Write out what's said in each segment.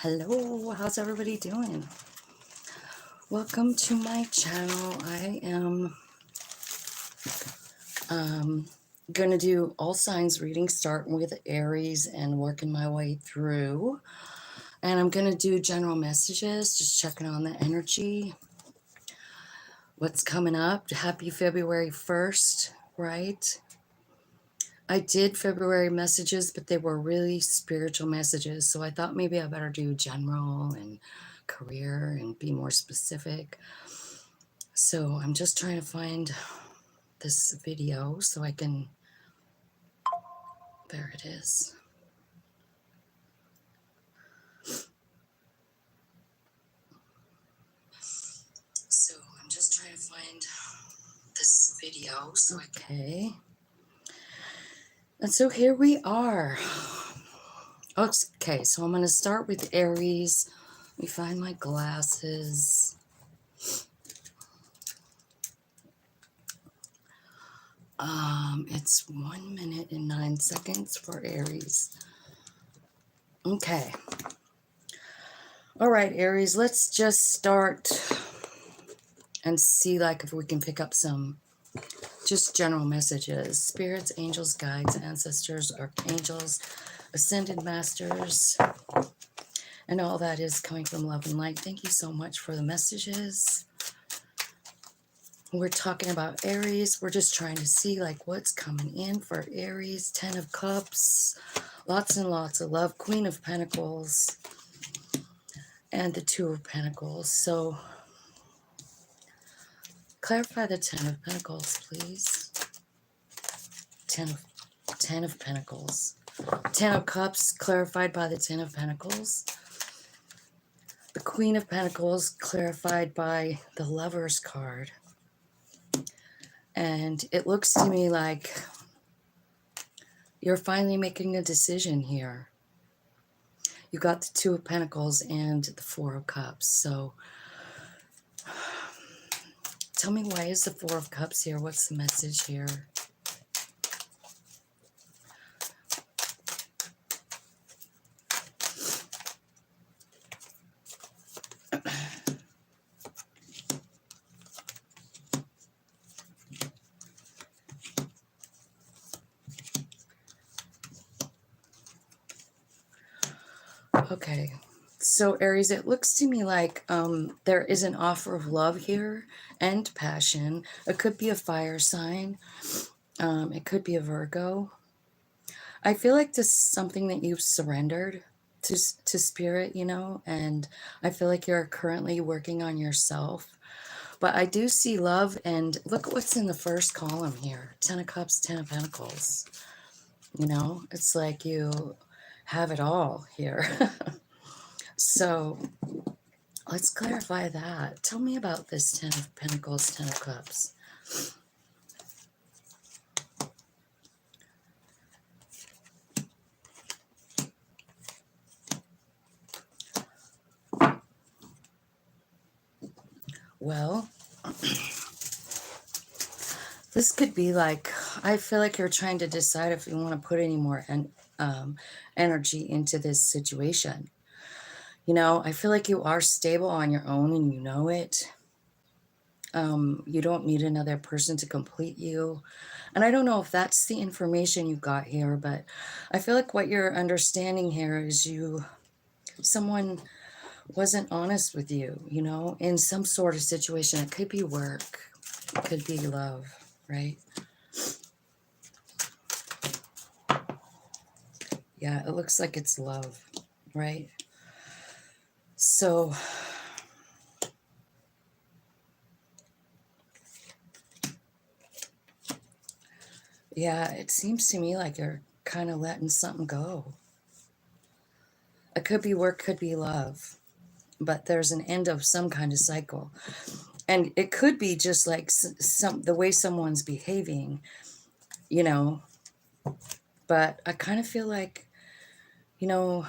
Hello, how's everybody doing? Welcome to my channel. I am gonna do all signs reading, starting with Aries and working my way through. And I'm gonna do general messages, just checking on the energy. What's coming up? Happy February 1st, right? I did February messages, but they were really spiritual messages. So I thought maybe I better do general and career and be more specific. So I'm just trying to find this video so I can, there it is. So I'm just trying to find this video so okay. And so here we are. Okay, so I'm going to start with Aries. Let me find my glasses. It's 1 minute and 9 seconds for Aries. Okay. All right, Aries, let's just start and see like if we can pick up some just general messages. Spirits, angels, guides, ancestors, archangels, ascended masters, and all that is coming from love and light. Thank you so much for the messages. We're talking about Aries. We're just trying to see like what's coming in for Aries. 10 of Cups, lots and lots of love. Queen of Pentacles and the 2 of Pentacles. So clarify the 10 of Pentacles, please. 10 of Pentacles. 10 of Cups clarified by the 10 of Pentacles. The Queen of Pentacles clarified by the Lover's card. And it looks to me like you're finally making a decision here. You got the 2 of Pentacles and the 4 of Cups. So tell me, why is the 4 of Cups here? What's the message here? Okay, so Aries, it looks to me like there is an offer of love here and passion. It could be a fire sign. It could be a Virgo. I feel like this is something that you've surrendered to spirit, you know, and I feel like you're currently working on yourself. But I do see love, and look what's in the first column here. 10 of Cups, 10 of Pentacles. You know, it's like you have it all here. So let's clarify that. Tell me about this 10 of Pentacles, 10 of Cups. Well, this could be like, I feel like you're trying to decide if you want to put any more energy into this situation. You know, I feel like you are stable on your own and you know it. You don't need another person to complete you. And I don't know if that's the information you got here, but I feel like what you're understanding here is someone wasn't honest with you, you know, in some sort of situation. It could be work, it could be love, right? Yeah, it looks like it's love, right? So yeah, it seems to me like you're kind of letting something go. It could be work, could be love, but there's an end of some kind of cycle. And it could be just like the way someone's behaving, you know, but I kind of feel like, you know,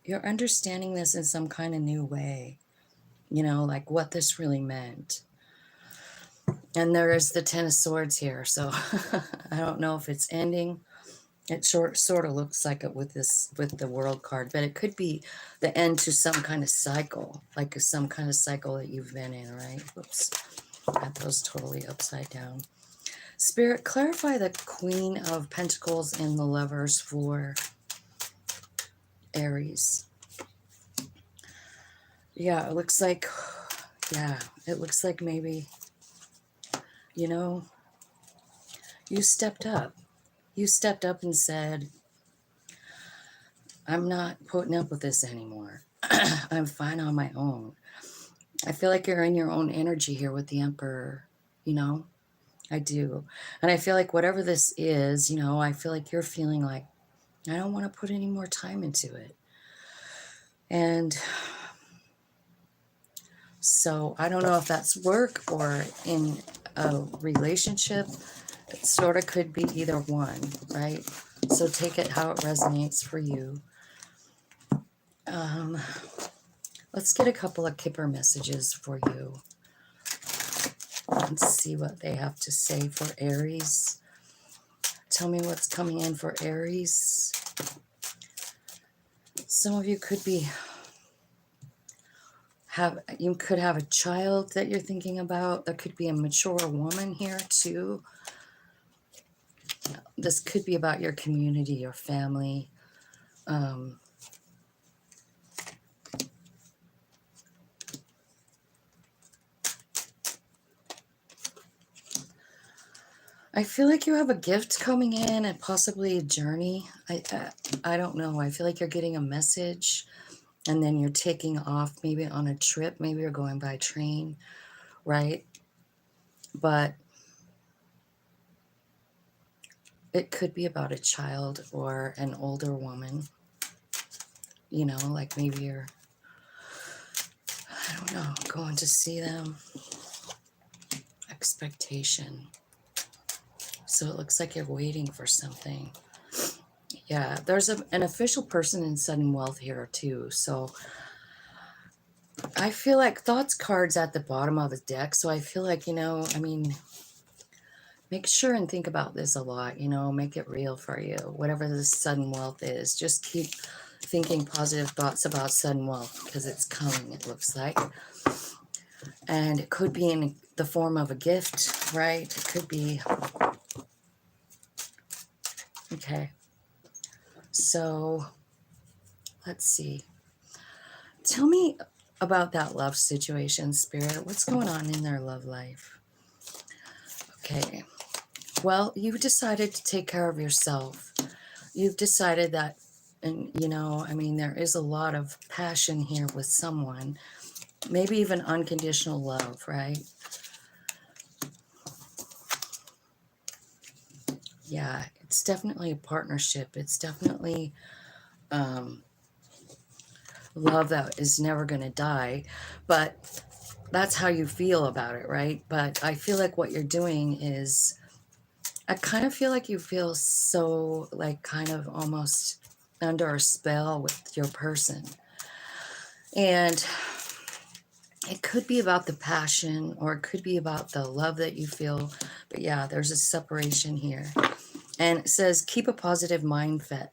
you're understanding this in some kind of new way, you know, like what this really meant. And there is the 10 of Swords here, so I don't know if it's ending It sort of looks like it with the world card, but it could be the end to some kind of cycle, like some kind of cycle that you've been in, right? Whoops, got those totally upside down. Spirit, clarify the Queen of Pentacles and the Lovers for Aries. Yeah, it looks like, maybe, you know, you stepped up. You stepped up and said, I'm not putting up with this anymore. I'm fine on my own. I feel like you're in your own energy here with the Emperor, you know? I do. And I feel like whatever this is, you know, I feel like you're feeling like, I don't want to put any more time into it. And so I don't know if that's work or in a relationship. It sort of could be either one, right? So take it how it resonates for you. Let's get a couple of Kipper messages for you. Let's see what they have to say for Aries. Tell me what's coming in for Aries. Some of you could be you could have a child that you're thinking about. There could be a mature woman here too. This could be about your community, your family. I feel like you have a gift coming in and possibly a journey. I don't know. I feel like you're getting a message and then you're taking off maybe on a trip. Maybe you're going by train, right? But it could be about a child or an older woman. You know, like maybe you're, I don't know, going to see them. Expectation. So it looks like you're waiting for something. Yeah, there's an official person in sudden wealth here too. So I feel like thoughts cards at the bottom of the deck. So I feel like, you know, I mean, make sure and think about this a lot, you know, make it real for you. Whatever this sudden wealth is, just keep thinking positive thoughts about sudden wealth because it's coming, it looks like. And it could be in the form of a gift, right? It could be. Okay. So let's see. Tell me about that love situation, Spirit. What's going on in their love life? Okay. Well, you've decided to take care of yourself. You've decided that, and you know, I mean, there is a lot of passion here with someone, maybe even unconditional love, right? Yeah, it's definitely a partnership. It's definitely love that is never going to die, but that's how you feel about it, right? But I feel like what you're doing is, I kind of feel like you feel so like kind of almost under a spell with your person. And it could be about the passion or it could be about the love that you feel. But yeah, there's a separation here. And it says, keep a positive mindset,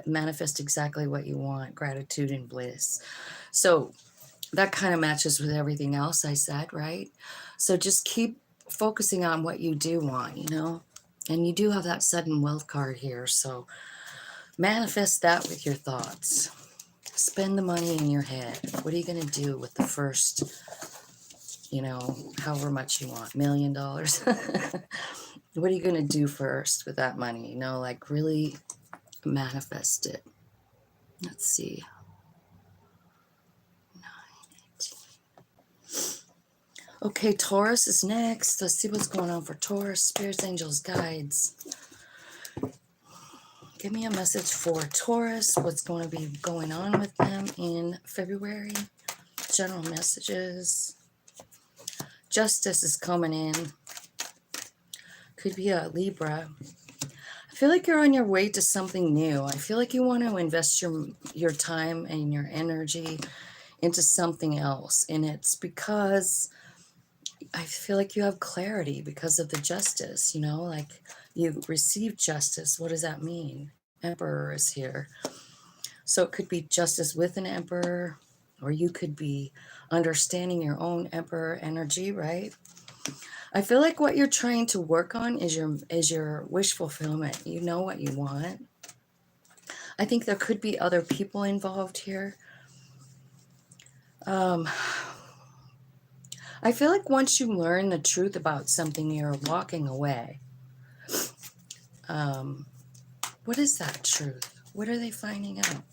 manifest exactly what you want, gratitude and bliss. So that kind of matches with everything else I said, right? So just keep focusing on what you do want, you know? And you do have that sudden wealth card here. So manifest that with your thoughts. Spend the money in your head. What are you going to do with the first, you know, however much you want, $1 million? What are you going to do first with that money? You know, like really manifest it. Let's see. 9, 18. Okay, Taurus is next. Let's see what's going on for Taurus. Spirits, angels, guides. Give me a message for Taurus. What's going to be going on with them in February? General messages. Justice is coming in. Could be a Libra. I feel like you're on your way to something new. I feel like you want to invest your time and your energy into something else. And it's because I feel like you have clarity because of the justice, you know, like You receive justice. What does that mean? Emperor is here. So it could be justice with an emperor, or you could be understanding your own emperor energy, right? I feel like what you're trying to work on is your wish fulfillment. You know what you want. I think there could be other people involved here. I feel like once you learn the truth about something, you're walking away. What is that truth? What are they finding out?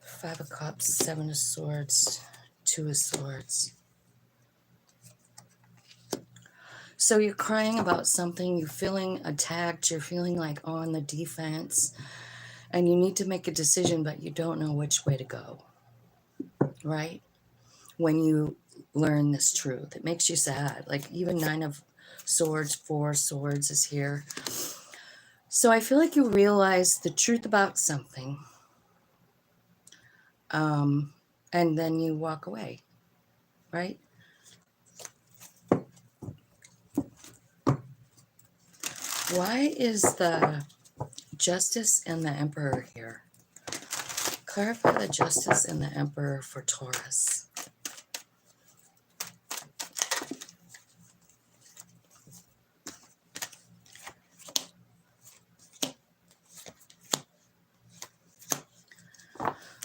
Five of Cups, Seven of Swords, Two of Swords. So you're crying about something, you're feeling attacked, you're feeling like on the defense, and you need to make a decision, but you don't know which way to go, right? When you learn this truth, it makes you sad. Like even Nine of Swords, Four Swords is here. So I feel like you realize the truth about something, and then you walk away, right? Why is the Justice and the Emperor here? Clarify the Justice and the Emperor for Taurus.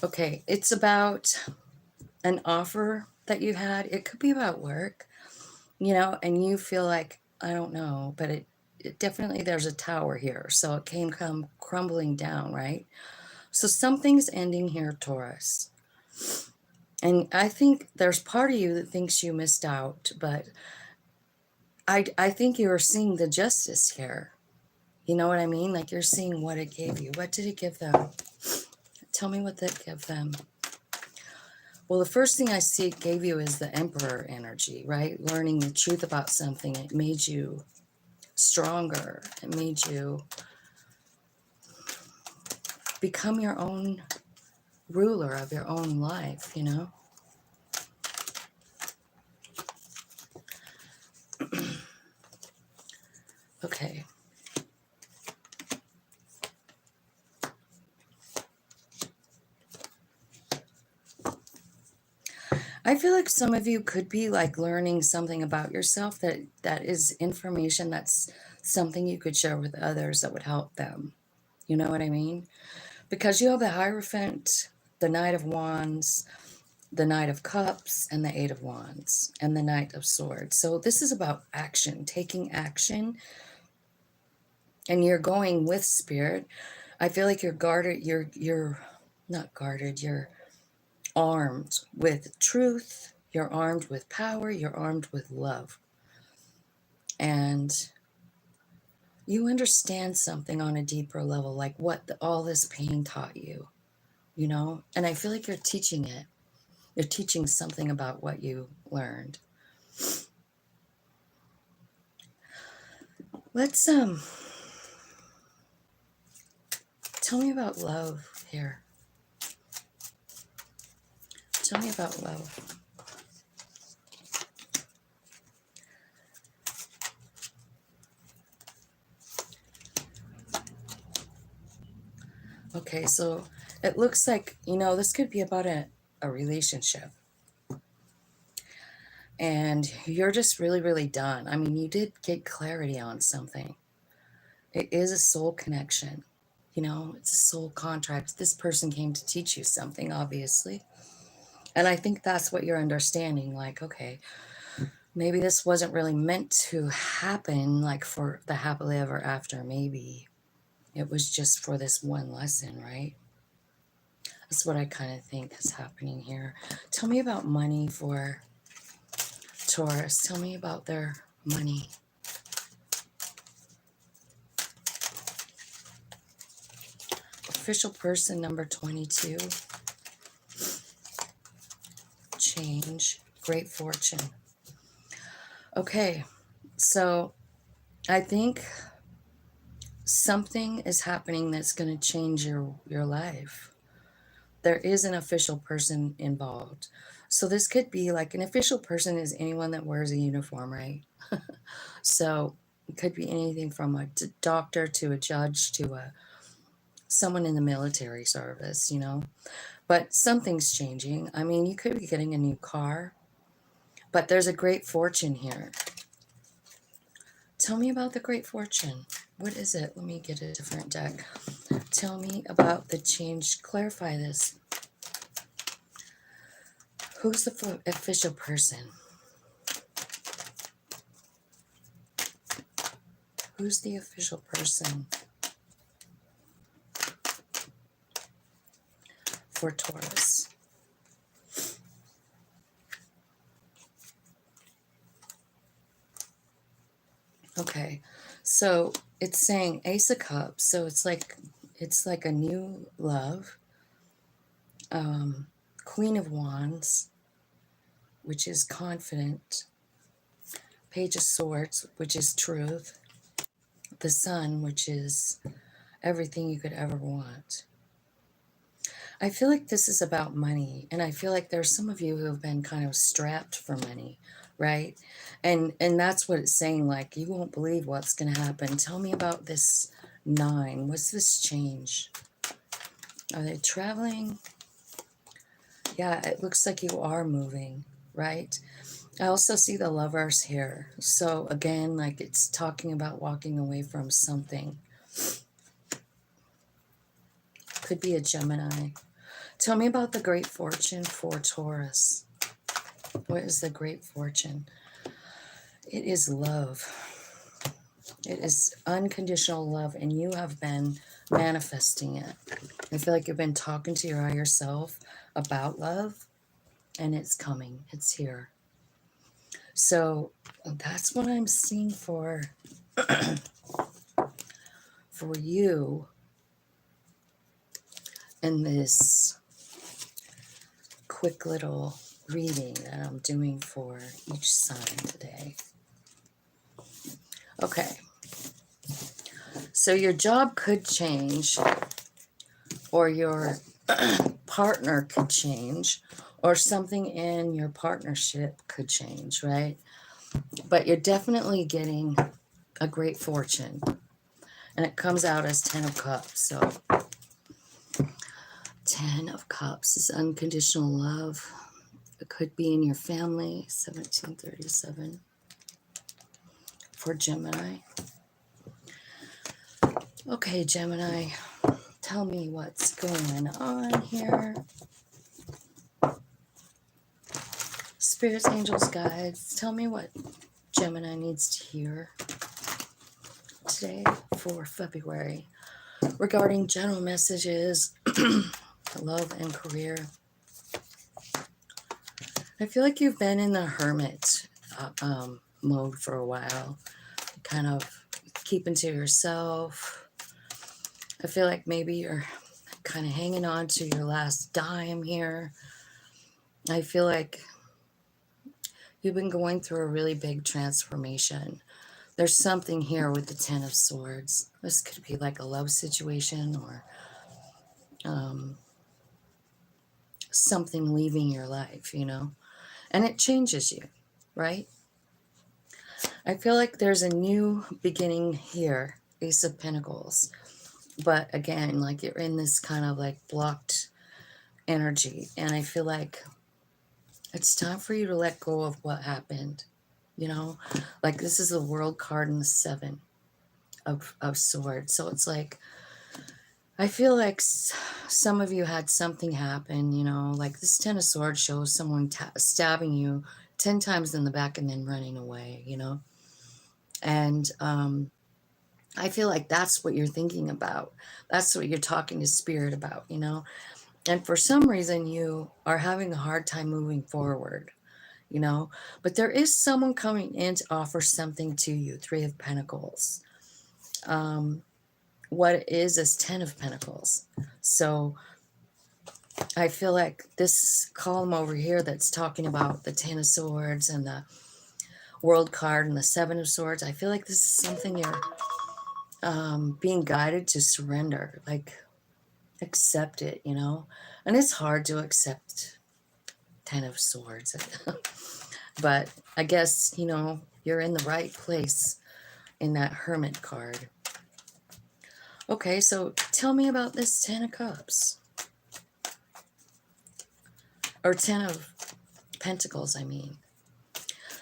Okay, it's about an offer that you had. It could be about work, and you feel like, I don't know, but it definitely, there's a tower here. So it came come crumbling down, right? So something's ending here, Taurus. And I think there's part of you that thinks you missed out, but I think you're seeing the justice here. You know what I mean? Like you're seeing what it gave you. What did it give them? Tell me what that gave them. Well, the first thing I see it gave you is the Emperor energy, right? Learning the truth about something. It made you stronger. It made you become your own ruler of your own life, Okay. I feel like some of you could be like learning something about yourself that is information that's something you could share with others that would help them. You know what I mean? Because you have the Hierophant, the Knight of Wands, the Knight of Cups, and the Eight of Wands, and the Knight of Swords. So this is about action, taking action, and you're going with spirit. I feel like you're guarded, you're not guarded, you're armed with truth, you're armed with power, you're armed with love. And you understand something on a deeper level, like what all this pain taught you, And I feel like you're teaching it. You're teaching something about what you learned. Let's tell me about love here. Tell me about love. Okay, so it looks like, this could be about a relationship. And you're just really, really done. I mean, you did get clarity on something. It is a soul connection. It's a soul contract. This person came to teach you something, obviously. And I think that's what you're understanding. Like, okay, maybe this wasn't really meant to happen, like for the happily ever after. Maybe it was just for this one lesson, right? That's what I kind of think is happening here. Tell me about money for Taurus. Tell me about their money. Official person number 22. Change. Great fortune. Okay, so I think something is happening that's going to change your life. There is an official person involved. So this could be like an official person is anyone that wears a uniform, right? So it could be anything from a doctor to a judge to someone in the military service, you know. But something's changing. I mean, you could be getting a new car, but there's a great fortune here. Tell me about the great fortune. What is it? Let me get a different deck. Tell me about the change. Clarify this. Who's the official person? Who's the official person for Taurus? Okay, so it's saying Ace of Cups, so it's like a new love. Queen of Wands, which is confident. Page of Swords, which is truth. The Sun, which is everything you could ever want. I feel like this is about money, and I feel like there's some of you who have been kind of strapped for money, right? And that's what it's saying, like, you won't believe what's going to happen. Tell me about this 9. What's this change? Are they traveling? Yeah, it looks like you are moving, right? I also see the Lovers here. So again, like it's talking about walking away from something. Could be a Gemini. Tell me about the great fortune for Taurus. What is the great fortune? It is love. It is unconditional love, and you have been manifesting it. I feel like you've been talking to your higher self about love, and it's coming. It's here. So that's what I'm seeing for you in this quick little reading that I'm doing for each sign today. Okay. So your job could change, or your partner could change, or something in your partnership could change, right? But you're definitely getting a great fortune. And it comes out as 10 of Cups. So 10 of Cups is unconditional love. It could be in your family. 1737 for Gemini. Okay, Gemini, tell me what's going on here. Spirits, angels, guides, tell me what Gemini needs to hear today for February regarding general messages, love and career. I feel like you've been in the hermit mode for a while, kind of keeping to yourself. I feel like maybe you're kind of hanging on to your last dime here. I feel like you've been going through a really big transformation. There's something here with the 10 of Swords. This could be like a love situation, or something leaving your life, you know, and it changes you, right? I feel like there's a new beginning here, Ace of Pentacles. But again, like you're in this kind of like blocked energy. And I feel like it's time for you to let go of what happened. You know, like this is the World card and the 7 of Swords. So it's like, I feel like some of you had something happen, you know, like this 10 of Swords shows someone stabbing you 10 times in the back and then running away, you know. And I feel like that's what you're thinking about. That's what you're talking to Spirit about, you know. And for some reason, you are having a hard time moving forward, you know. But there is someone coming in to offer something to you, 3 of Pentacles. What it is 10 of Pentacles. So I feel like this column over here that's talking about the 10 of Swords and the World card and the 7 of Swords, I feel like this is something you're being guided to surrender, like accept it, you know. And it's hard to accept Ten of Swords. But I guess, you know, you're in the right place in that Hermit card. Okay, so tell me about this Ten of Cups. Or Ten of Pentacles, I mean.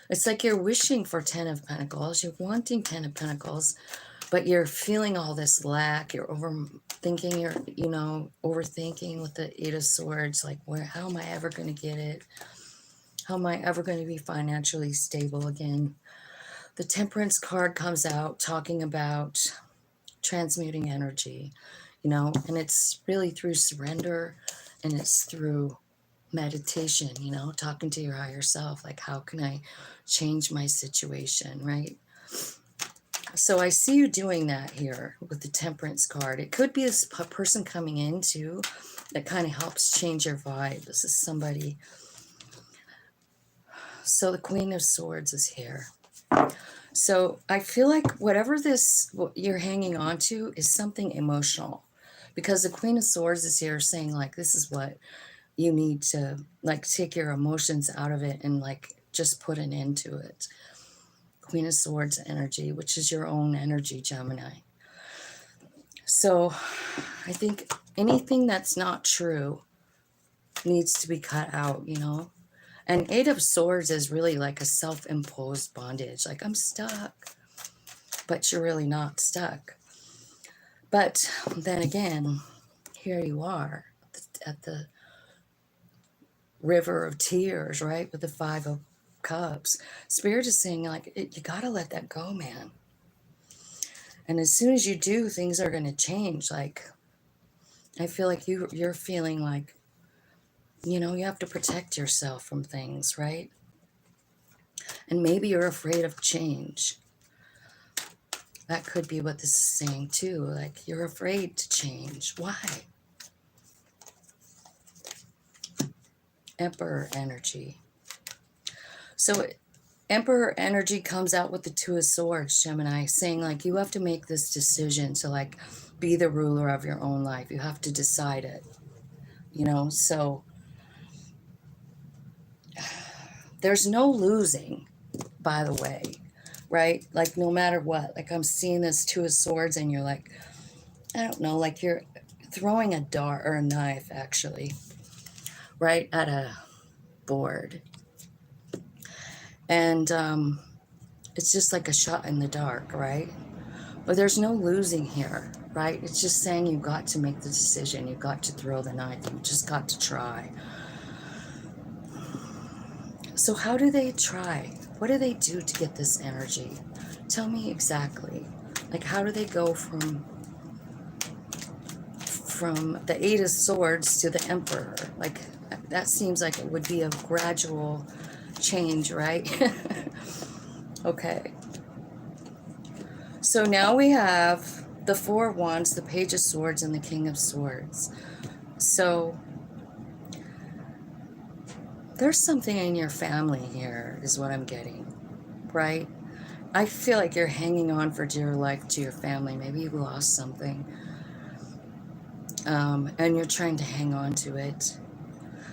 It's like you're wishing for Ten of Pentacles. You're wanting Ten of Pentacles, but you're feeling all this lack. You're overthinking, you know, overthinking with the Eight of Swords. Like, how am I ever going to get it? How am I ever going to be financially stable again? The Temperance card comes out talking about transmuting energy, you know, and it's really through surrender, and it's through meditation, you know, talking to your higher self, like, how can I change my situation, right? So I see you doing that here with the Temperance card. It could be this person coming in too that kind of helps change your vibe. This is somebody. So the Queen of Swords is here. So I feel like whatever what you're hanging on to is something emotional, because the Queen of Swords is here saying, like, this is what you need to, like, take your emotions out of it and, like, just put an end to it. Queen of Swords energy, which is your own energy, Gemini. So I think anything that's not true needs to be cut out, you know. And Eight of Swords is really like a self-imposed bondage. Like, I'm stuck, but you're really not stuck. But then again, here you are at the river of tears, right? With the Five of Cups. Spirit is saying, like, you got to let that go, man. And as soon as you do, things are going to change. Like, I feel like you're feeling like, you know, you have to protect yourself from things, right? And maybe you're afraid of change. That could be what this is saying too. Like, you're afraid to change. Why? Emperor energy. So Emperor energy comes out with the Two of Swords, Gemini, saying, like, you have to make this decision to, like, be the ruler of your own life. You have to decide it, you know. So there's no losing, by the way, right? Like, no matter what. Like, I'm seeing this Two of Swords and you're like, I don't know, like you're throwing a dart or a knife, actually, right at a board. And it's just like a shot in the dark, right? But there's no losing here, right? It's just saying you've got to make the decision. You've got to throw the knife. You've just got to try. So how do they try? What do they do to get this energy? Tell me exactly. Like, how do they go from the Eight of Swords to the Emperor? Like, that seems like it would be a gradual change, right? Okay. So now we have the Four of Wands, the Page of Swords, and the King of Swords. So there's something in your family here, is what I'm getting, right? I feel like you're hanging on for dear life to your family. Maybe you lost something, and you're trying to hang on to it.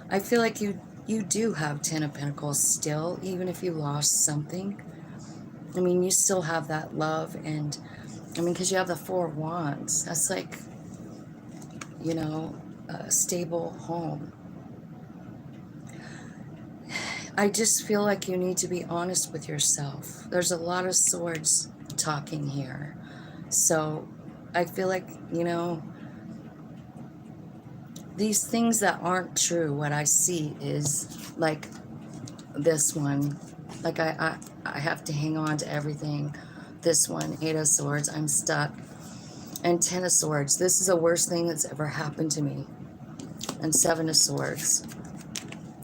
I feel like you do have Ten of Pentacles still, even if you lost something. I mean, you still have that love, and I mean, because you have the Four of Wands. That's like, you know, a stable home. I just feel like you need to be honest with yourself. There's a lot of swords talking here. So I feel like, you know, these things that aren't true, what I see is like this one. Like, I have to hang on to everything. This one, Eight of Swords, I'm stuck. And Ten of Swords, this is the worst thing that's ever happened to me. And Seven of Swords,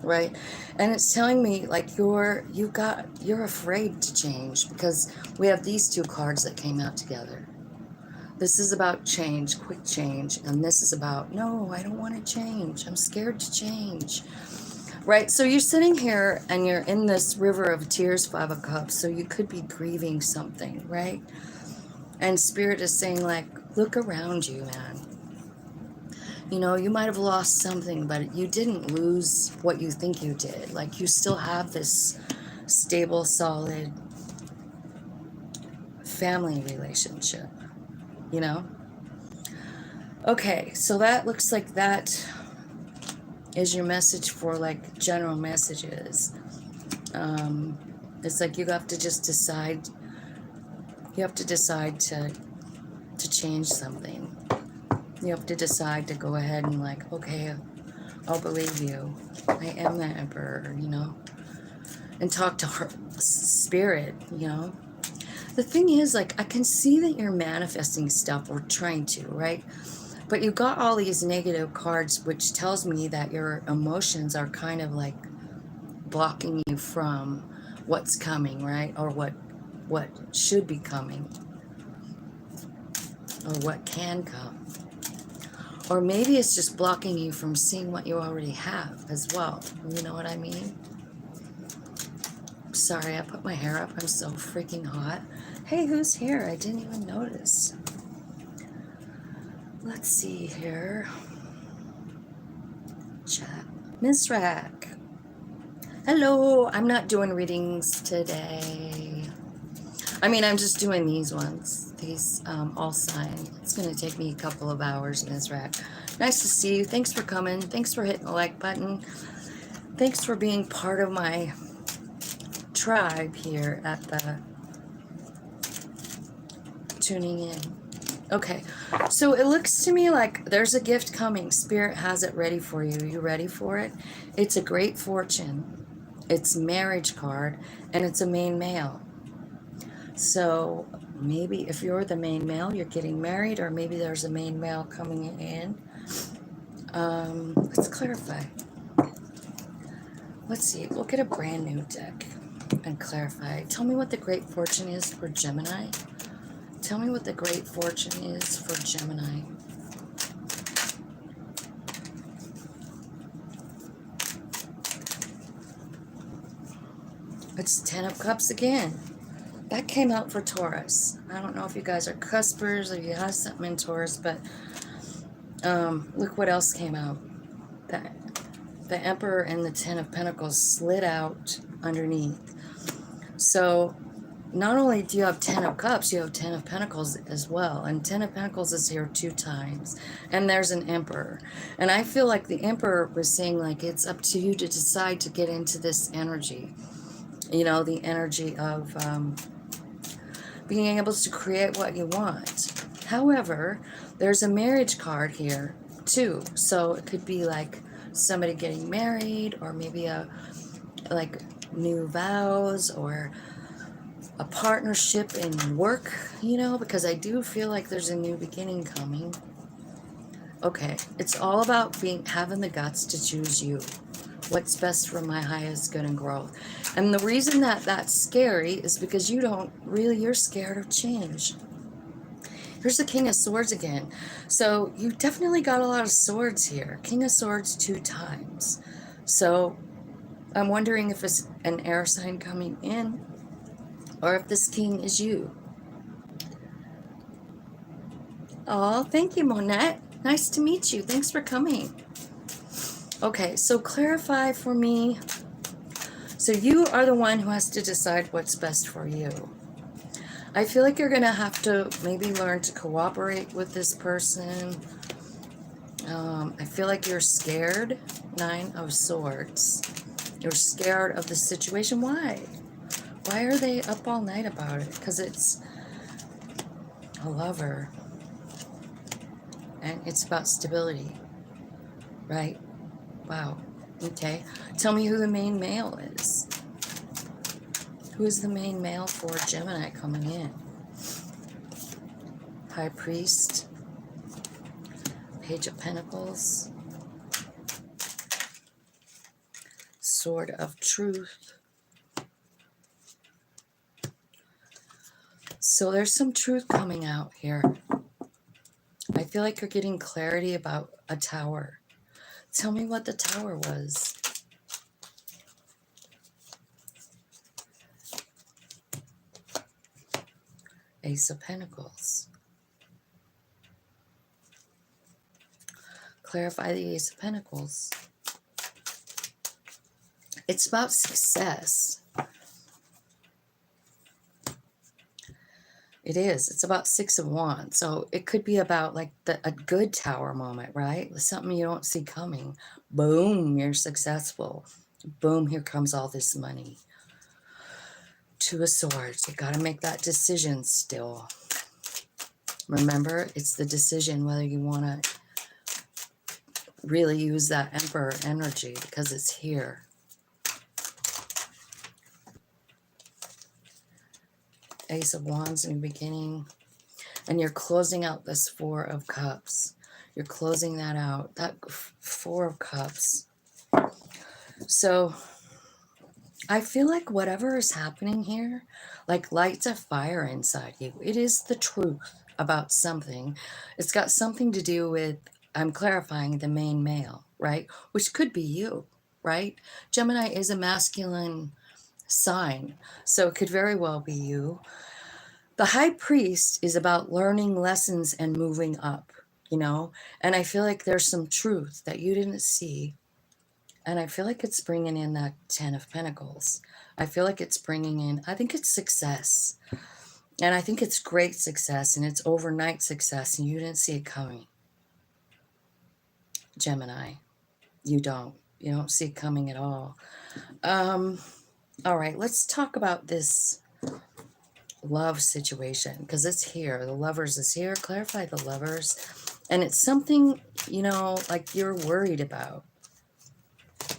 right? And it's telling me, like, you're afraid to change, because we have these two cards that came out together. This is about change, quick change, and this is about, no, I don't want to change. I'm scared to change. Right? So you're sitting here and you're in this river of tears, Five of Cups, so you could be grieving something, right? And Spirit is saying, like, look around you, man. You know, you might have lost something, but you didn't lose what you think you did. Like, you still have this stable, solid family relationship, you know? Okay, so that looks like that is your message for, like, general messages. It's like you have to just decide, you have to decide to change something. You have to decide to go ahead and, like, okay, I'll believe you. I am the emperor, you know? And talk to her spirit, you know? The thing is, like, I can see that you're manifesting stuff, or trying to, right? But you got all these negative cards, which tells me that your emotions are kind of like blocking you from what's coming, right? Or what should be coming, or what can come. Or maybe it's just blocking you from seeing what you already have as well. You know what I mean? Sorry, I put my hair up. I'm so freaking hot. Hey, who's here? I didn't even notice. Let's see here. Chat. Miss Rack. Hello. I'm not doing readings today. I mean, I'm just doing these ones. These all sign. It's going to take me a couple of hours, Miss Rack. Nice to see you. Thanks for coming. Thanks for hitting the like button. Thanks for being part of my tribe here at the tuning in. Okay, so it looks to me like there's a gift coming. Spirit has it ready for you. You ready for it? It's a great fortune. It's marriage card, and it's a main male. So maybe if you're the main male, you're getting married, or maybe there's a main male coming in. Let's clarify. Let's see. We'll get a brand new deck and clarify. Tell me what the great fortune is for Gemini. Tell me what the great fortune is for Gemini. It's 10 of Cups again. That came out for Taurus. I don't know if you guys are cuspers or you have something in Taurus, but look what else came out. The Emperor and the 10 of Pentacles slid out underneath. So not only do you have 10 of Cups, you have 10 of Pentacles as well. And 10 of Pentacles is here 2 times. And there's an Emperor. And I feel like the Emperor was saying, like, it's up to you to decide to get into this energy. You know, the energy of being able to create what you want. However, there's a marriage card here, too. So it could be, like, somebody getting married, or maybe like, new vows, or a partnership in work, you know, because I do feel like there's a new beginning coming. Okay, it's all about having the guts to choose you. What's best for my highest good and growth. And the reason that that's scary is because you're scared of change. Here's the King of Swords again. So you definitely got a lot of swords here. King of Swords 2 times. So I'm wondering if it's an air sign coming in, or if this king is you. Oh, thank you, Monette. Nice to meet you. Thanks for coming. Okay, so clarify for me. So you are the one who has to decide what's best for you. I feel like you're going to have to maybe learn to cooperate with this person. I feel like you're scared. 9 of Swords. You're scared of the situation. Why? Why are they up all night about it? Because it's a Lover. And it's about stability. Right? Wow. Okay. Tell me who the main male is. Who is the main male for Gemini coming in? High Priest. Page of Pentacles. Sword of Truth. So there's some truth coming out here. I feel like you're getting clarity about a tower. Tell me what the tower was. Ace of Pentacles. Clarify the Ace of Pentacles. It's about success. It is. It's about Six of Wands. So it could be about like a good tower moment, right? Something you don't see coming. Boom, you're successful. Boom, here comes all this money. Two of Swords. You got to make that decision still. Remember, it's the decision whether you want to really use that Emperor energy because it's here. Ace of Wands in the beginning. And you're closing out this Four of Cups. You're closing that out. That Four of Cups. So I feel like whatever is happening here, like lights a fire inside you. It is the truth about something. It's got something to do with, I'm clarifying, the main male, right? Which could be you, right? Gemini is a masculine sign, so it could very well be you. The High Priest is about learning lessons and moving up, you know? And I feel like there's some truth that you didn't see. And I feel like it's bringing in that Ten of Pentacles. I feel like it's bringing in, I think it's success. And I think it's great success, and it's overnight success, and you didn't see it coming. Gemini, you don't. You don't see it coming at all. All right, let's talk about this love situation, because it's here. The Lovers is here. Clarify the Lovers. And it's something, you know, like you're worried about.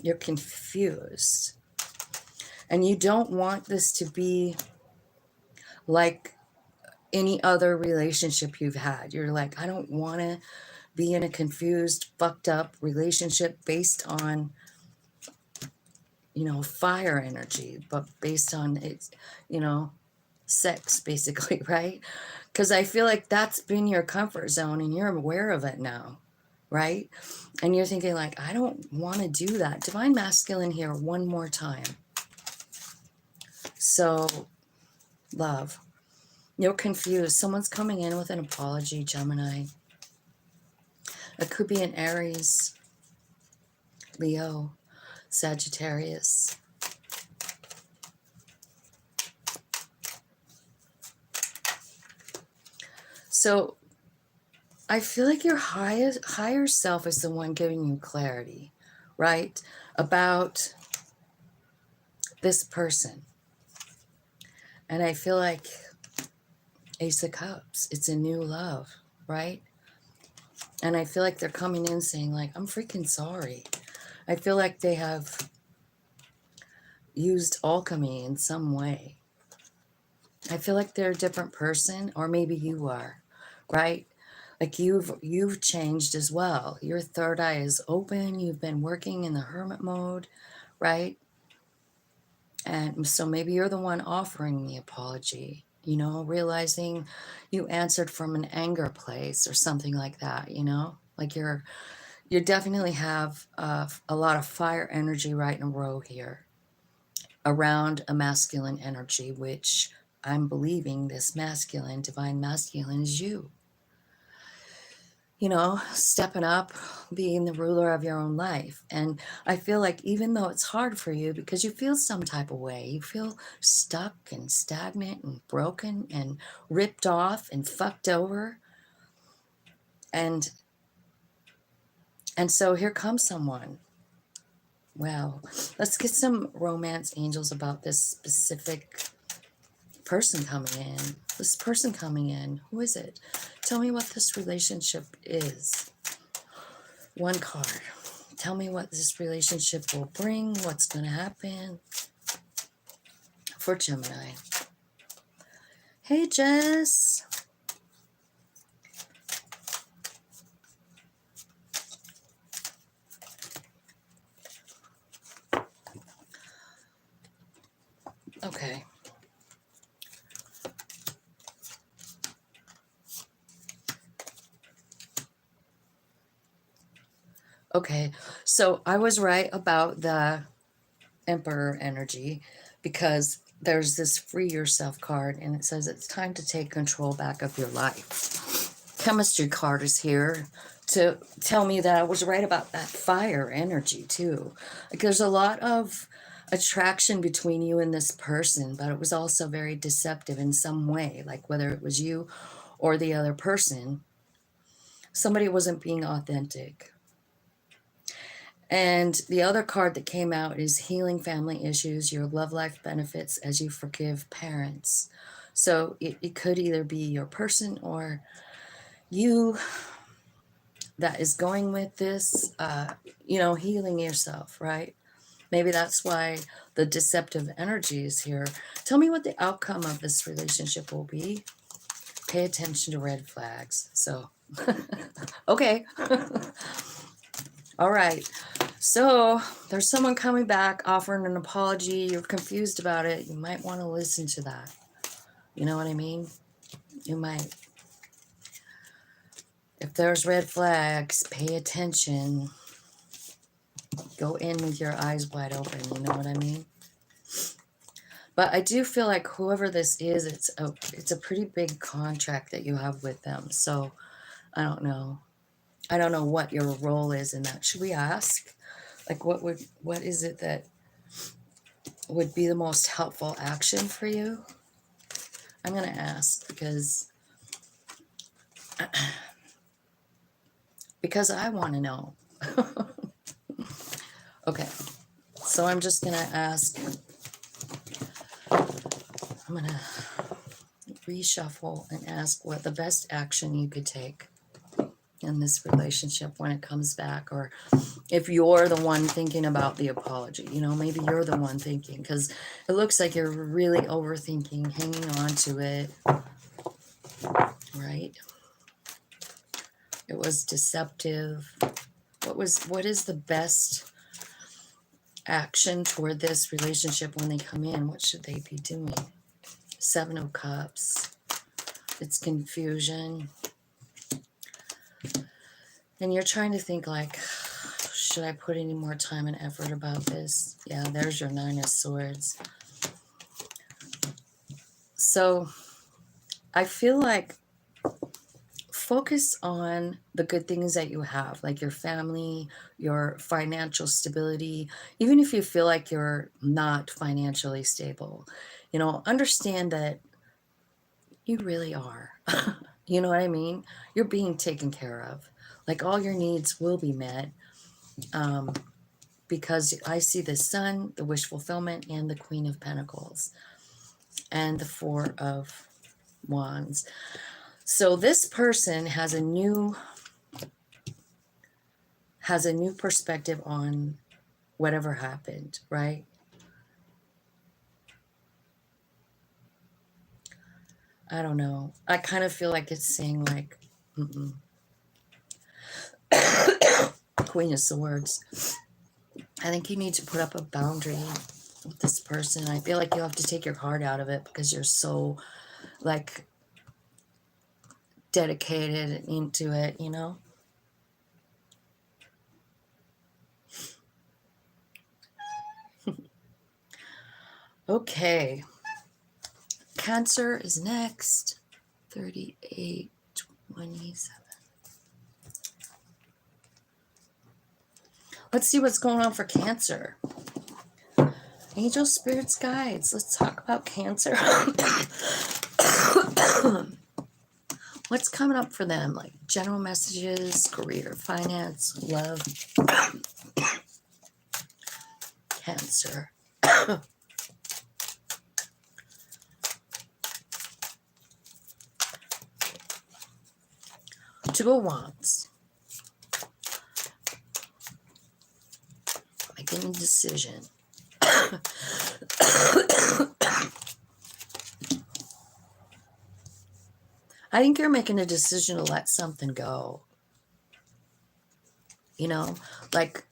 You're confused. And you don't want this to be like any other relationship you've had. You're like, I don't want to be in a confused, fucked up relationship based on, you know, fire energy, but based on it's, you know, sex, basically, right? Because I feel like that's been your comfort zone and you're aware of it now, right? And you're thinking like, I don't want to do that. Divine Masculine here one more time. So, love. You're confused. Someone's coming in with an apology, Gemini. It could be an Aries, Leo, Sagittarius. So I feel like your higher self is the one giving you clarity, right? About this person. And I feel like Ace of Cups, it's a new love, right? And I feel like they're coming in saying like, I'm freaking sorry. I feel like they have used alchemy in some way. I feel like they're a different person, or maybe you are, right? Like you've changed as well. Your third eye is open. You've been working in the hermit mode, right? And so maybe you're the one offering the apology, you know, realizing you answered from an anger place or something like that, you know, like you definitely have a lot of fire energy right in a row here around a masculine energy, which I'm believing this masculine, divine masculine is you. You know, stepping up, being the ruler of your own life. And I feel like even though it's hard for you because you feel some type of way, you feel stuck and stagnant and broken and ripped off and fucked over. And so here comes someone. Wow. Let's get some romance angels about this specific person coming in. This person coming in. Who is it? Tell me what this relationship is. One card. Tell me what this relationship will bring. What's going to happen for Gemini. Hey, Jess. Okay. Okay, so I was right about the Emperor energy because there's this Free Yourself card and it says it's time to take control back of your life. Chemistry card is here. to tell me that I was right about that fire energy too. Like there's a lot of attraction between you and this person, but it was also very deceptive in some way, like whether it was you or the other person, somebody wasn't being authentic. And the other card that came out is healing family issues, your love life benefits as you forgive parents. So it could either be your person or you that is going with this, you know, healing yourself, right? Maybe that's why the deceptive energy is here. Tell me what the outcome of this relationship will be. Pay attention to red flags. So, okay. All right. So there's someone coming back offering an apology. You're confused about it. You might want to listen to that. You know what I mean? You might. If there's red flags, pay attention. Go in with your eyes wide open. You know what I mean? But I do feel like whoever this is, it's a pretty big contract that you have with them. So I don't know. I don't know what your role is in that. Should we ask? Like what is it that would be the most helpful action for you? I'm going to ask because I want to know. Okay. So I'm just going to ask. I'm going to reshuffle and ask what the best action you could take in this relationship when it comes back, or if you're the one thinking about the apology, you know, maybe you're the one thinking, because it looks like you're really overthinking, hanging on to it, right? It was deceptive. What is the best action toward this relationship when they come in? What should they be doing? 7 of Cups. It's confusion. And you're trying to think like, should I put any more time and effort about this? Yeah, there's your 9 of Swords. So I feel like focus on the good things that you have, like your family, your financial stability. Even if you feel like you're not financially stable, you know, understand that you really are. You know what I mean? You're being taken care of. Like all your needs will be met. Because I see the Sun, the wish fulfillment, and the Queen of Pentacles, and the 4 of Wands. So this person has a new perspective on whatever happened, right? I don't know. I kind of feel like it's saying like, Queen of Swords. I think you need to put up a boundary with this person. I feel like you have to take your heart out of it because you're so like dedicated into it, you know? Okay. Cancer is next. 3827. Let's see what's going on for Cancer. Angel, spirits, guides. Let's talk about Cancer. What's coming up for them? Like general messages, career, finance, love. Cancer. Two of Wands. Making a decision. I think you're making a decision to let something go. You know, like,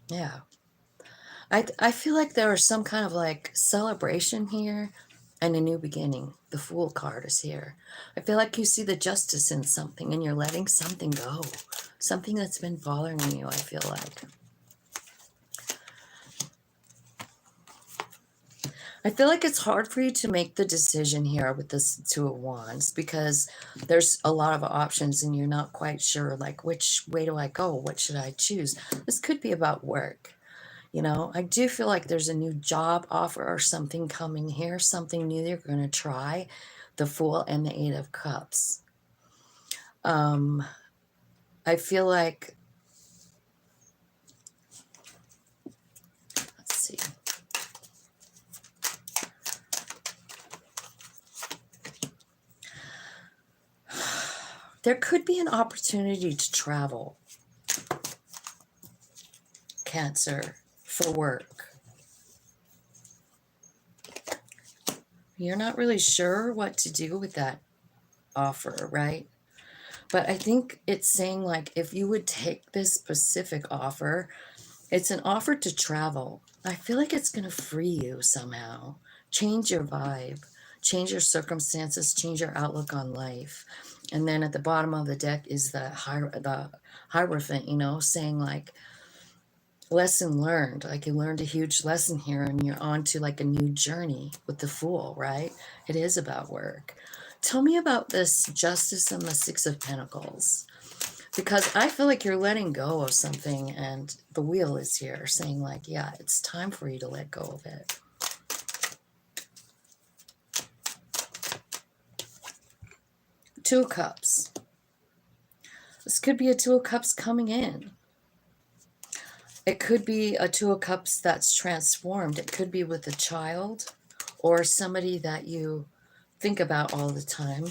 yeah. I feel like there is some kind of like celebration here and a new beginning. The Fool card is here. I feel like you see the justice in something and you're letting something go. Something that's been bothering you, I feel like. I feel like it's hard for you to make the decision here with this Two of Wands because there's a lot of options and you're not quite sure, like, which way do I go? What should I choose? This could be about work. You know, I do feel like there's a new job offer or something coming here, something new you're going to try. The Fool and the Eight of Cups. I feel like, let's see. There could be an opportunity to travel, Cancer, for work. You're not really sure what to do with that offer, right? But I think it's saying, like, if you would take this specific offer, it's an offer to travel. I feel like it's going to free you somehow, change your vibe, change your circumstances, change your outlook on life. And then at the bottom of the deck is the Hierophant, you know, saying, like, lesson learned. Like, you learned a huge lesson here and you're on to, like, a new journey with the Fool, right? It is about work. Tell me about this Justice and the Six of Pentacles. Because I feel like you're letting go of something and the Wheel is here saying, like, yeah, it's time for you to let go of it. Two of Cups. This could be a Two of Cups coming in. It could be a Two of Cups that's transformed. It could be with a child or somebody that you think about all the time.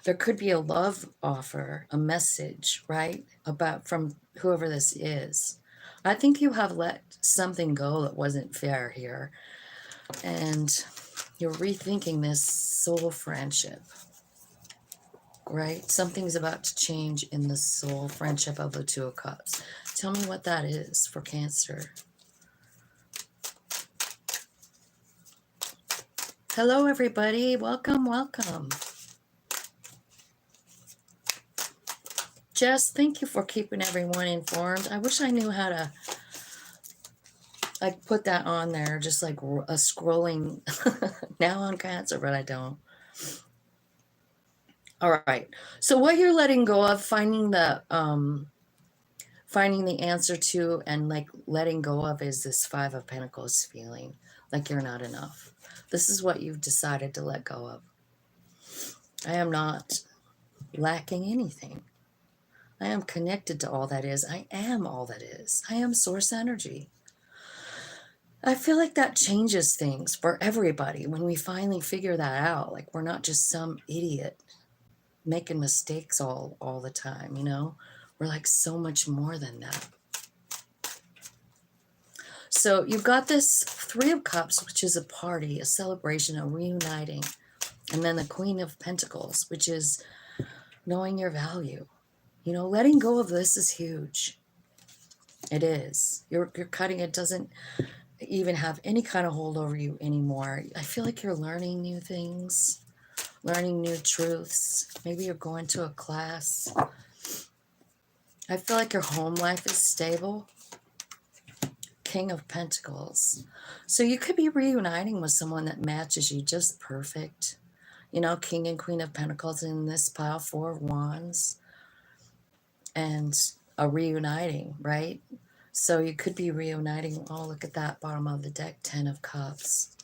There could be a love offer, a message, right? About from whoever this is. I think you have let something go that wasn't fair here. And you're rethinking this soul friendship, right? Something's about to change in the soul friendship of the Two of Cups. Tell me what that is for Cancer. Hello, everybody. Welcome, welcome. Jess, thank you for keeping everyone informed. I wish I knew how to, like, put that on there, just like a scrolling now on Cancer, but I don't. All right. So what you're letting go of, finding the answer to and, like, letting go of is this Five of Pentacles feeling like you're not enough. This is what you've decided to let go of. I am not lacking anything. I am connected to all that is. I am all that is. I am source energy. I feel like that changes things for everybody when we finally figure that out. Like, we're not just some idiot making mistakes all the time, you know? We're like so much more than that. So you've got this Three of Cups, which is a party, a celebration, a reuniting. And then the Queen of Pentacles, which is knowing your value. You know, letting go of this is huge. It is. You're cutting. It doesn't even have any kind of hold over you anymore. I feel like you're learning new things, learning new truths. Maybe you're going to a class. I feel like your home life is stable. King of Pentacles. So you could be reuniting with someone that matches you just perfect. You know, King and Queen of Pentacles in this pile, Four of Wands. And a reuniting, right? So you could be reuniting. Oh, look at that bottom of the deck, Ten of Cups.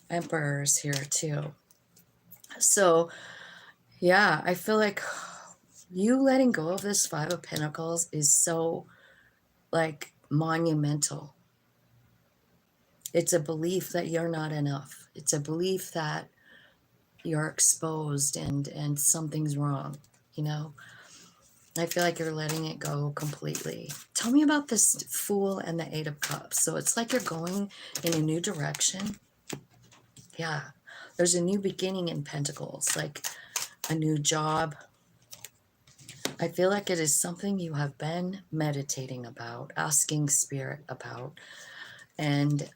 Emperor's here too. So, yeah, I feel like you letting go of this Five of Pentacles is so, like, monumental. It's a belief that you're not enough. It's a belief that you're exposed and something's wrong, you know? I feel like you're letting it go completely. Tell me about this Fool and the Eight of Cups. So it's like you're going in a new direction. Yeah. There's a new beginning in Pentacles, like a new job. I feel like it is something you have been meditating about, asking Spirit about. And,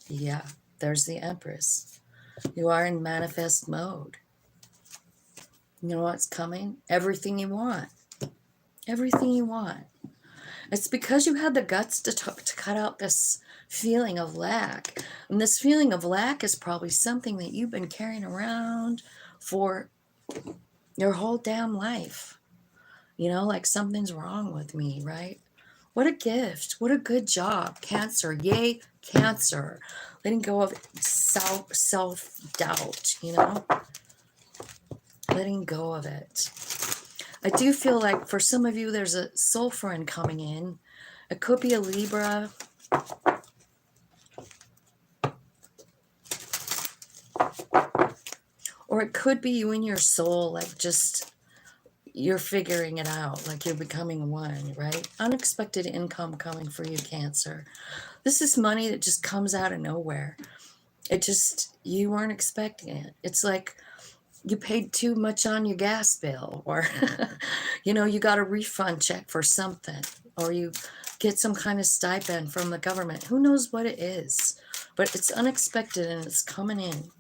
yeah, there's the Empress. You are in manifest mode. You know what's coming? Everything you want. Everything you want. It's because you had the guts to cut out this feeling of lack. And this feeling of lack is probably something that you've been carrying around for your whole damn life. You know, like something's wrong with me, right? What a gift. What a good job. Cancer. Yay, Cancer. Letting go of self-doubt, you know? Letting go of it. I do feel like for some of you, there's a soul friend coming in. It could be a Libra. Or it could be you and your soul, like just you're figuring it out, like you're becoming one, right? Unexpected income coming for you, Cancer. This is money that just comes out of nowhere. It just, you weren't expecting it. It's like you paid too much on your gas bill, or, you know, you got a refund check for something, or you get some kind of stipend from the government. Who knows what it is? But it's unexpected and it's coming in.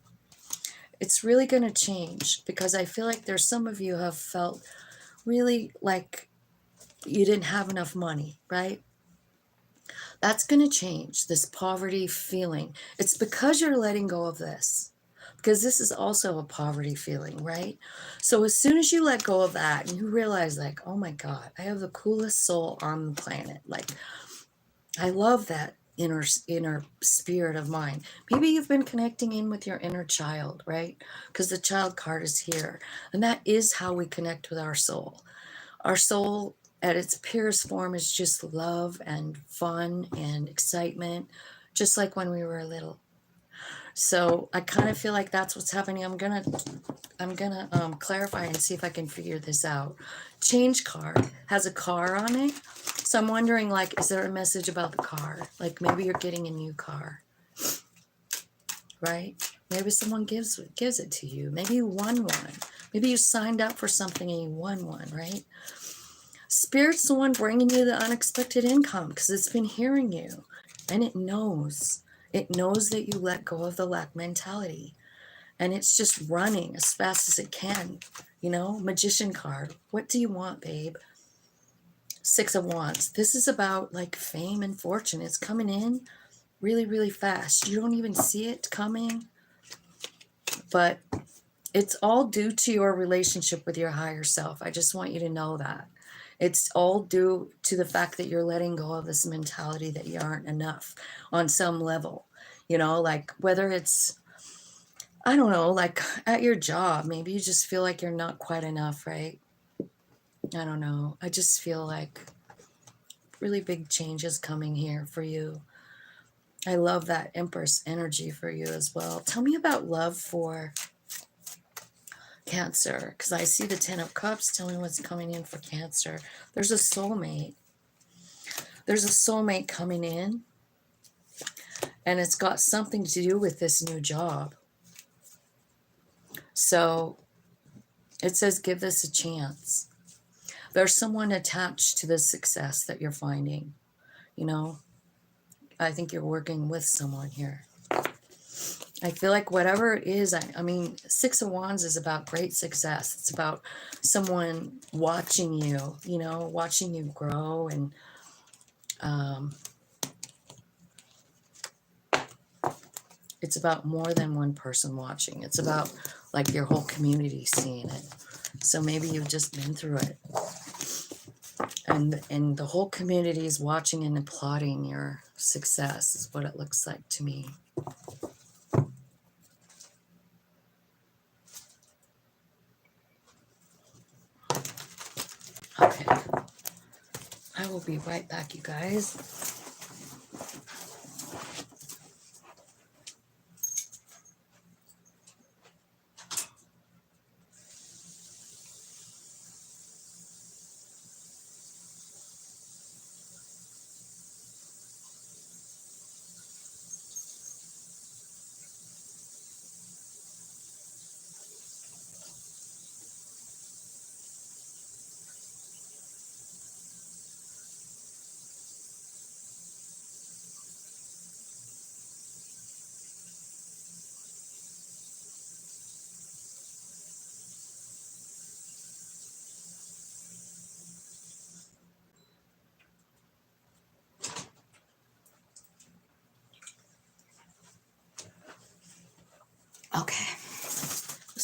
It's really going to change, because I feel like there's some of you have felt really like you didn't have enough money, right? That's going to change, this poverty feeling. It's because you're letting go of this, because this is also a poverty feeling, right? So as soon as you let go of that and you realize, like, oh my God, I have the coolest soul on the planet. Like, I love that inner spirit of mine. Maybe you've been connecting in with your inner child, right? Because the child card is here. And that is how we connect with our soul. Our soul at its purest form is just love and fun and excitement, just like when we were little. So I kind of feel like that's what's happening. I'm gonna clarify and see if I can figure this out. Change card has a car on it, so I'm wondering, like, is there a message about the car? Like maybe you're getting a new car, right? Maybe someone gives it to you. Maybe you won one. Maybe you signed up for something and you won one, right? Spirit's the one bringing you the unexpected income, because it's been hearing you, and it knows. It knows that you let go of the lack mentality, and it's just running as fast as it can. You know, Magician card. What do you want, babe? Six of Wands. This is about like fame and fortune. It's coming in really, really fast. You don't even see it coming, but it's all due to your relationship with your higher self. I just want you to know that. It's all due to the fact that you're letting go of this mentality that you aren't enough on some level. You know, like whether it's, I don't know, like at your job, maybe you just feel like you're not quite enough, right? I don't know. I just feel like really big changes coming here for you. I love that Empress energy for you as well. Tell me about love for Cancer, because I see the Ten of Cups telling what's coming in for Cancer. There's a soulmate. There's a soulmate coming in, and it's got something to do with this new job. So it says give this a chance. There's someone attached to the success that you're finding. You know, I think you're working with someone here. I feel like whatever it is, I mean, Six of Wands is about great success. It's about someone watching you, you know, watching you grow, and it's about more than one person watching. It's about like your whole community seeing it. So maybe you've just been through it, and the whole community is watching and applauding your success, is what it looks like to me. Okay, I will be right back, you guys.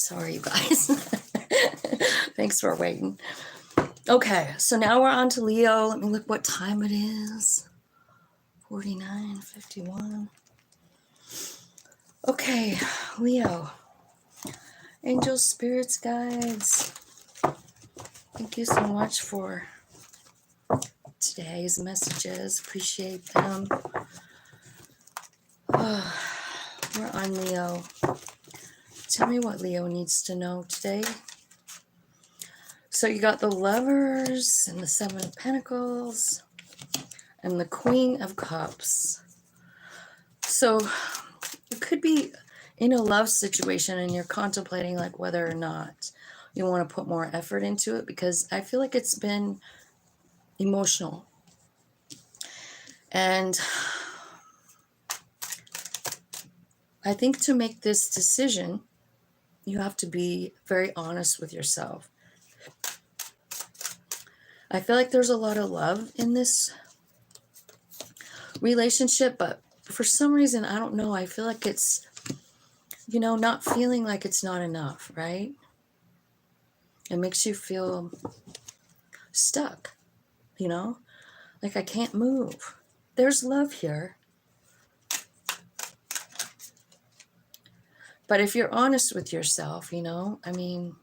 Sorry, you guys. Thanks for waiting. Okay, so now we're on to Leo. Let me look what time it is. 49:51. Okay, Leo. Angels, spirits, guides. Thank you so much for today's messages. Appreciate them. We're on Leo. Tell me what Leo needs to know today. So you got the Lovers and the Seven of Pentacles and the Queen of Cups. So you could be in a love situation and you're contemplating like whether or not you want to put more effort into it, because I feel like it's been emotional. And I think to make this decision, you have to be very honest with yourself. I feel like there's a lot of love in this relationship, but for some reason, I don't know, I feel like it's, you know, not feeling like it's not enough, right? It makes you feel stuck, you know, like I can't move. There's love here. But if you're honest with yourself, you know, I mean,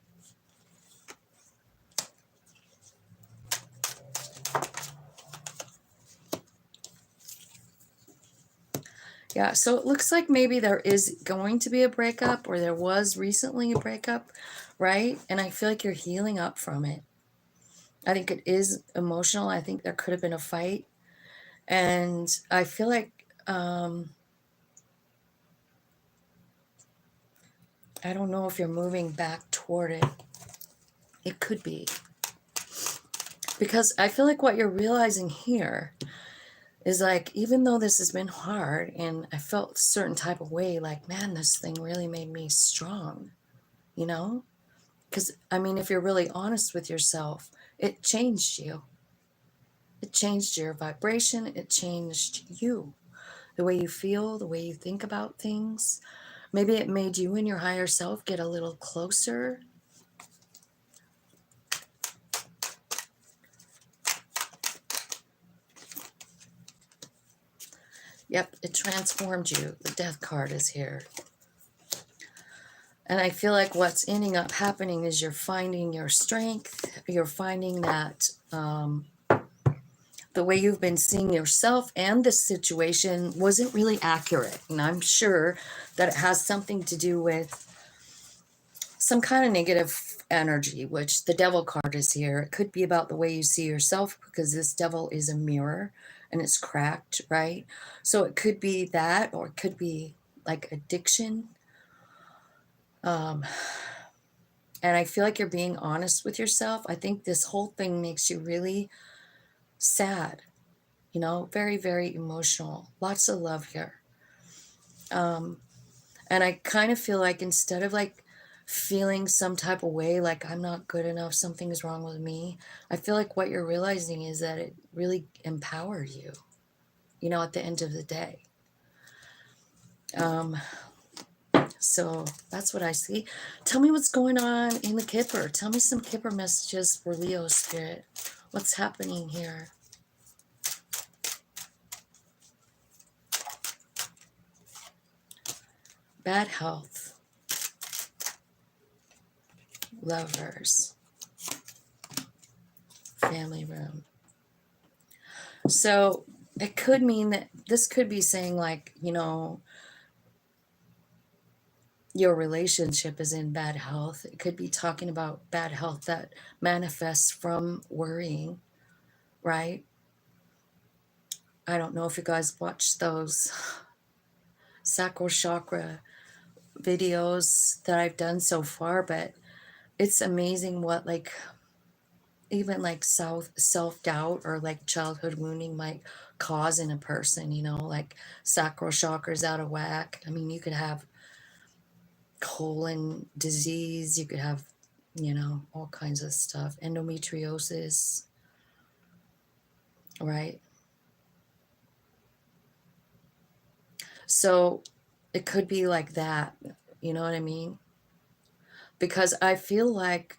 yeah, so it looks like maybe there is going to be a breakup, or there was recently a breakup, right? And I feel like you're healing up from it. I think it is emotional. I think there could have been a fight. And I feel like, I don't know if you're moving back toward it. It could be. Because I feel like what you're realizing here is like, even though this has been hard and I felt a certain type of way, like, man, this thing really made me strong, you know? Because, I mean, if you're really honest with yourself, it changed you. It changed your vibration. It changed you. The way you feel, the way you think about things. Maybe it made you and your higher self get a little closer. Yep, it transformed you. The Death card is here. And I feel like what's ending up happening is you're finding your strength. You're finding that the way you've been seeing yourself and this situation wasn't really accurate. And I'm sure that it has something to do with some kind of negative energy, which the Devil card is here. It could be about the way you see yourself, because this Devil is a mirror and it's cracked, right? So it could be that, or it could be like addiction. And I feel like you're being honest with yourself. I think this whole thing makes you really sad, you know, very, very emotional. Lots of love here. And I kind of feel like instead of like feeling some type of way, like I'm not good enough, something is wrong with me, I feel like what you're realizing is that it really empowered you, you know, at the end of the day. So that's what I see. Tell me what's going on in the Kipper. Tell me some Kipper messages for Leo spirit. What's happening here? Bad health. Lovers. Family room. So it could mean that this could be saying like, you know, your relationship is in bad health. It could be talking about bad health that manifests from worrying, right? I don't know if you guys watched those sacral chakra videos that I've done so far, but it's amazing what like even like self-doubt or like childhood wounding might cause in a person, you know, like sacral chakras out of whack. I mean, you could have colon disease, you could have, you know, all kinds of stuff, endometriosis, right? So it could be like that, you know what I mean? because I feel like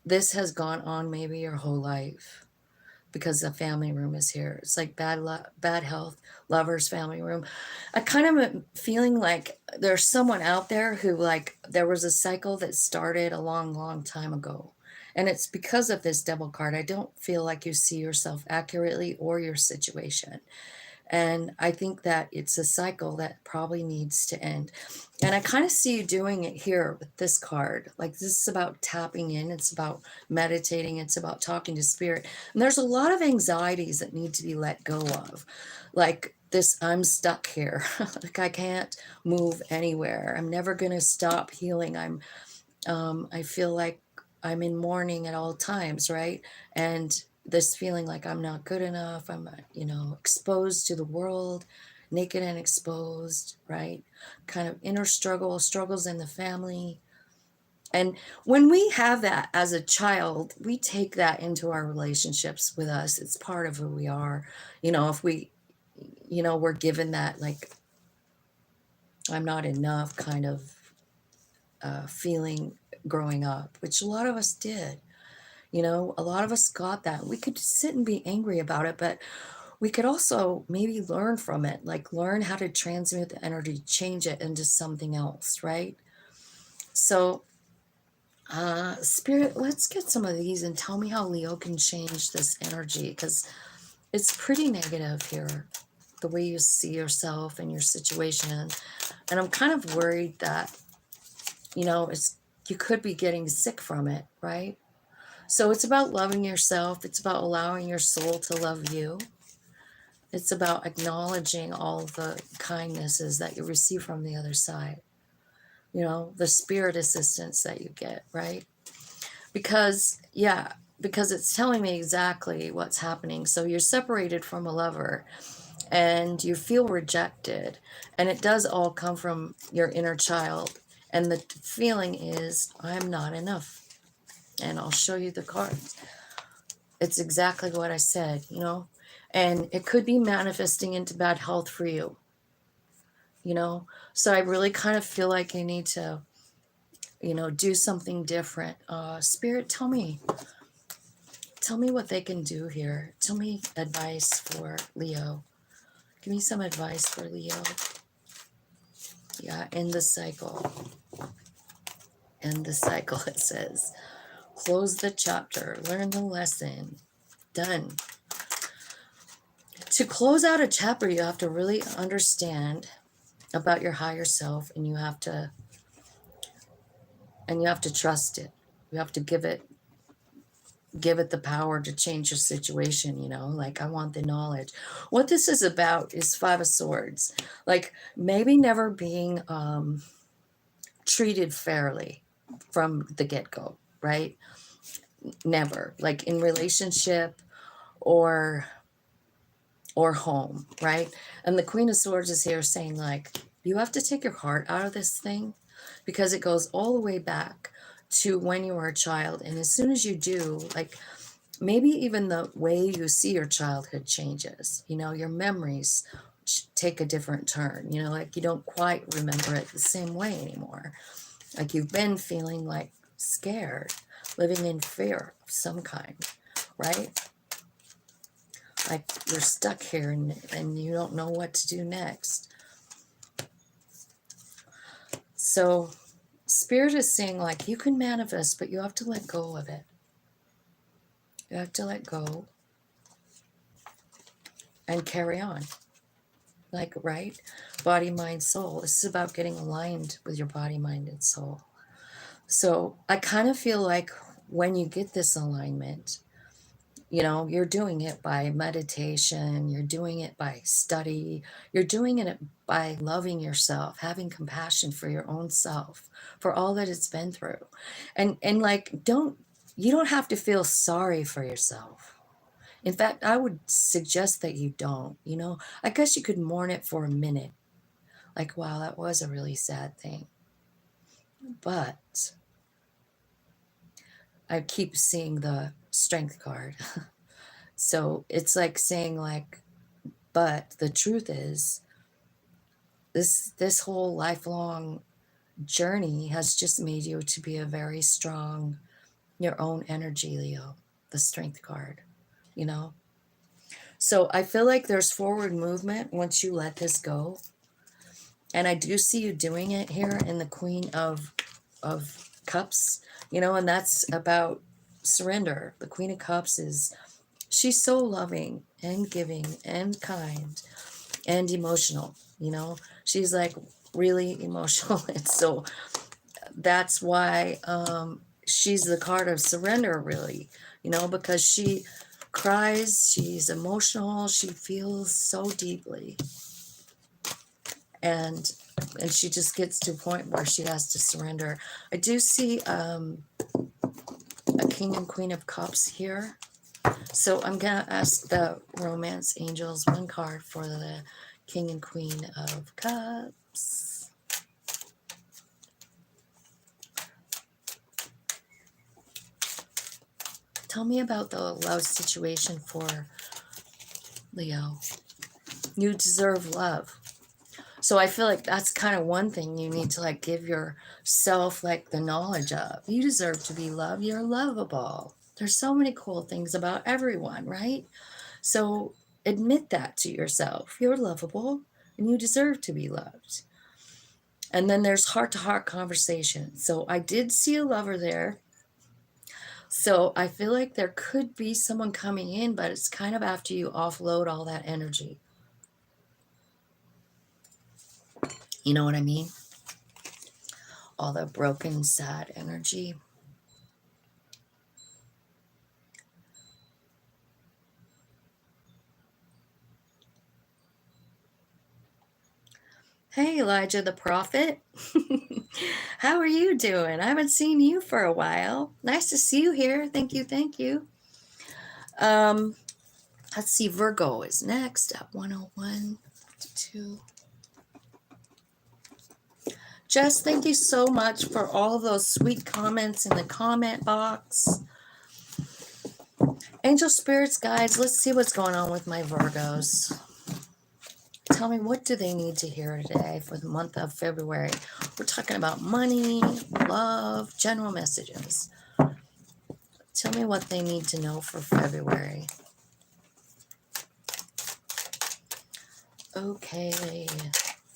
this has gone on maybe your whole life, because the family room is here. It's like bad health, lovers, family room. I kind of am feeling like there's someone out there who, like, there was a cycle that started a long, long time ago. And it's because of this devil card. I don't feel like you see yourself accurately or your situation. And I think that it's a cycle that probably needs to end. And I kind of see you doing it here with this card. Like, this is about tapping in, it's about meditating, it's about talking to spirit. And there's a lot of anxieties that need to be let go of. Like this, I'm stuck here. Like, I can't move anywhere. I'm never going to stop healing. I feel like I'm in mourning at all times, right? And this feeling like I'm not good enough, I'm, exposed to the world, naked and exposed, right? Kind of inner struggles in the family. And when we have that as a child, we take that into our relationships with us. It's part of who we are. If we, we're given that, like, I'm not enough kind of feeling growing up, which a lot of us did. A lot of us got that. We could sit and be angry about it, but we could also maybe learn from it, like learn how to transmute the energy, change it into something else, right? So, Spirit, let's get some of these and tell me how Leo can change this energy, because it's pretty negative here, the way you see yourself and your situation. And I'm kind of worried that, you could be getting sick from it, right? So it's about loving yourself. It's about allowing your soul to love you. It's about acknowledging all the kindnesses that you receive from the other side. The spirit assistance that you get, right? Because it's telling me exactly what's happening. So you're separated from a lover and you feel rejected. And it does all come from your inner child. And the feeling is, I'm not enough. And I'll show you the cards. It's exactly what I said, and it could be manifesting into bad health for you, so I really kind of feel like I need to, do something different. Spirit, tell me what they can do here. Tell me advice for Leo. Give me some advice for Leo. Yeah, end the cycle. End the cycle, it says. Close the chapter. Learn the lesson. Done. To close out a chapter, you have to really understand about your higher self, and you have to trust it. You have to give it the power to change your situation. Like, I want the knowledge. What this is about is Five of Swords. Like, maybe never being treated fairly from the get-go, right? Never, like in relationship or home, right? And the Queen of Swords is here saying, like, you have to take your heart out of this thing, because it goes all the way back to when you were a child. And as soon as you do, like, maybe even the way you see your childhood changes. Your memories take a different turn. Like, you don't quite remember it the same way anymore. Like, you've been feeling like scared, living in fear of some kind, right? Like, you're stuck here and you don't know what to do next. So Spirit is saying, like, you can manifest, but you have to let go of it. You have to let go and carry on. Like, right? Body, mind, soul. This is about getting aligned with your body, mind, and soul. So I kind of feel like when you get this alignment, you're doing it by meditation, you're doing it by study, you're doing it by loving yourself, having compassion for your own self, for all that it's been through. And like, you don't have to feel sorry for yourself. In fact, I would suggest that you don't, I guess you could mourn it for a minute. Like, wow, that was a really sad thing. But I keep seeing the Strength card. So it's like saying, like, but the truth is, this whole lifelong, journey has just made you to be a very strong, your own energy, Leo, the strength card, you know? So I feel like there's forward movement once you let this go. And I do see you doing it here in the Queen of Cups, you know, and that's about surrender. The Queen of Cups is, she's so loving and giving and kind and emotional, you know. She's like really emotional. And so that's why she's the card of surrender, really, you know, because she cries, she's emotional, she feels so deeply. And she just gets to a point where she has to surrender. I do see a King and Queen of Cups here. So I'm going to ask the Romance Angels one card for the King and Queen of Cups. Tell me about the love situation for Leo. You deserve love. So I feel like that's kind of one thing you need to like give yourself like the knowledge of. You deserve to be loved. You're lovable. There's so many cool things about everyone, right? So admit that to yourself. You're lovable and you deserve to be loved. And then there's heart-to-heart conversation. So I did see a lover there. So I feel like there could be someone coming in, but it's kind of after you offload all that energy. You know what I mean? All the broken, sad energy. Hey, Elijah the Prophet. How are you doing? I haven't seen you for a while. Nice to see you here. Thank you, thank you. Let's see, Virgo is next at 101 to 2. Jess, thank you so much for all of those sweet comments in the comment box. Angel spirits, guides, let's see what's going on with my Virgos. Tell me, what do they need to hear today for the month of February? We're talking about money, love, general messages. Tell me what they need to know for February. Okay,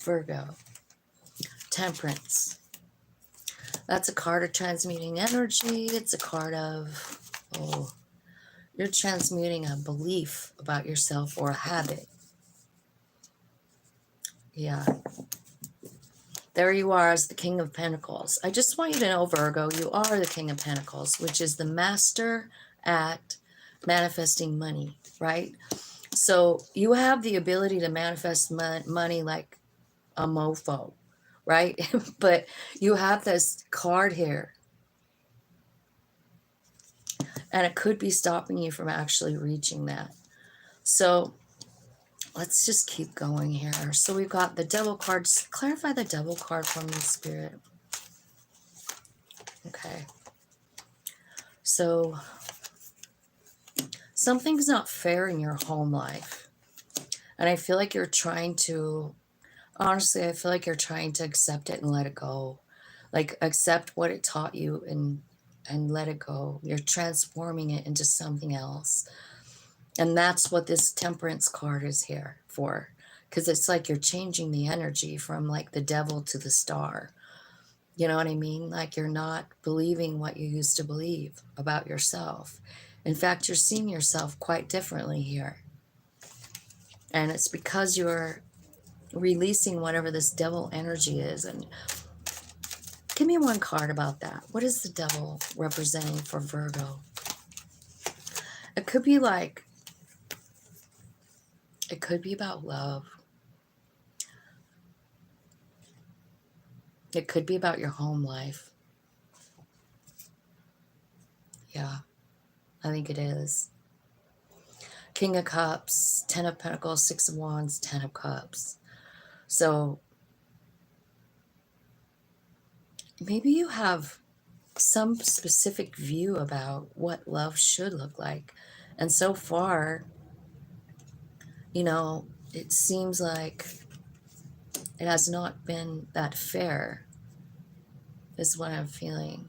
Virgo. Temperance. That's a card of transmuting energy. It's a card of, you're transmuting a belief about yourself or a habit. Yeah. There you are as the King of Pentacles. I just want you to know, Virgo, you are the King of Pentacles, which is the master at manifesting money, right? So you have the ability to manifest money like a mofo, right? But you have this card here, and it could be stopping you from actually reaching that. So let's just keep going here. So we've got the Devil card. Just clarify the Devil card for me, Spirit. Okay. So something's not fair in your home life. And I feel like you're trying to, honestly, I feel like you're trying to accept it and let it go. Like accept what it taught you and let it go. You're transforming it into something else. And that's what this Temperance card is here for. Because it's like you're changing the energy from like the Devil to the Star. You know what I mean? Like you're not believing what you used to believe about yourself. In fact, you're seeing yourself quite differently here. And it's because you're releasing whatever this Devil energy is. And give me one card about that. What is the Devil representing for Virgo? It could be like, it could be about love. It could be about your home life. Yeah, I think it is. King of Cups, 10 of Pentacles, 6 of Wands, 10 of Cups. So maybe you have some specific view about what love should look like. And so far, you know, it seems like it has not been that fair. is what I'm feeling,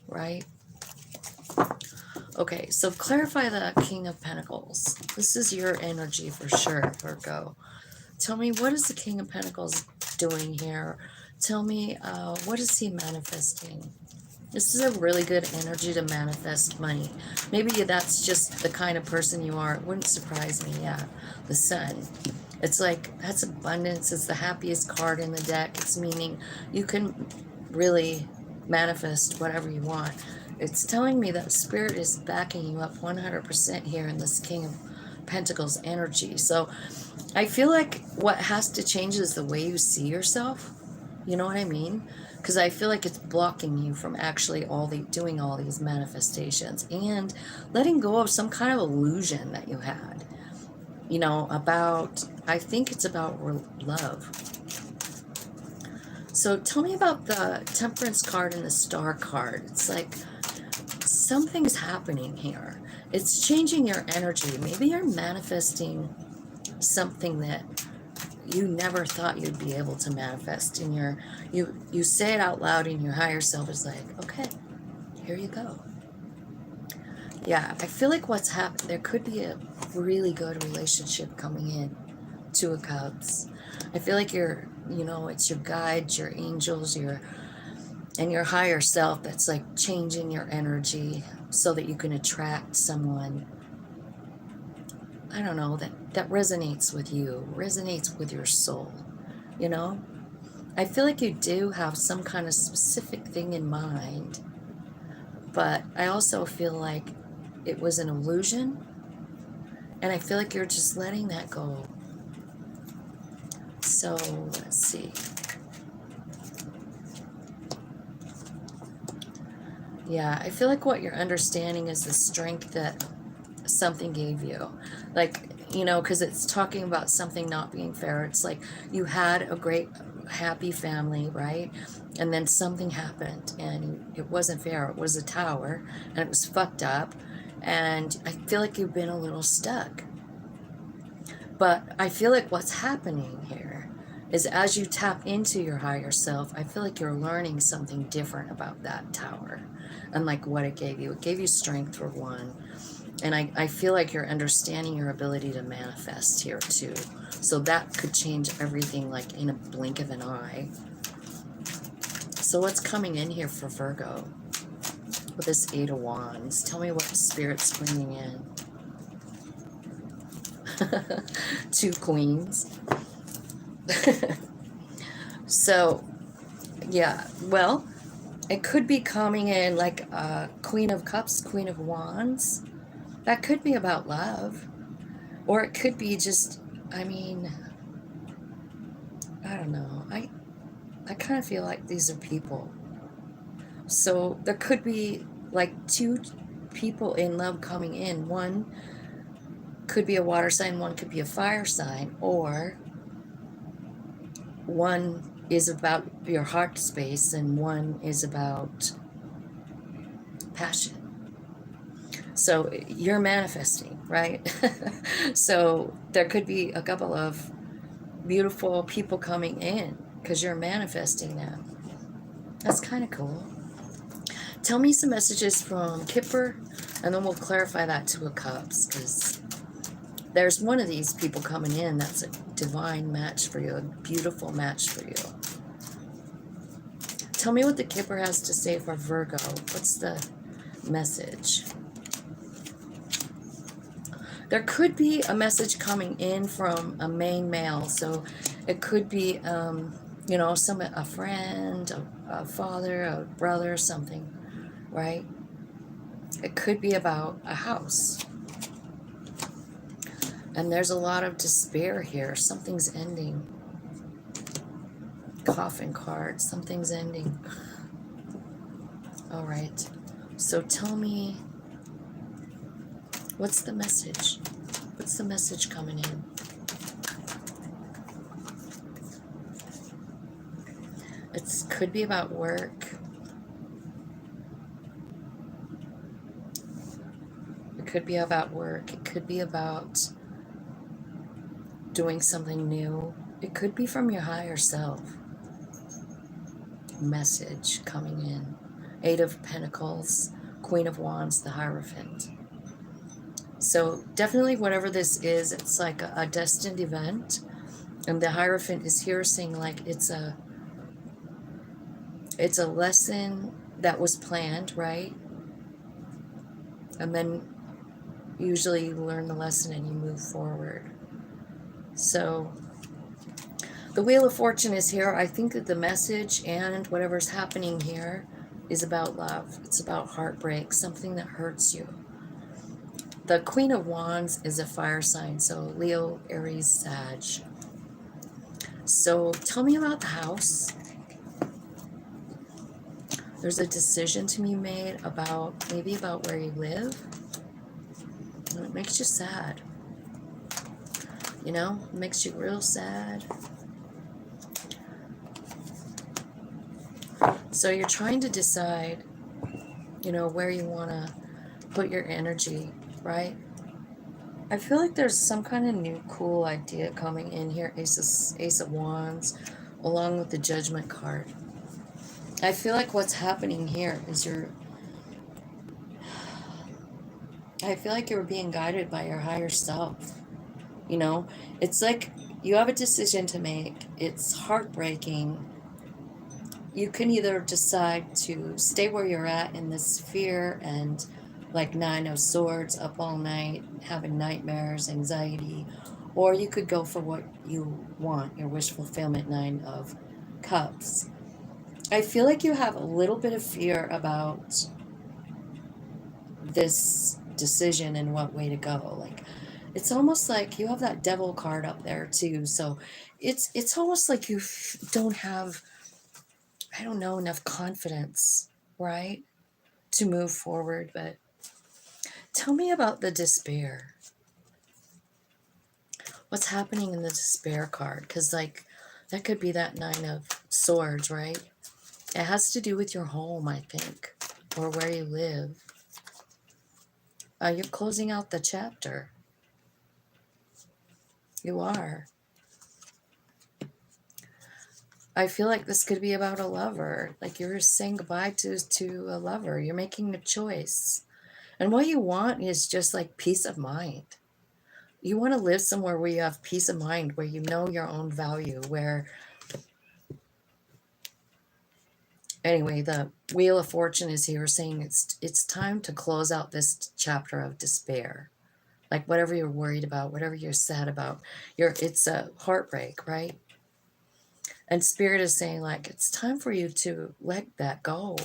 right? Okay, so clarify the King of Pentacles. This is your energy for sure, Virgo. Tell me, what is the King of Pentacles doing here? Tell me, what is he manifesting? This is a really good energy to manifest money. Maybe that's just the kind of person you are. It wouldn't surprise me, yeah. The Sun. It's like, that's abundance. It's the happiest card in the deck. It's meaning you can really manifest whatever you want. It's telling me that Spirit is backing you up 100% here in this King of Pentacles energy. So I feel like what has to change is the way you see yourself. You know what I mean? Because I feel like it's blocking you from actually doing all these manifestations and letting go of some kind of illusion that you had. You know, I think it's about love. So tell me about the Temperance card and the Star card. It's like something's happening here. It's changing your energy. Maybe you're manifesting something that you never thought you'd be able to manifest in your, you say it out loud and your higher self is like, okay, here you go. Yeah, I feel like what's happened, there could be a really good relationship coming in. Two of Cups. I feel like you're, it's your guides, your angels, and your higher self that's like changing your energy so that you can attract someone, I don't know, that resonates with you, resonates with your soul, you know? I feel like you do have some kind of specific thing in mind, but I also feel like it was an illusion, and I feel like you're just letting that go. So, let's see. Yeah, I feel like what you're understanding is the strength that something gave you. Like, because it's talking about something not being fair. It's like you had a great, happy family, right? And then something happened and it wasn't fair. It was a tower and it was fucked up. And I feel like you've been a little stuck. But I feel like what's happening here is as you tap into your higher self, I feel like you're learning something different about that tower and like what it gave you. It gave you strength for one. And I feel like you're understanding your ability to manifest here too. So that could change everything like in a blink of an eye. So what's coming in here for Virgo with this Eight of Wands? Tell me what Spirit's bringing in. Two Queens. So, yeah, well, it could be coming in like Queen of Cups, Queen of Wands. That could be about love. Or it could be just, I mean, I don't know. I kind of feel like these are people. So there could be like two people in love coming in. One could be a water sign, one could be a fire sign, or one is about your heart space and one is about passion. So you're manifesting, right? So there could be a couple of beautiful people coming in because you're manifesting them. That's kind of cool. Tell me some messages from Kipper, and then we'll clarify that Two of Cups, because there's one of these people coming in that's a divine match for you, a beautiful match for you. Tell me what the Kipper has to say for Virgo. What's the message? There could be a message coming in from a main male, so it could be, a friend, a father, a brother, something, right? It could be about a house. And there's a lot of despair here. Something's ending. Coffin card. Something's ending. All right. So tell me, what's the message? What's the message coming in? It could be about work. It could be about work. It could be about doing something new. It could be from your higher self. message coming in. 8 of Pentacles, Queen of Wands, the Hierophant. So definitely whatever this is, it's like a destined event. And the Hierophant is here saying like it's a lesson that was planned, right? And then usually you learn the lesson and you move forward. So the Wheel of Fortune is here. I think that the message and whatever's happening here is about love. It's about heartbreak, something that hurts you. The Queen of Wands is a fire sign, so Leo, Aries, Sag. So tell me about the house. There's a decision to be made about, maybe about where you live. And it makes you sad. You know, it makes you real sad. So you're trying to decide, you know, where you want to put your energy, right? I feel like there's some kind of new cool idea coming in here. Ace of Wands, along with the Judgment card. I feel like what's happening here is I feel like you're being guided by your higher self. You know, it's like you have a decision to make. It's heartbreaking. You can either decide to stay where you're at in this fear and like 9 of Swords, up all night, having nightmares, anxiety, or you could go for what you want, your wish fulfillment, 9 of Cups. I feel like you have a little bit of fear about this decision and what way to go. Like, it's almost like you have that Devil card up there too. So it's almost like you don't have, I don't know, enough confidence, right, to move forward. But tell me about the despair. What's happening in the despair card? Because, like, that could be that 9 of Swords, right? It has to do with your home, I think, or where you live. You're closing out the chapter. You are. I feel like this could be about a lover. Like you're saying goodbye to a lover. You're making a choice. And what you want is just like peace of mind. You want to live somewhere where you have peace of mind, where you know your own value, where... Anyway, the Wheel of Fortune is here saying it's time to close out this chapter of despair. Like whatever you're worried about, whatever you're sad about, it's a heartbreak, right? And Spirit is saying, like, it's time for you to let that go.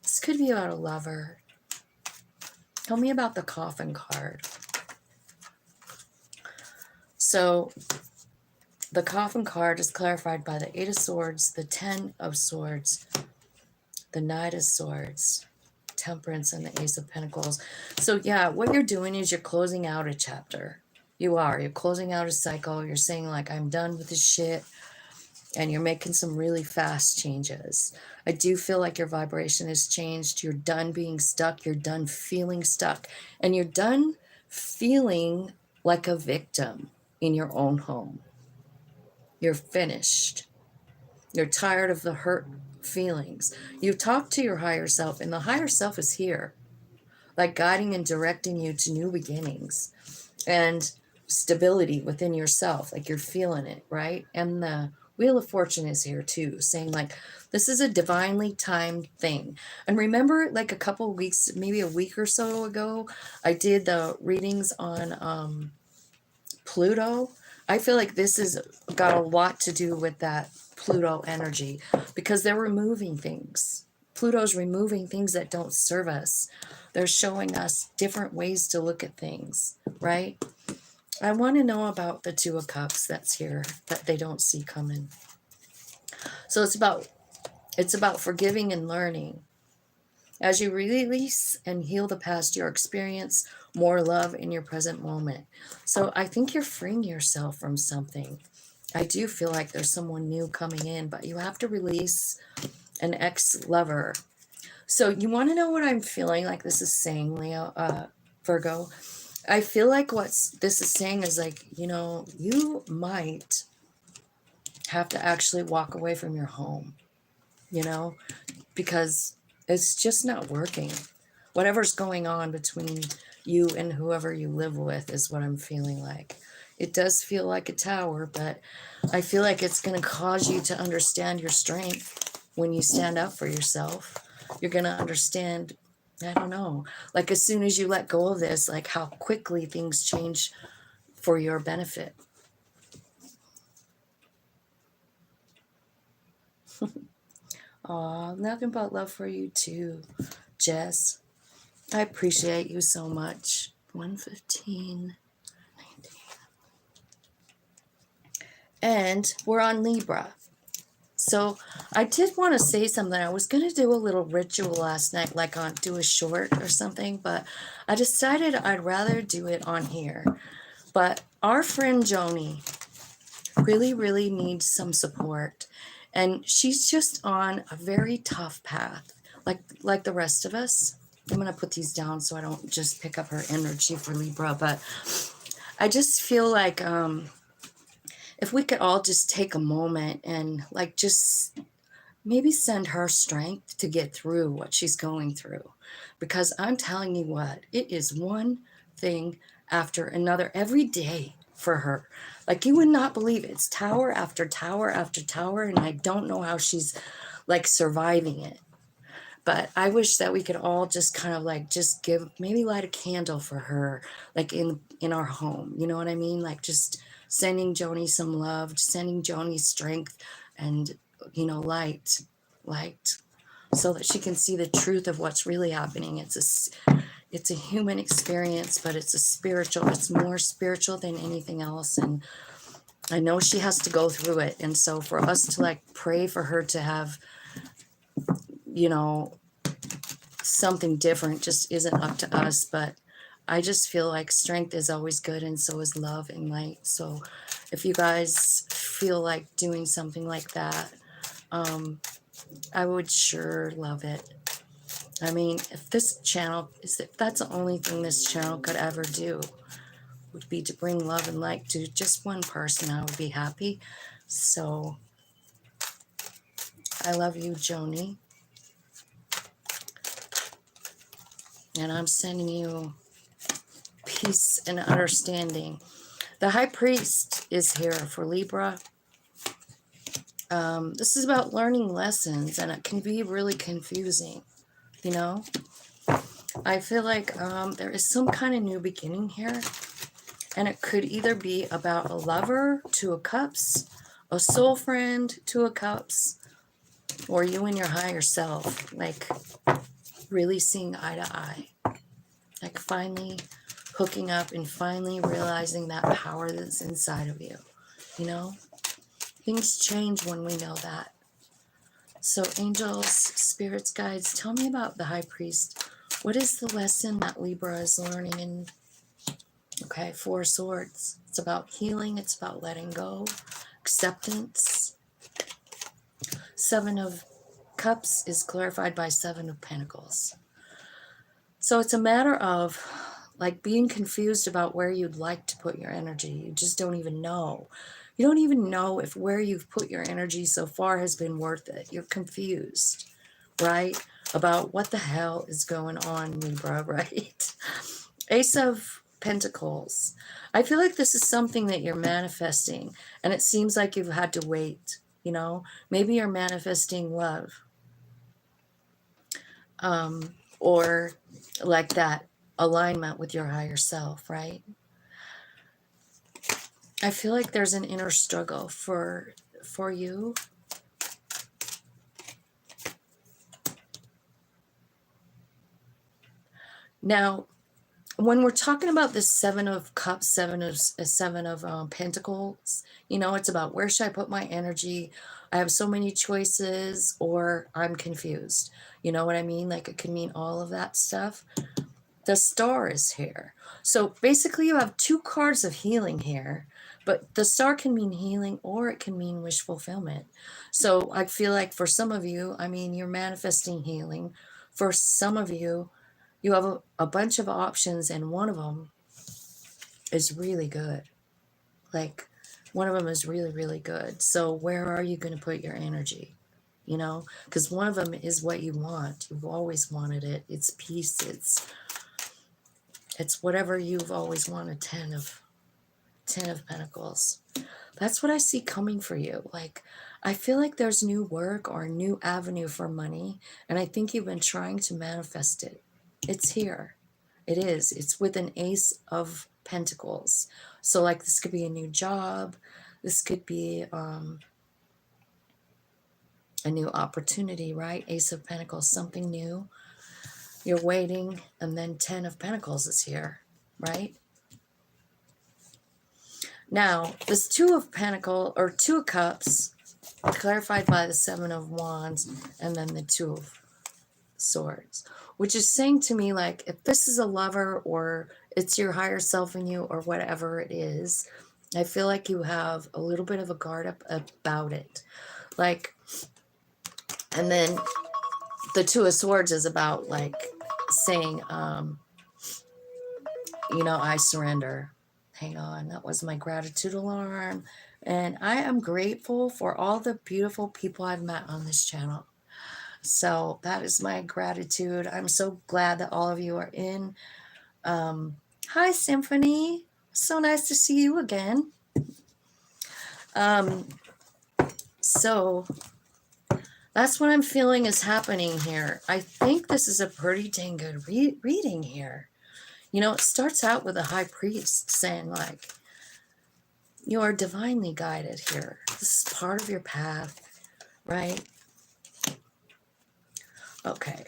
This could be about a lover. Tell me about the Coffin card. So the Coffin card is clarified by the 8 of Swords, the 10 of Swords, the Knight of Swords, Temperance, and the Ace of Pentacles. So yeah, what you're doing is you're closing out a chapter. You are. You're closing out a cycle. You're saying, like, I'm done with this shit. And you're making some really fast changes. I do feel like your vibration has changed. You're done being stuck. You're done feeling stuck. And you're done feeling like a victim in your own home. You're finished. You're tired of the hurt feelings. You talk to your higher self, and the higher self is here, like guiding and directing you to new beginnings and stability within yourself. Like you're feeling it, right? And the Wheel of Fortune is here too, saying like, this is a divinely timed thing. And remember, like a couple of weeks, maybe a week or so ago, I did the readings on Pluto. I feel like this has got a lot to do with that Pluto energy, because they're removing things. Pluto's removing things that don't serve us. They're showing us different ways to look at things, right? I want to know about the 2 of Cups that's here that they don't see coming. So it's about forgiving and learning. As you release and heal the past, you'll experience more love in your present moment. So I think you're freeing yourself from something. I do feel like there's someone new coming in, but you have to release an ex-lover. So you want to know what I'm feeling like this is saying, Leo, Virgo? I feel like what this is saying is like, you know, you might have to actually walk away from your home. you know, because it's just not working. Whatever's going on between you and whoever you live with is what I'm feeling like. It does feel like a tower, but I feel like it's going to cause you to understand your strength when you stand up for yourself. You're going to understand, I don't know, like as soon as you let go of this, like how quickly things change for your benefit. Aw, nothing but love for you too, Jess. I appreciate you so much. 115. And we're on Libra. So I did want to say something. I was going to do a little ritual last night, like do a short or something, but I decided I'd rather do it on here. But our friend Joni really, really needs some support. And she's just on a very tough path, like the rest of us. I'm going to put these down so I don't just pick up her energy for Libra, but I just feel like if we could all just take a moment and like just maybe send her strength to get through what she's going through. Because I'm telling you what, it is one thing after another every day for her. Like you would not believe it. It's tower after tower after tower, and I don't know how she's like surviving it. But I wish that we could all just kind of like just give, maybe light a candle for her, like in our home. You know what I mean? Like just sending Joni some love, sending Joni strength, and light, so that she can see the truth of what's really happening. It's a human experience, but it's a spiritual. It's more spiritual than anything else, and I know she has to go through it. And so for us to like pray for her to have, something different just isn't up to us. But I just feel like strength is always good, and so is love and light. So if you guys feel like doing something like that, I would sure love it. I mean, if that's the only thing this channel could ever do, would be to bring love and light to just one person, I would be happy. So I love you, Joni. And I'm sending you peace and understanding. The High Priest is here for Libra. This is about learning lessons, and it can be really confusing, I feel like there is some kind of new beginning here, and it could either be about a lover, Two of Cups, a soul friend, Two of Cups, or you and your higher self, like really seeing eye to eye, like finally hooking up and finally realizing that power that's inside of you. Things change when we know that. So angels, spirits, guides, tell me about the High Priest. What is the lesson that Libra is learning in? Okay, Four of Swords. It's about healing. It's about letting go, acceptance. Seven of Cups is clarified by Seven of Pentacles. So it's a matter of like being confused about where you'd like to put your energy. You just don't even know. You don't even know if where you've put your energy so far has been worth it. You're confused, right? About what the hell is going on, Libra, right? Ace of Pentacles. I feel like this is something that you're manifesting, and it seems like you've had to wait, Maybe you're manifesting love. Or like that alignment with your higher self, right? I feel like there's an inner struggle for you. Now, when we're talking about this Seven of Cups, Seven of Pentacles, it's about where should I put my energy? I have so many choices, or I'm confused. You know what I mean? Like it could mean all of that stuff. The Star is here. So basically you have two cards of healing here, but the Star can mean healing or it can mean wish fulfillment. So I feel like for some of you, you're manifesting healing. For some of you, you have a bunch of options, and one of them is really good. Like one of them is really, really good. So where are you going to put your energy? you know, because one of them is what you want. You've always wanted it. It's peace. It's whatever you've always wanted. Ten of Pentacles. That's what I see coming for you. Like, I feel like there's new work or a new avenue for money, and I think you've been trying to manifest it. It's here. It is. It's with an Ace of Pentacles. So, like, this could be a new job. This could be a new opportunity, right? Ace of Pentacles, something new. You're waiting, and then 10 of Pentacles is here, right? Now, this Two of Pentacles, or Two of Cups, clarified by the Seven of Wands, and then the Two of Swords, which is saying to me, like, if this is a lover or it's your higher self in you or whatever it is, I feel like you have a little bit of a guard up about it. Like, and then the Two of Swords is about, like, saying, you know, I surrender. Hang on, that was my gratitude alarm. And I am grateful for all the beautiful people I've met on this channel. So that is my gratitude. I'm so glad that all of you are in. Hi, Symphony. So nice to see you again. So that's what I'm feeling is happening here. I think this is a pretty dang good reading here. You know, it starts out with a high priest saying, like, you are divinely guided here. This is part of your path, right? Okay.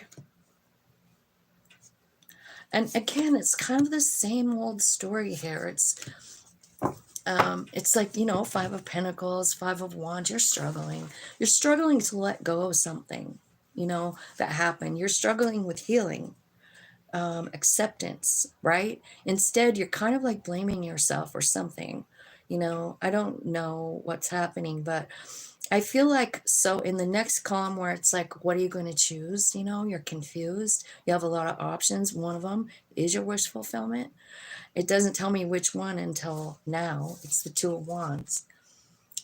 And again, it's kind of the same old story here. It's like, you know, Five of Pentacles, Five of Wands. You're struggling. You're struggling to let go of something, you know, that happened. You're struggling with healing, acceptance, right? Instead, you're kind of like blaming yourself or something. You know, I don't know what's happening, but I feel like, so in the next column where it's like, what are you going to choose? You know, you're confused. You have a lot of options. One of them is your wish fulfillment. It doesn't tell me which one until now. It's the Two of Wands.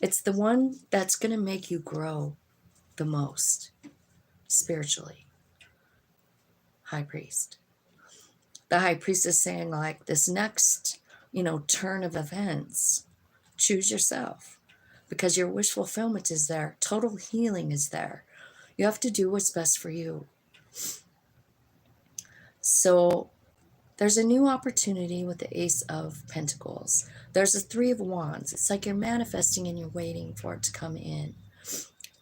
It's the one that's going to make you grow the most spiritually. High Priest. The High Priest is saying, like, this next, you know, turn of events, choose yourself. Because your wish fulfillment is there. Total healing is there. You have to do what's best for you. So there's a new opportunity with the Ace of Pentacles. There's a Three of Wands. It's like you're manifesting and you're waiting for it to come in.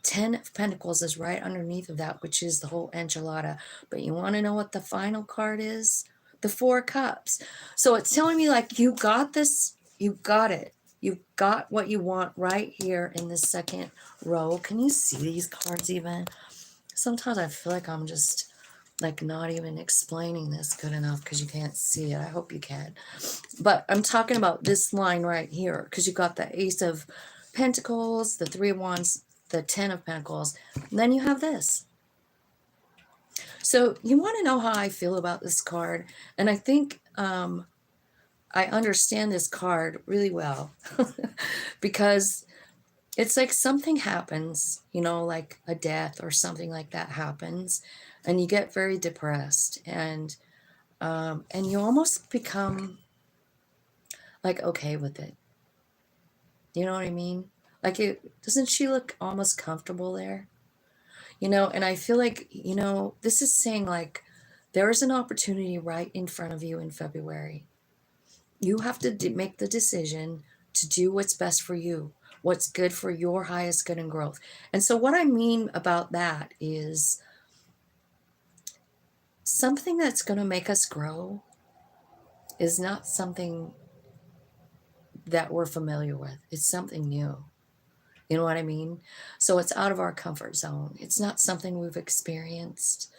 10 of Pentacles is right underneath of that, which is the whole enchilada. But you want to know what the final card is? The Four of Cups. So it's telling me, like, you got this. You got it. You've got what you want right here in the second row. Can you see these cards even? Sometimes I feel like I'm just, like, not even explaining this good enough because you can't see it. I hope you can. But I'm talking about this line right here because you got the Ace of Pentacles, the Three of Wands, the 10 of Pentacles, and then you have this. So you want to know how I feel about this card, and I think I understand this card really well because it's like something happens, you know, like a death or something like that happens, and you get very depressed, and you almost become like okay with it. You know what I mean? Like, doesn't she look almost comfortable there? You know, and I feel like, you know, this is saying, like, there is an opportunity right in front of you in February. You have to make the decision to do what's best for you, what's good for your highest good and growth. And so what I mean about that is something that's going to make us grow is not something that we're familiar with. It's something new. You know what I mean? So it's out of our comfort zone. It's not something we've experienced.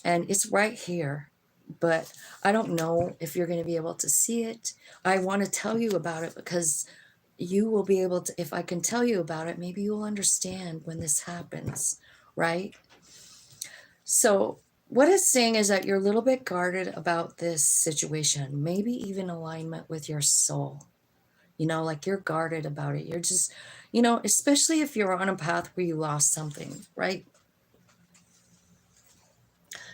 And it's right here. But I don't know if you're going to be able to see it. I want to tell you about it because you will be able to, if I can tell you about it, maybe you'll understand when this happens, right? So what it's saying is that you're a little bit guarded about this situation, maybe even alignment with your soul. You know, like you're guarded about it. You're just, you know, especially if you're on a path where you lost something, right?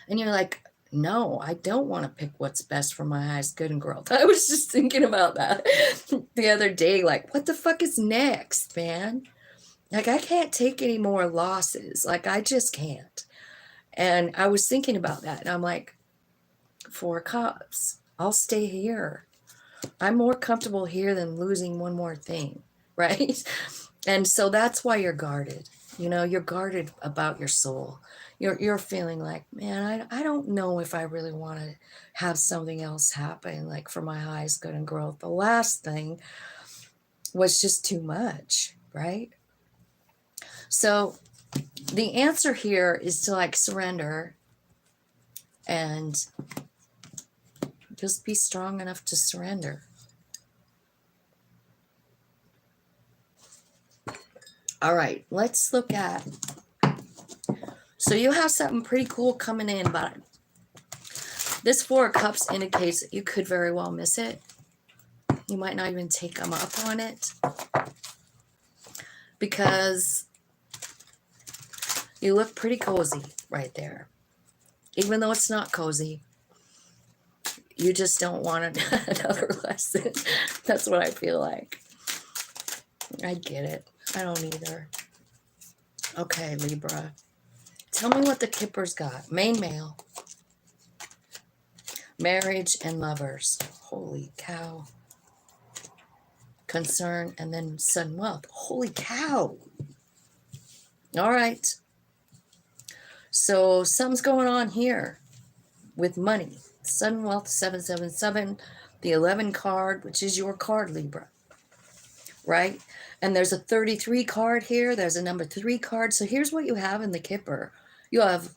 And you're like, no, I don't want to pick what's best for my highest good and growth. I was just thinking about that the other day. Like, what the fuck is next, man? Like, I can't take any more losses. Like, I just can't. And I was thinking about that. And I'm like, 4 cups. I'll stay here. I'm more comfortable here than losing one more thing, right? And so that's why you're guarded. You know, you're guarded about your soul. You're feeling like, man, I don't know if I really want to have something else happen, like for my highest good and growth. The last thing was just too much, right? So the answer here is to like surrender and just be strong enough to surrender. All right, let's look at, so you have something pretty cool coming in, but this 4 of Cups indicates that you could very well miss it. You might not even take them up on it because you look pretty cozy right there. Even though it's not cozy, you just don't want another lesson. That's what I feel like. I get it. I don't either. Okay, Libra. Tell me what the Kipper's got. Main male. Marriage and lovers. Holy cow. Concern and then sudden wealth. Holy cow. All right. So something's going on here with money. Sudden wealth 777. The 11 card, which is your card, Libra. Right? And there's a 33 card here. There's a number 3 card. So here's what you have in the Kipper. You have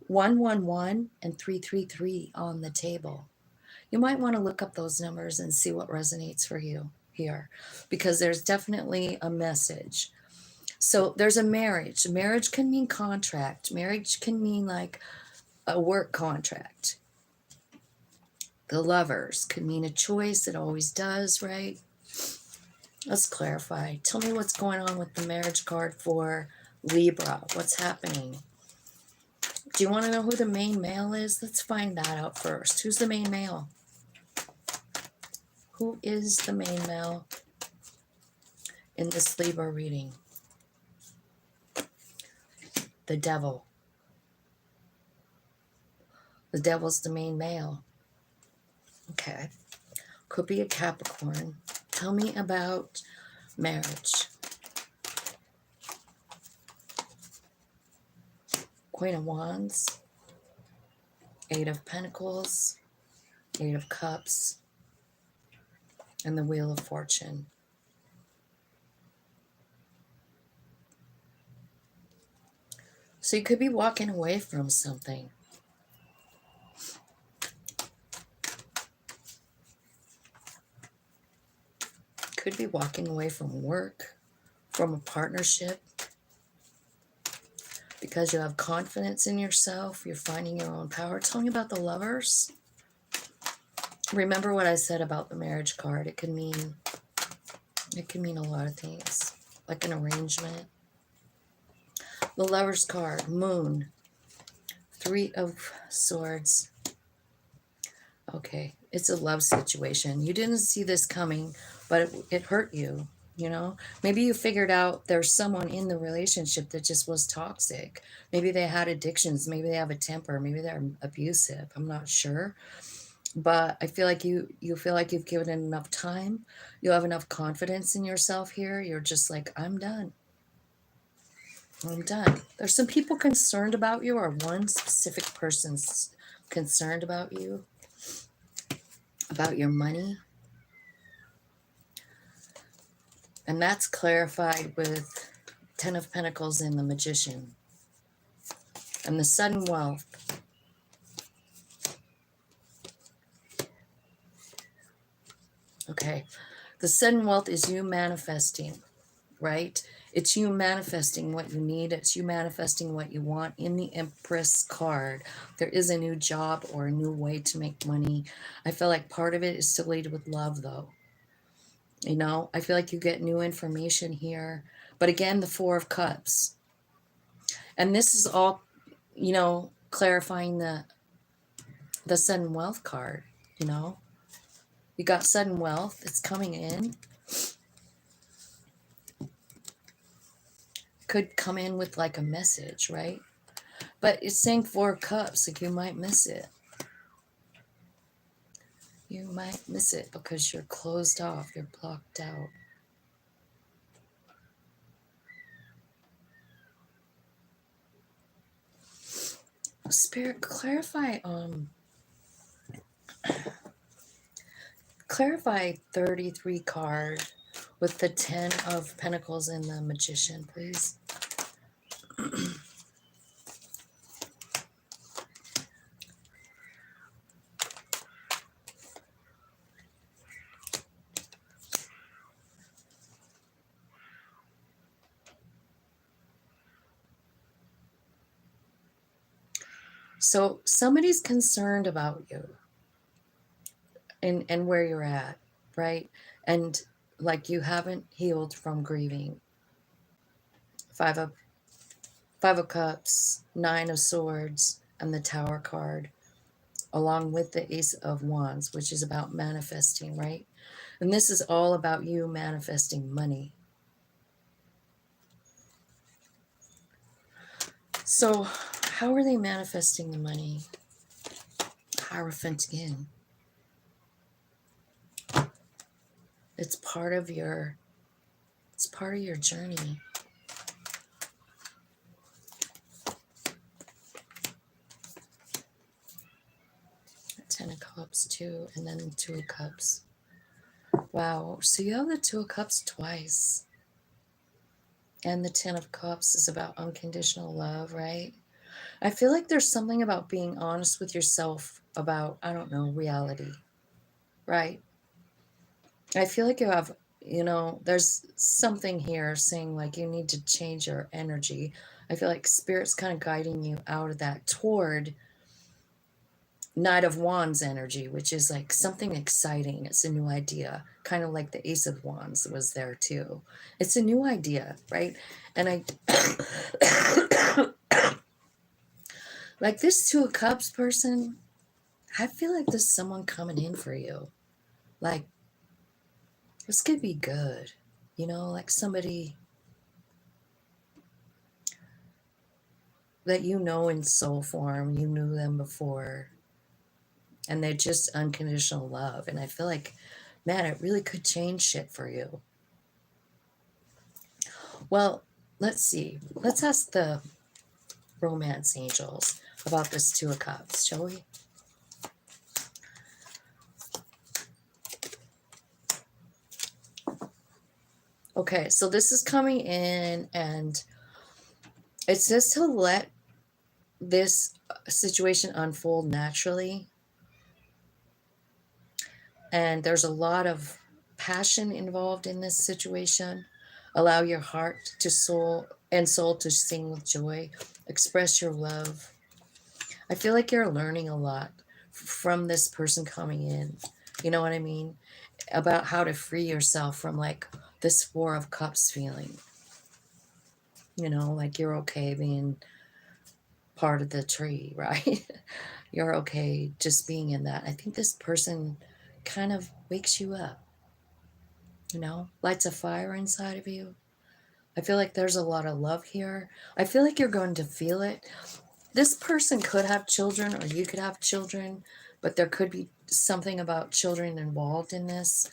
111 and 333 on the table. You might want to look up those numbers and see what resonates for you here, because there's definitely a message. So there's a marriage. Marriage can mean contract. Marriage can mean like a work contract. The lovers could mean a choice. It always does, right? Let's clarify. Tell me what's going on with the marriage card for Libra. What's happening? Do you want to know who the main male is? Let's find that out first. Who's the main male? Who is the main male in this Libra reading? The devil. The devil's the main male. Okay. Could be a Capricorn. Tell me about marriage. Queen of Wands. 8 of Pentacles. 8 of Cups. And the Wheel of Fortune. So you could be walking away from something. Could be walking away from work, from a partnership, because you have confidence in yourself. You're finding your own power. Tell me about the lovers. Remember what I said about the marriage card. It can mean a lot of things, like an arrangement. The Lover's card, Moon, 3 of Swords. Okay, it's a love situation. You didn't see this coming, but it hurt you, you know? Maybe you figured out there's someone in the relationship that just was toxic. Maybe they had addictions. Maybe they have a temper. Maybe they're abusive. I'm not sure. But I feel like you feel like you've given it enough time. You have enough confidence in yourself here. You're just like, I'm done. I'm done. There's some people concerned about you, or one specific person's concerned about you, about your money. And that's clarified with 10 of Pentacles and the Magician. And the sudden wealth. Okay. The sudden wealth is you manifesting, right? It's you manifesting what you need. It's you manifesting what you want. In the Empress card, there is a new job or a new way to make money. I feel like part of it is still related with love, though. You know, I feel like you get new information here. But again, the Four of Cups. And this is all, you know, clarifying the sudden wealth card, you know. You got sudden wealth. It's coming in. Could come in with like a message, right? But it's saying Four of Cups, like you might miss it. You might miss it because you're closed off. You're blocked out. Spirit, clarify 33 card with the 10 of Pentacles and the Magician, please. So somebody's concerned about you and where you're at, right? And like you haven't healed from grieving. Five of Cups, Nine of Swords, and the Tower card, along with the Ace of Wands, which is about manifesting, right? And this is all about you manifesting money. So how are they manifesting the money? Hierophant again. It's part of your journey. Ten of Cups too, and then Two of Cups. Wow, so you have the Two of Cups twice. And the Ten of Cups is about unconditional love, right? I feel like there's something about being honest with yourself about, I don't know, reality, right? I feel like you have, you know, there's something here saying like you need to change your energy. I feel like Spirit's kind of guiding you out of that toward Knight of Wands energy, which is like something exciting. It's a new idea, kind of like the Ace of Wands was there too. It's a new idea, right? And I like this Two of Cups person, I feel like there's someone coming in for you. Like, this could be good. You know, like somebody that you know in soul form, you knew them before, and they're just unconditional love. And I feel like, man, it really could change shit for you. Well, let's see. Let's ask the romance angels about this Two of Cups, shall we? Okay, so this is coming in, and it says to let this situation unfold naturally. And there's a lot of passion involved in this situation. Allow your heart to soul to sing with joy. Express your love. I feel like you're learning a lot from this person coming in. You know what I mean? About how to free yourself from like this Four of Cups feeling. You know, like you're okay being part of the tree, right? You're okay just being in that. I think this person kind of wakes you up, you know, lights a fire inside of you. I feel like there's a lot of love here. I feel like you're going to feel it. This person could have children, or you could have children, but there could be something about children involved in this.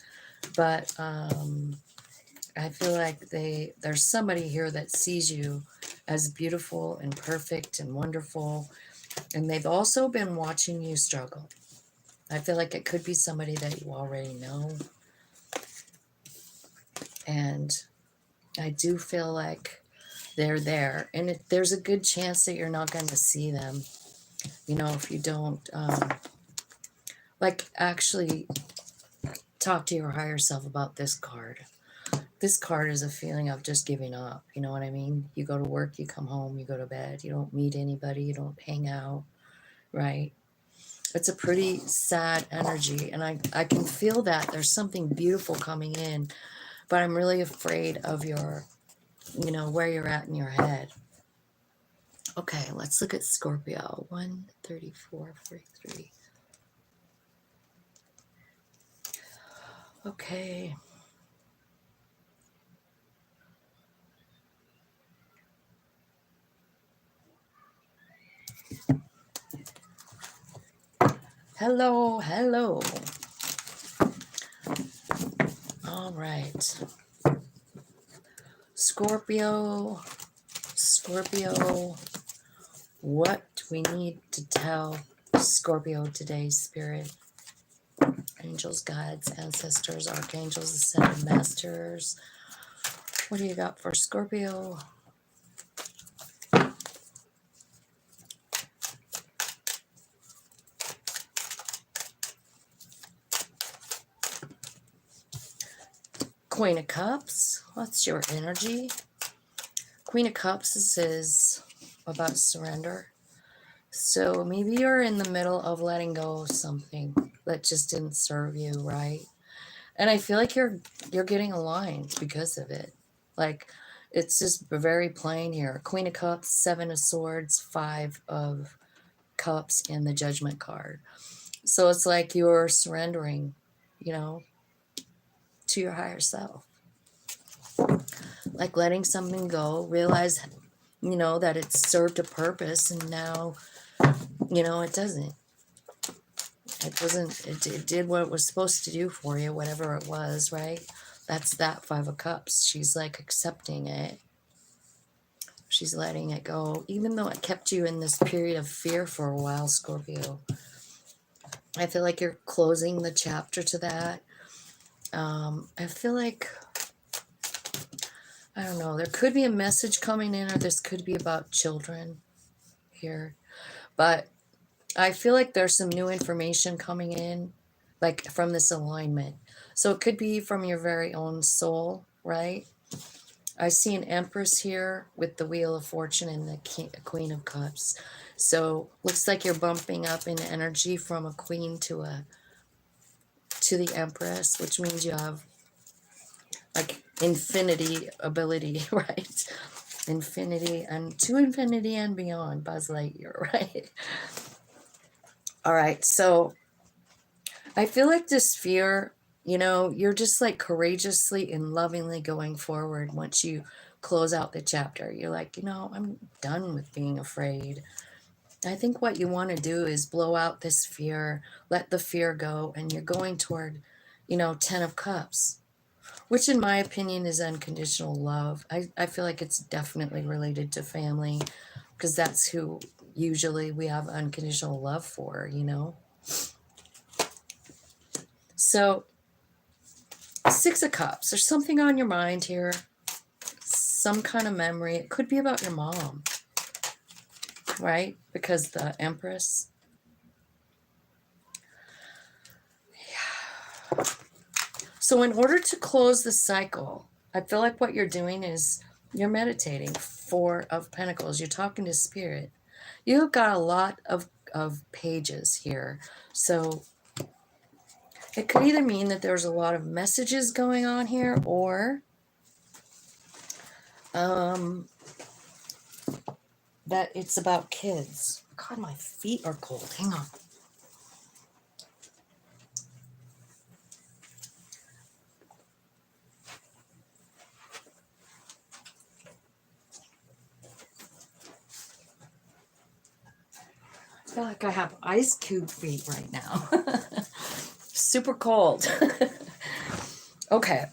But I feel like there's somebody here that sees you as beautiful and perfect and wonderful. And they've also been watching you struggle. I feel like it could be somebody that you already know. And I do feel like they're there. And there's a good chance that you're not going to see them. You know, if you don't, like, actually talk to your higher self about this card. This card is a feeling of just giving up. You know what I mean? You go to work, you come home, you go to bed. You don't meet anybody. You don't hang out, right? It's a pretty sad energy, and I can feel that there's something beautiful coming in, but I'm really afraid of your, you know, where you're at in your head. Okay, let's look at Scorpio. 134, 43. Okay. Hello, hello. All right. Scorpio, Scorpio, what do we need to tell Scorpio today, Spirit? Angels, guides, ancestors, archangels, ascended masters. What do you got for Scorpio? Queen of Cups, what's your energy? Queen of Cups is about surrender. So maybe you're in the middle of letting go of something that just didn't serve you right. And I feel like you're getting aligned because of it. Like, it's just very plain here. Queen of Cups, 7 of Swords, 5 of Cups, and the Judgment card. So it's like you're surrendering, you know, to your higher self. Like letting something go, realize, you know, that it served a purpose, and now, you know, it doesn't. It did what it was supposed to do for you, whatever it was, right? That's that 5 of Cups. She's like accepting it. She's letting it go, even though it kept you in this period of fear for a while, Scorpio. I feel like you're closing the chapter to that. I feel like, I don't know, there could be a message coming in, or this could be about children here. But I feel like there's some new information coming in, like from this alignment. So it could be from your very own soul, right? I see an Empress here with the Wheel of Fortune and the Queen of Cups. So looks like you're bumping up in energy from a queen to the Empress, which means you have like infinity ability, right? Infinity and to infinity and beyond, Buzz Lightyear, right? All right, so I feel like this fear, you know, you're just like courageously and lovingly going forward once you close out the chapter. You're like, you know, I'm done with being afraid. I think what you want to do is blow out this fear, let the fear go, and you're going toward, you know, 10 of Cups, which in my opinion is unconditional love. I feel like it's definitely related to family, because that's who usually we have unconditional love for, you know. So 6 of Cups, there's something on your mind here, some kind of memory. It could be about your mom, right? Because the Empress. Yeah. So in order to close the cycle, I feel like what you're doing is you're meditating. 4 of Pentacles. You're talking to Spirit. You've got a lot of pages here. So it could either mean that there's a lot of messages going on here, or that it's about kids. God, my feet are cold. Hang on. I feel like I have ice cube feet right now. Super cold. Okay.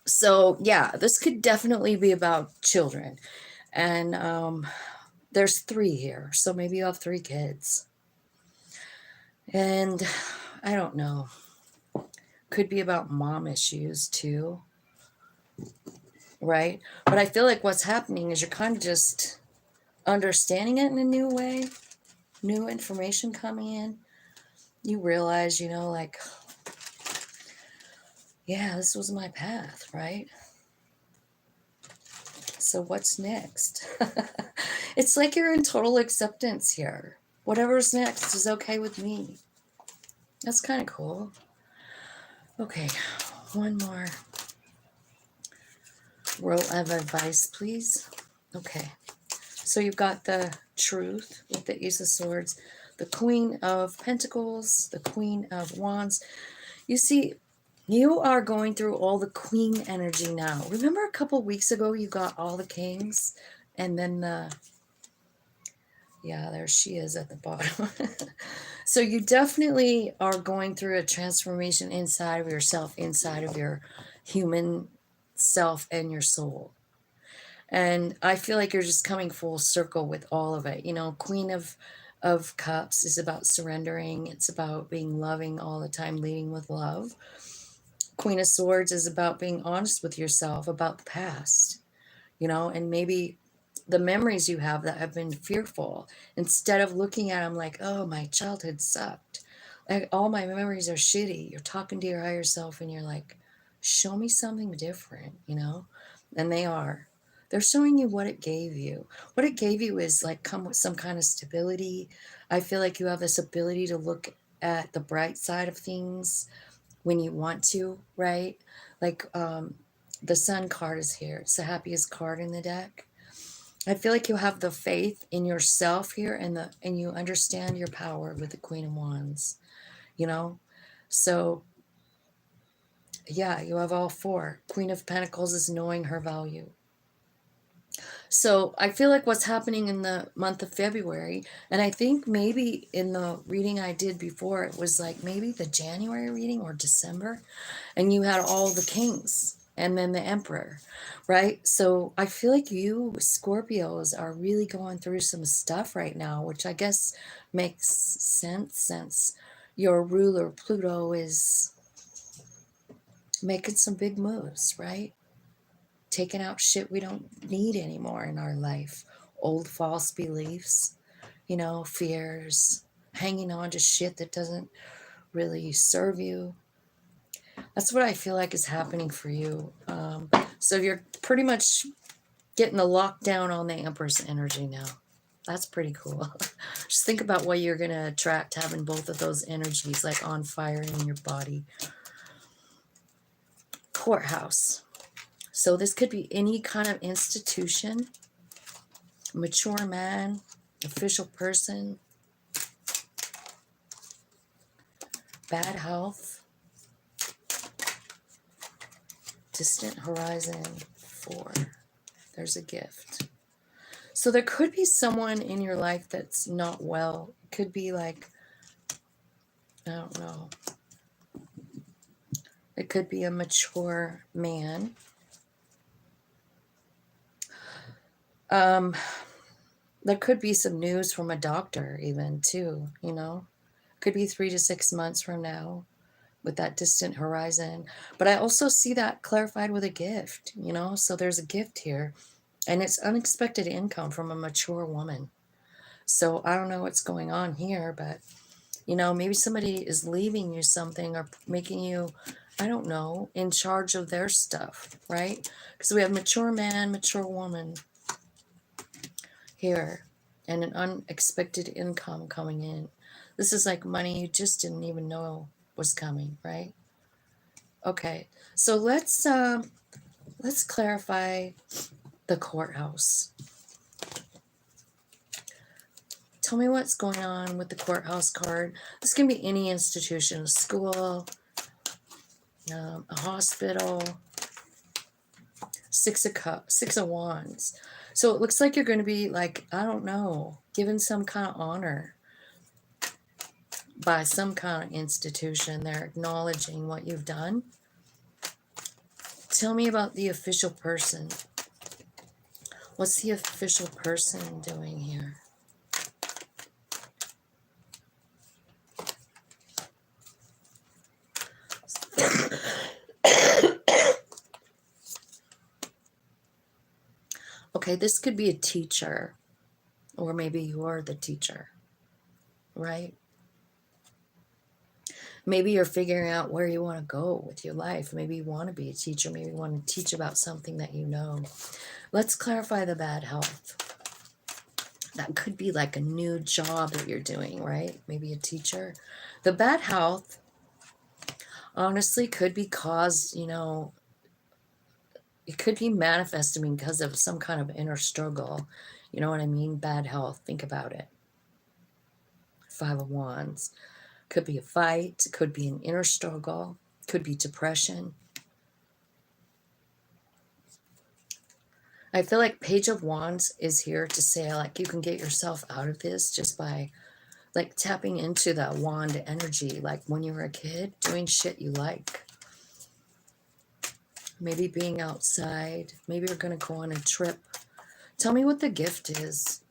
So, yeah, this could definitely be about children. And there's 3 here. So maybe you have 3 kids. And I don't know. Could be about mom issues too. Right? But I feel like what's happening is you're kind of just understanding it in a new way. New information coming in. You realize, you know, like, yeah, this was my path, right? So what's next? It's like you're in total acceptance here. Whatever's next is okay with me. That's kind of cool. Okay, one more roll of advice, please. Okay, so you've got the Truth with the Ace of Swords, the Queen of Pentacles, the Queen of Wands. You see, you are going through all the Queen energy now. Remember a couple weeks ago you got all the Kings, and then yeah, there she is at the bottom. So you definitely are going through a transformation inside of yourself, inside of your human self and your soul. And I feel like you're just coming full circle with all of it. You know, Queen of Cups is about surrendering. It's about being loving all the time, leading with love. Queen of Swords is about being honest with yourself about the past, you know, and maybe the memories you have that have been fearful. Instead of looking at them like, oh, my childhood sucked. Like, all my memories are shitty. You're talking to your higher self and you're like, show me something different, you know? And they are. They're showing you what it gave you. What it gave you is like come with some kind of stability. I feel like you have this ability to look at the bright side of things when you want to, right? Like the Sun card is here. It's the happiest card in the deck. I feel like you have the faith in yourself here, and you understand your power with the Queen of Wands, you know? So yeah, you have all four. Queen of Pentacles is knowing her value. So I feel like what's happening in the month of February, and I think maybe in the reading I did before, it was like maybe the January reading or December, and you had all the kings and then the emperor, right? So I feel like you Scorpios are really going through some stuff right now, which I guess makes sense since your ruler Pluto is making some big moves, right? Taking out shit we don't need anymore in our life. Old false beliefs, you know, fears, hanging on to shit that doesn't really serve you. That's what I feel like is happening for you. So you're pretty much getting the lockdown on the Empress energy now. That's pretty cool. Just think about what you're going to attract having both of those energies like on fire in your body. Courthouse. So this could be any kind of institution, mature man, official person, bad health, distant horizon 4. There's a gift. So there could be someone in your life that's not well. It could be like, I don't know. It could be a mature man. There could be some news from a doctor even too, you know. Could be 3 to 6 months from now with that distant horizon. But I also see that clarified with a gift, you know. So there's a gift here. And it's unexpected income from a mature woman. So I don't know what's going on here, but, you know, maybe somebody is leaving you something or making you, I don't know, in charge of their stuff, right? Because we have mature man, mature woman here, and an unexpected income coming in. This is like money you just didn't even know was coming, right? Okay, so let's clarify the courthouse. Tell me what's going on with the courthouse card. This can be any institution, a school, a hospital. 6 of Cups, 6 of Wands. So it looks like you're going to be like, I don't know, given some kind of honor by some kind of institution. They're acknowledging what you've done. Tell me about the official person. What's the official person doing here? Okay, this could be a teacher, or maybe you're the teacher, right? Maybe you're figuring out where you want to go with your life. Maybe you want to be a teacher. Maybe you want to teach about something that you know. Let's clarify the bad health. That could be like a new job that you're doing, right? Maybe a teacher. The bad health, honestly, could be caused, you know, it could be manifesting because of some kind of inner struggle. You know what I mean? Bad health. Think about it. Five of Wands. Could be a fight. Could be an inner struggle. Could be depression. I feel like Page of Wands is here to say, like, you can get yourself out of this just by, like, tapping into that wand energy. Like when you were a kid, doing shit you like. Maybe being outside. Maybe you're going to go on a trip. Tell me what the gift is.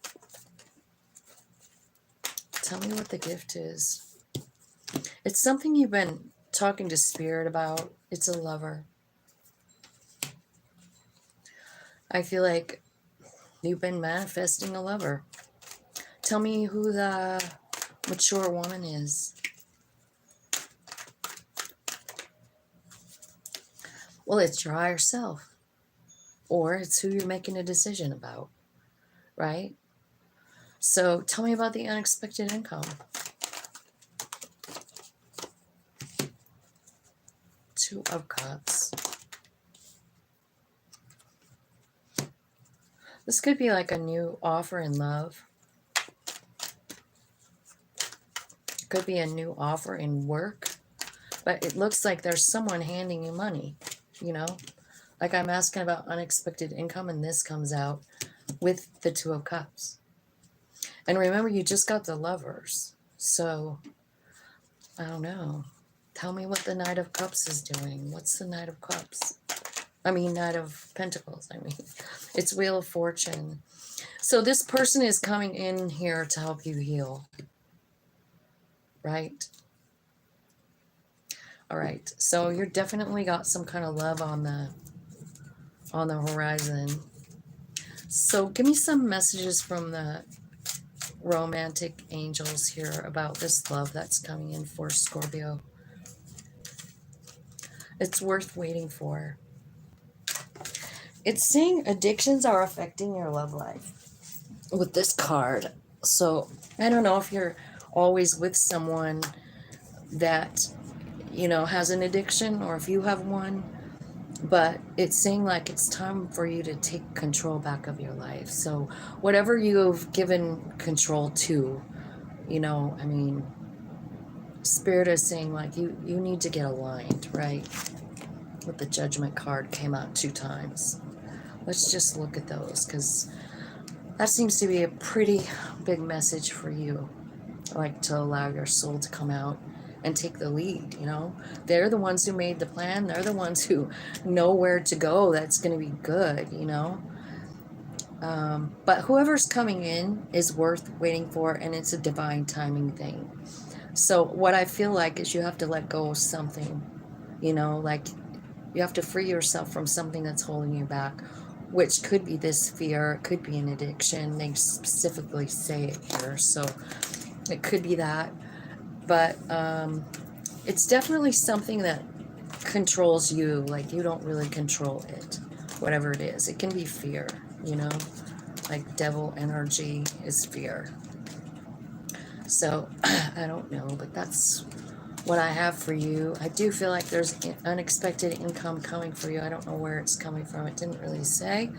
Tell me what the gift is. It's something you've been talking to Spirit about. It's a lover. I feel like you've been manifesting a lover. Tell me who the mature woman is. Well, it's your higher self. Or it's who you're making a decision about. Right? So tell me about the unexpected income. Two of Cups. This could be like a new offer in love. Could be a new offer in work. But it looks like there's someone handing you money, you know? Like I'm asking about unexpected income, and this comes out with the Two of Cups. And remember, you just got the Lovers. So, I don't know. Tell me what the Knight of Cups is doing. What's the Knight of Cups? I mean, Knight of Pentacles, I mean. It's Wheel of Fortune. So this person is coming in here to help you heal. Right? All right. So you're definitely got some kind of love on the horizon. So give me some messages from the romantic angels here about this love that's coming in for Scorpio. It's worth waiting for. It's saying addictions are affecting your love life with this card. So I don't know if you're always with someone that, you know, has an addiction, or if you have one, but it's saying like it's time for you to take control back of your life. So whatever you've given control to, you know, I mean, Spirit is saying like you need to get aligned, right? With the Judgment card came out 2 times. Let's just look at those, because that seems to be a pretty big message for you. Like to allow your soul to come out and take the lead, you know. They're the ones who made the plan. They're the ones who know where to go. That's going to be good, you know. But whoever's coming in is worth waiting for, and it's a divine timing thing. So what I feel like is you have to let go of something, you know, like you have to free yourself from something that's holding you back, which could be this fear, it could be an addiction. They specifically say it here, so it could be that. But it's definitely something that controls you, like you don't really control it, whatever it is. It can be fear, you know, like devil energy is fear. So I don't know, but that's what I have for you. I do feel like there's unexpected income coming for you. I don't know where it's coming from. It didn't really say.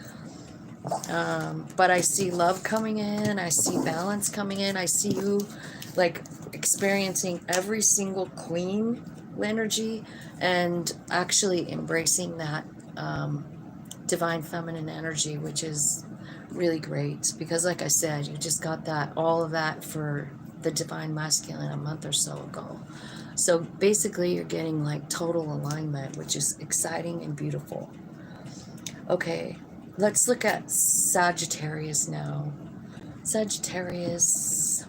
But I see love coming in. I see balance coming in. I see you like experiencing every single queen energy and actually embracing that divine feminine energy, which is really great, because like I said, you just got that, all of that for the divine masculine a month or so ago. So basically you're getting like total alignment, which is exciting and beautiful. Okay, let's look at Sagittarius now. Sagittarius,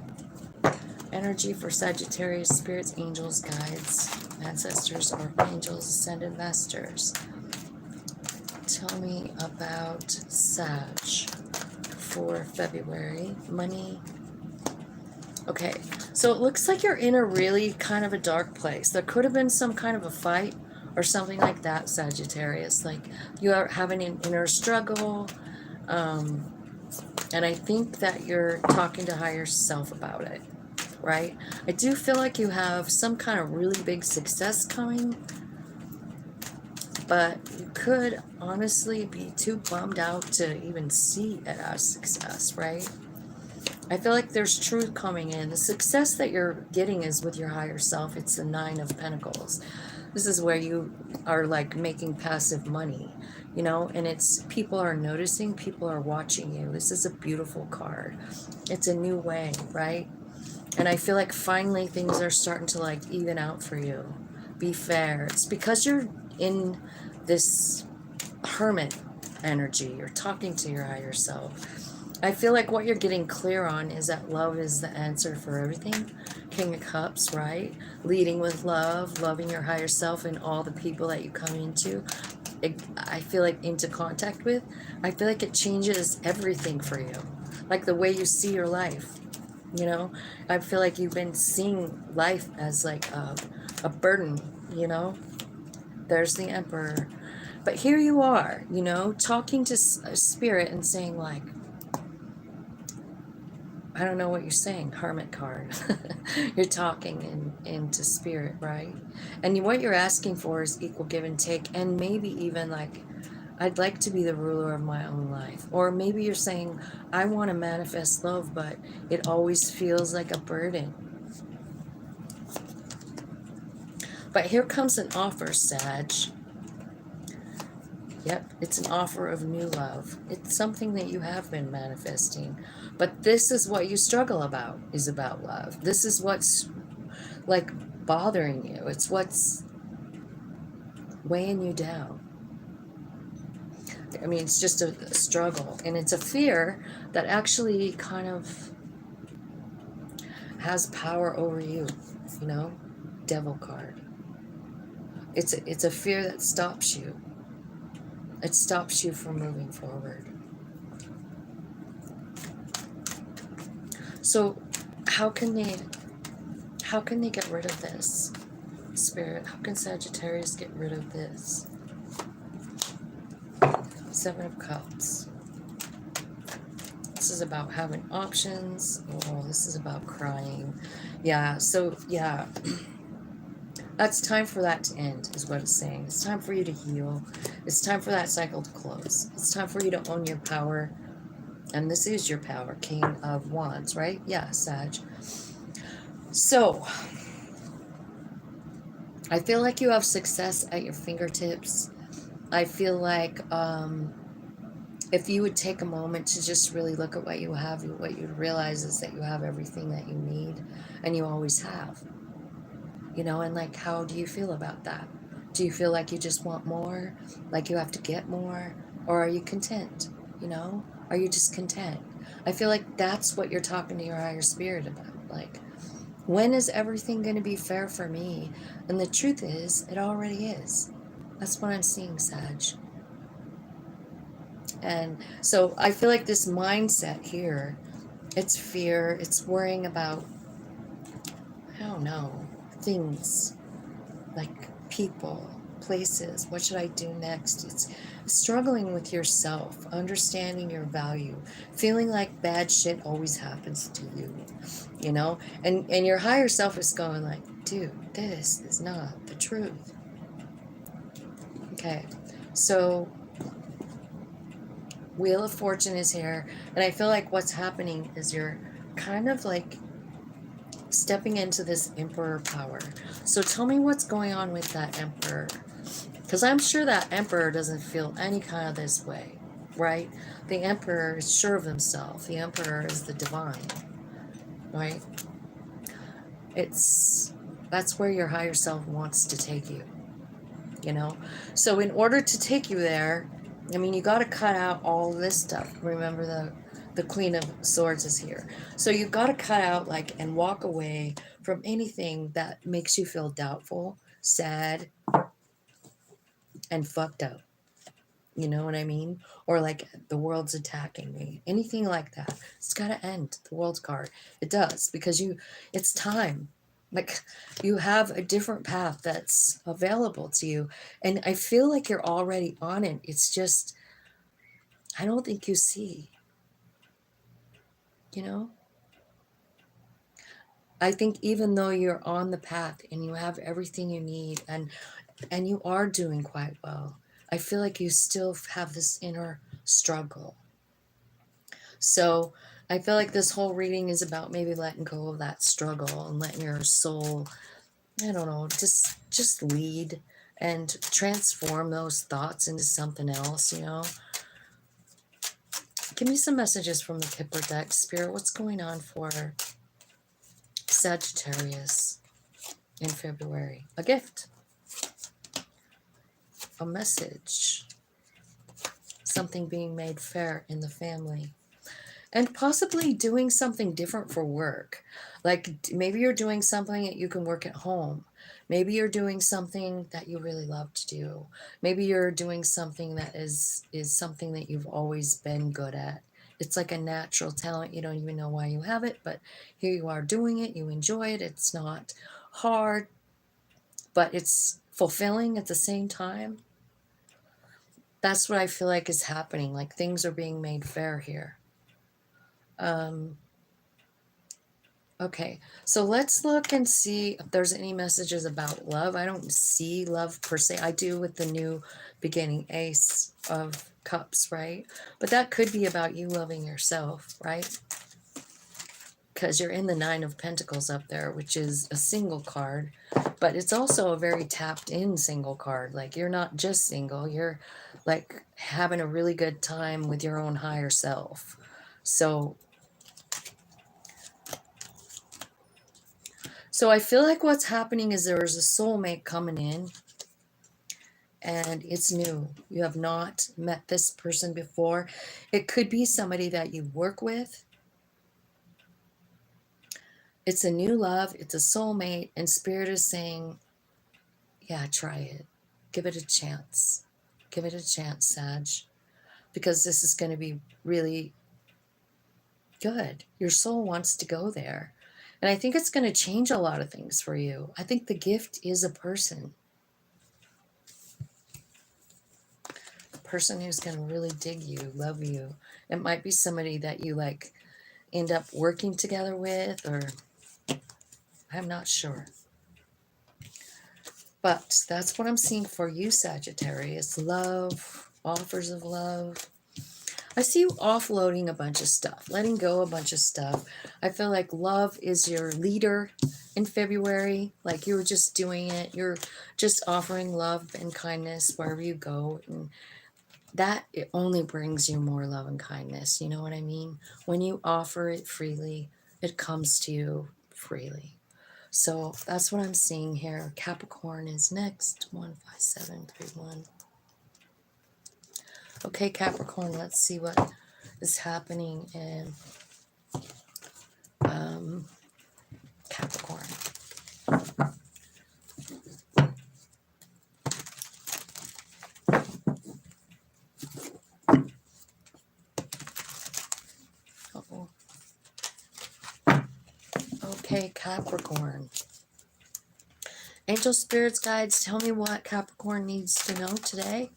energy for Sagittarius, spirits, angels, guides, ancestors, archangels, ascended masters. Tell me about Sag for February. Money. Okay, so it looks like you're in a really kind of a dark place. There could have been some kind of a fight or something like that, Sagittarius. Like you are having an inner struggle. And I think that you're talking to higher self about it, right? I do feel like you have some kind of really big success coming, but you could honestly be too bummed out to even see it as success, right? I feel like there's truth coming in. The success that you're getting is with your higher self. It's the 9 of Pentacles. This is where you are like making passive money, you know, and it's people are noticing, people are watching you. This is a beautiful card. It's a new way, right? And I feel like finally things are starting to like even out for you. Be fair. It's because you're in this hermit energy. You're talking to your higher self. I feel like what you're getting clear on is that love is the answer for everything. King of Cups, right? Leading with love, loving your higher self and all the people that you come into. I feel like into contact with. I feel like it changes everything for you. Like the way you see your life. You know, I feel like you've been seeing life as like a burden, you know. There's the Emperor. But here you are, you know, talking to spirit and saying like, I don't know what you're saying, Hermit card. You're talking into spirit, right? And what you're asking for is equal give and take, and maybe even like, I'd like to be the ruler of my own life. Or maybe you're saying, I want to manifest love, but it always feels like a burden. But here comes an offer, Sag. Yep, it's an offer of new love. It's something that you have been manifesting. But this is what you struggle about, is about love. This is what's like bothering you. It's what's weighing you down. I mean, it's just a struggle. And it's a fear that actually kind of has power over you, you know? Devil card. It's a fear that stops you. It stops you from moving forward. So how can they get rid of this? Spirit, how can Sagittarius get rid of this? 7 of Cups. This is about having options. Oh, this is about crying. Yeah, so yeah. That's time for that to end, is what it's saying. It's time for you to heal. It's time for that cycle to close. It's time for you to own your power. And this is your power, King of Wands, right? Yeah, Sag. So, I feel like you have success at your fingertips. I feel like if you would take a moment to just really look at what you have, what you'd realize is that you have everything that you need, and you always have. You know, and like, how do you feel about that? Do you feel like you just want more? Like you have to get more? Or are you content? You know? Are you just content? I feel like that's what you're talking to your higher spirit about. Like, when is everything going to be fair for me? And the truth is, it already is. That's what I'm seeing, Sag. And so I feel like this mindset here, it's fear, it's worrying about, I don't know, things like people, places. What should I do next? It's struggling with yourself, understanding your value, feeling like bad shit always happens to you, you know? And your higher self is going like, dude, this is not the truth. Okay, so Wheel of Fortune is here, and I feel like what's happening is you're kind of like stepping into this Emperor power. So tell me what's going on with that Emperor. Because I'm sure that Emperor doesn't feel any kind of this way, right? The Emperor is sure of himself. The Emperor is the divine, right? That's where your higher self wants to take you, you know? So in order to take you there, I mean, you got to cut out all this stuff. Remember the Queen of Swords is here. So you've got to cut out like and walk away from anything that makes you feel doubtful, sad, and fucked up. You know what I mean? Or like the world's attacking me. Anything like that. It's got to end. The World's card. It does, because it's time. Like you have a different path that's available to you. And I feel like you're already on it. It's just, I don't think you see. you know? I think even though you're on the path and you have everything you need and you are doing quite well, I feel like you still have this inner struggle. So I feel like this whole reading is about maybe letting go of that struggle and letting your soul, I don't know, just lead and transform those thoughts into something else, you know? Give me some messages from the Kipper deck, Spirit. What's going on for Sagittarius in February? A gift, a message, something being made fair in the family, and possibly doing something different for work. Like maybe you're doing something that you can work at home. Maybe you're doing something that you really love to do. Maybe you're doing something that is something that you've always been good at. It's like a natural talent. You don't even know why you have it, but here you are doing it. You enjoy it. It's not hard, but it's fulfilling at the same time. That's what I feel like is happening. Like things are being made fair here. Okay, so let's look and see if there's any messages about love. I don't see love per se. I do with the new beginning, Ace of Cups, right? But that could be about you loving yourself, right? Because you're in the Nine of Pentacles up there, which is a single card, but it's also a very tapped in single card. Like you're not just single, you're like having a really good time with your own higher self. So I feel like what's happening is there's a soulmate coming in and it's new. You have not met this person before. It could be somebody that you work with. It's a new love. It's a soulmate. And Spirit is saying, yeah, try it. Give it a chance. Give it a chance, Sag. Because this is going to be really good. Your soul wants to go there. And I think it's going to change a lot of things for you. I think the gift is a person. Person who's going to really dig you, love you. It might be somebody that you like end up working together with, or I'm not sure. But that's what I'm seeing for you, Sagittarius. Love, offers of love. I see you offloading a bunch of stuff, letting go a bunch of stuff. I feel like love is your leader in February. Like you were just doing it. You're just offering love and kindness wherever you go. And that it only brings you more love and kindness. You know what I mean? When you offer it freely, it comes to you freely. So that's what I'm seeing here. Capricorn is next. 15731. Okay, Capricorn, let's see what is happening in Capricorn. Uh-oh. Okay, Capricorn. Angel spirits, guides, tell me what Capricorn needs to know today.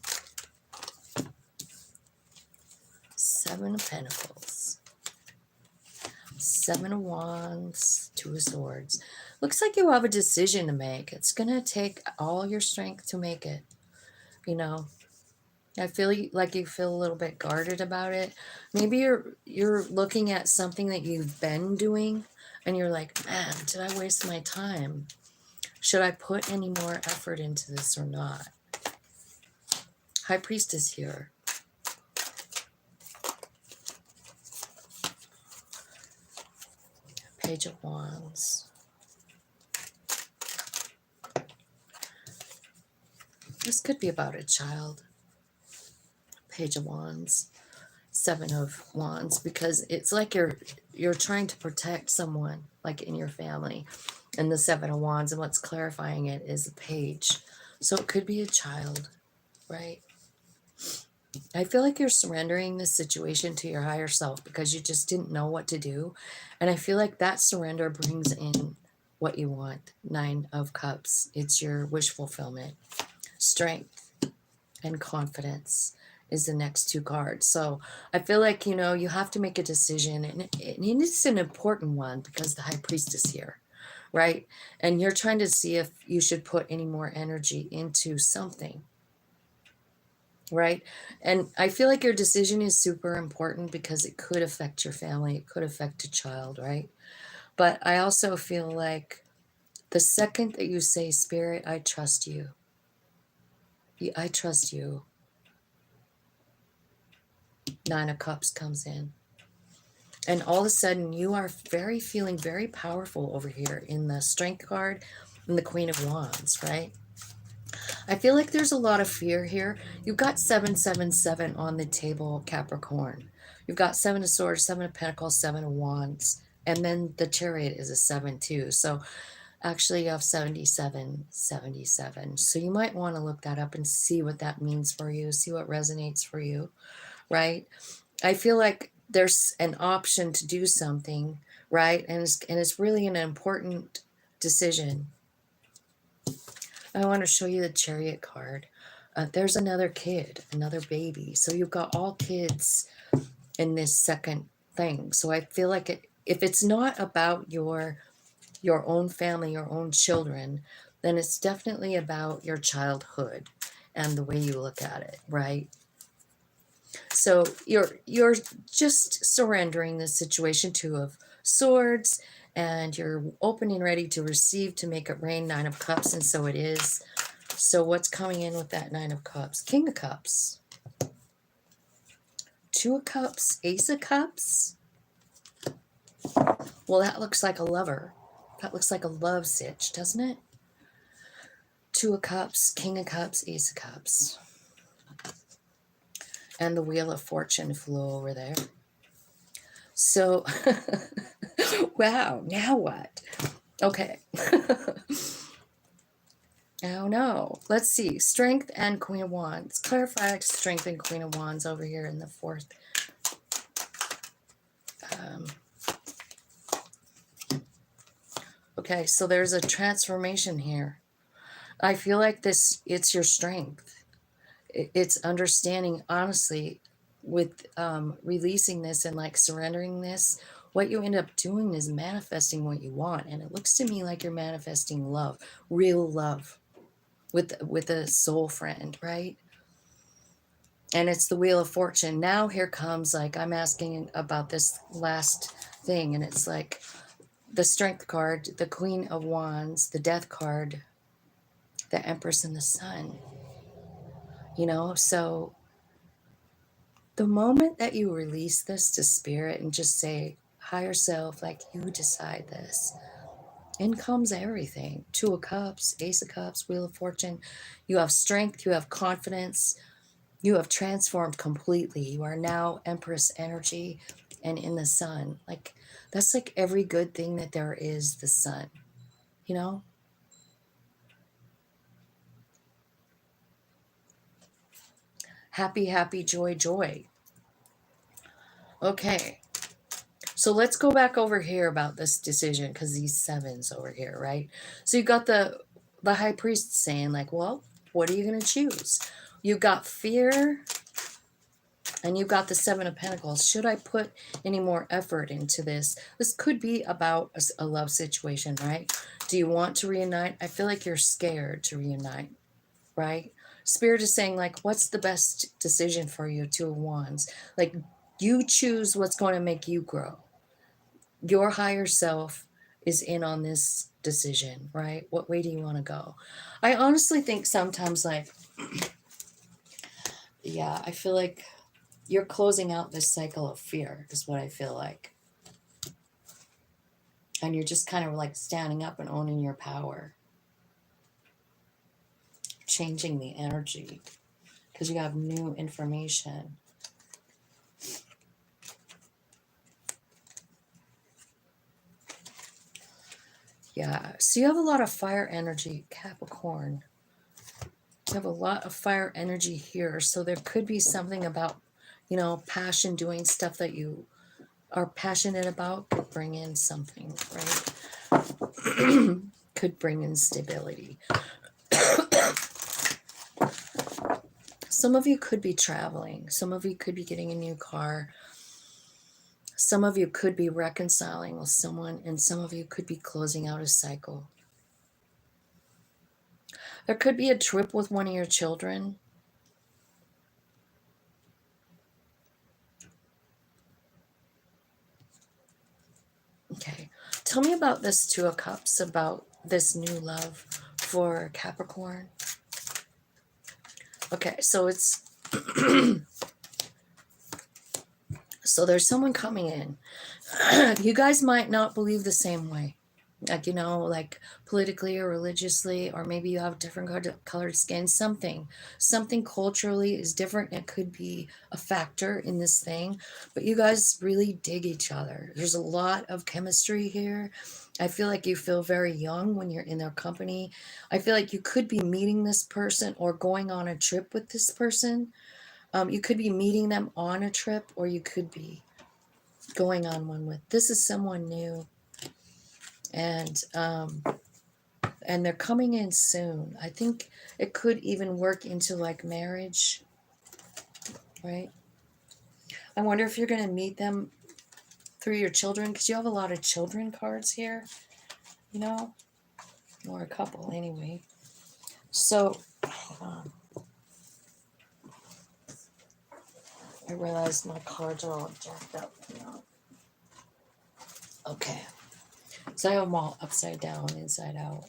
Seven of Pentacles. Seven of Wands. Two of Swords. Looks like you have a decision to make. It's going to take all your strength to make it. You know, I feel like you feel a little bit guarded about it. Maybe you're looking at something that you've been doing and you're like, man, did I waste my time? Should I put any more effort into this or not? High Priestess here. Page of Wands. This could be about a child. Page of Wands. Seven of Wands, because it's like you're trying to protect someone, like in your family. And the Seven of Wands, and what's clarifying it is a page. So it could be a child, right? I feel like you're surrendering this situation to your higher self because you just didn't know what to do. And I feel like that surrender brings in what you want. Nine of Cups. It's your wish fulfillment, strength, and confidence. is the next two cards. So I feel like, you know, you have to make a decision, and it's an important one because the high priestess here, right? And you're trying to see if you should put any more energy into something, right? And I feel like your decision is super important because it could affect your family. It could affect a child, right? But I also feel like the second that you say, Spirit, I trust you. I trust you. Nine of Cups comes in. And all of a sudden, you are feeling very powerful over here in the Strength card and the Queen of Wands, right? I feel like there's a lot of fear here. You've got 777 on the table, Capricorn. You've got 7 of Swords, 7 of Pentacles, 7 of Wands. And then the Chariot is a 7 too. So actually you have 77, 77. So you might want to look that up and see what that means for you. See what resonates for you, right? I feel like there's an option to do something, right? And it's really an important decision. I want to show you the Chariot card. There's another kid, another baby. So you've got all kids in this second thing. So I feel like if it's not about your own family, your own children, then it's definitely about your childhood and the way you look at it, right? So you're just surrendering the situation. 2 of Swords, and you're open and ready to receive, to make it rain. 9 of Cups, and so it is. So what's coming in with that 9 of Cups? King of Cups, 2 of Cups, Ace of Cups. Well, that looks like a lover. That looks like a love sitch, doesn't it? 2 of Cups, King of Cups, Ace of Cups. And the Wheel of Fortune flew over there. So, wow, now what? Okay. Oh no. Let's see. Strength and Queen of Wands. Clarify Strength and Queen of Wands over here in the 4th. Okay, so there's a transformation here. I feel like it's your strength. It's understanding, honestly, with releasing this and like surrendering this, what you end up doing is manifesting what you want. And it looks to me like you're manifesting love, real love, with a soul friend, right? And it's the Wheel of Fortune. Now here comes, like, I'm asking about this last thing, and it's like the Strength card, the Queen of Wands, the Death card, the Empress, and the Sun. You know, so the moment that you release this to Spirit and just say, higher self, like, you decide this, in comes everything. 2 of Cups, Ace of Cups, Wheel of Fortune. You have strength, you have confidence, you have transformed completely. You are now Empress energy and in the Sun. Like, that's like every good thing that there is, the Sun, you know? Happy, happy, joy, joy. Okay. So let's go back over here about this decision, because these 7s over here, right? So you've got the High Priest saying, like, well, what are you going to choose? You've got fear, and you've got the 7 of Pentacles. Should I put any more effort into this? This could be about a love situation, right? Do you want to reunite? I feel like you're scared to reunite, right? Spirit is saying, like, what's the best decision for you? 2 of Wands. Like, you choose what's going to make you grow. Your higher self is in on this decision, right? What way do you want to go? I honestly think sometimes, like, yeah, I feel like you're closing out this cycle of fear, is what I feel like. And you're just kind of like standing up and owning your power. Changing the energy, because you have new information. Yeah, so you have a lot of fire energy, Capricorn. You have a lot of fire energy here. So there could be something about, you know, passion, doing stuff that you are passionate about could bring in something, right? Could bring in stability. Some of you could be traveling. Some of you could be getting a new car. Some of you could be reconciling with someone, and some of you could be closing out a cycle. There could be a trip with one of your children. Okay. Tell me about this Two of Cups, about this new love for Capricorn. Okay, so it's... So there's someone coming in. You guys might not believe the same way. Like, you know, like politically or religiously, or maybe you have different colored skin, something culturally is different. It could be a factor in this thing, but you guys really dig each other. There's a lot of chemistry here. I feel like you feel very young when you're in their company. I feel like you could be meeting this person or going on a trip with this person. You could be meeting them on a trip, or you could be going on one with. This is someone new. And they're coming in soon. I think it could even work into like marriage, right? I wonder if you're going to meet them through your children, because you have a lot of children cards here, you know, or a couple anyway. So, hold on. I realized my cards are all jacked up, you know. Okay. So I have them all upside down, inside out.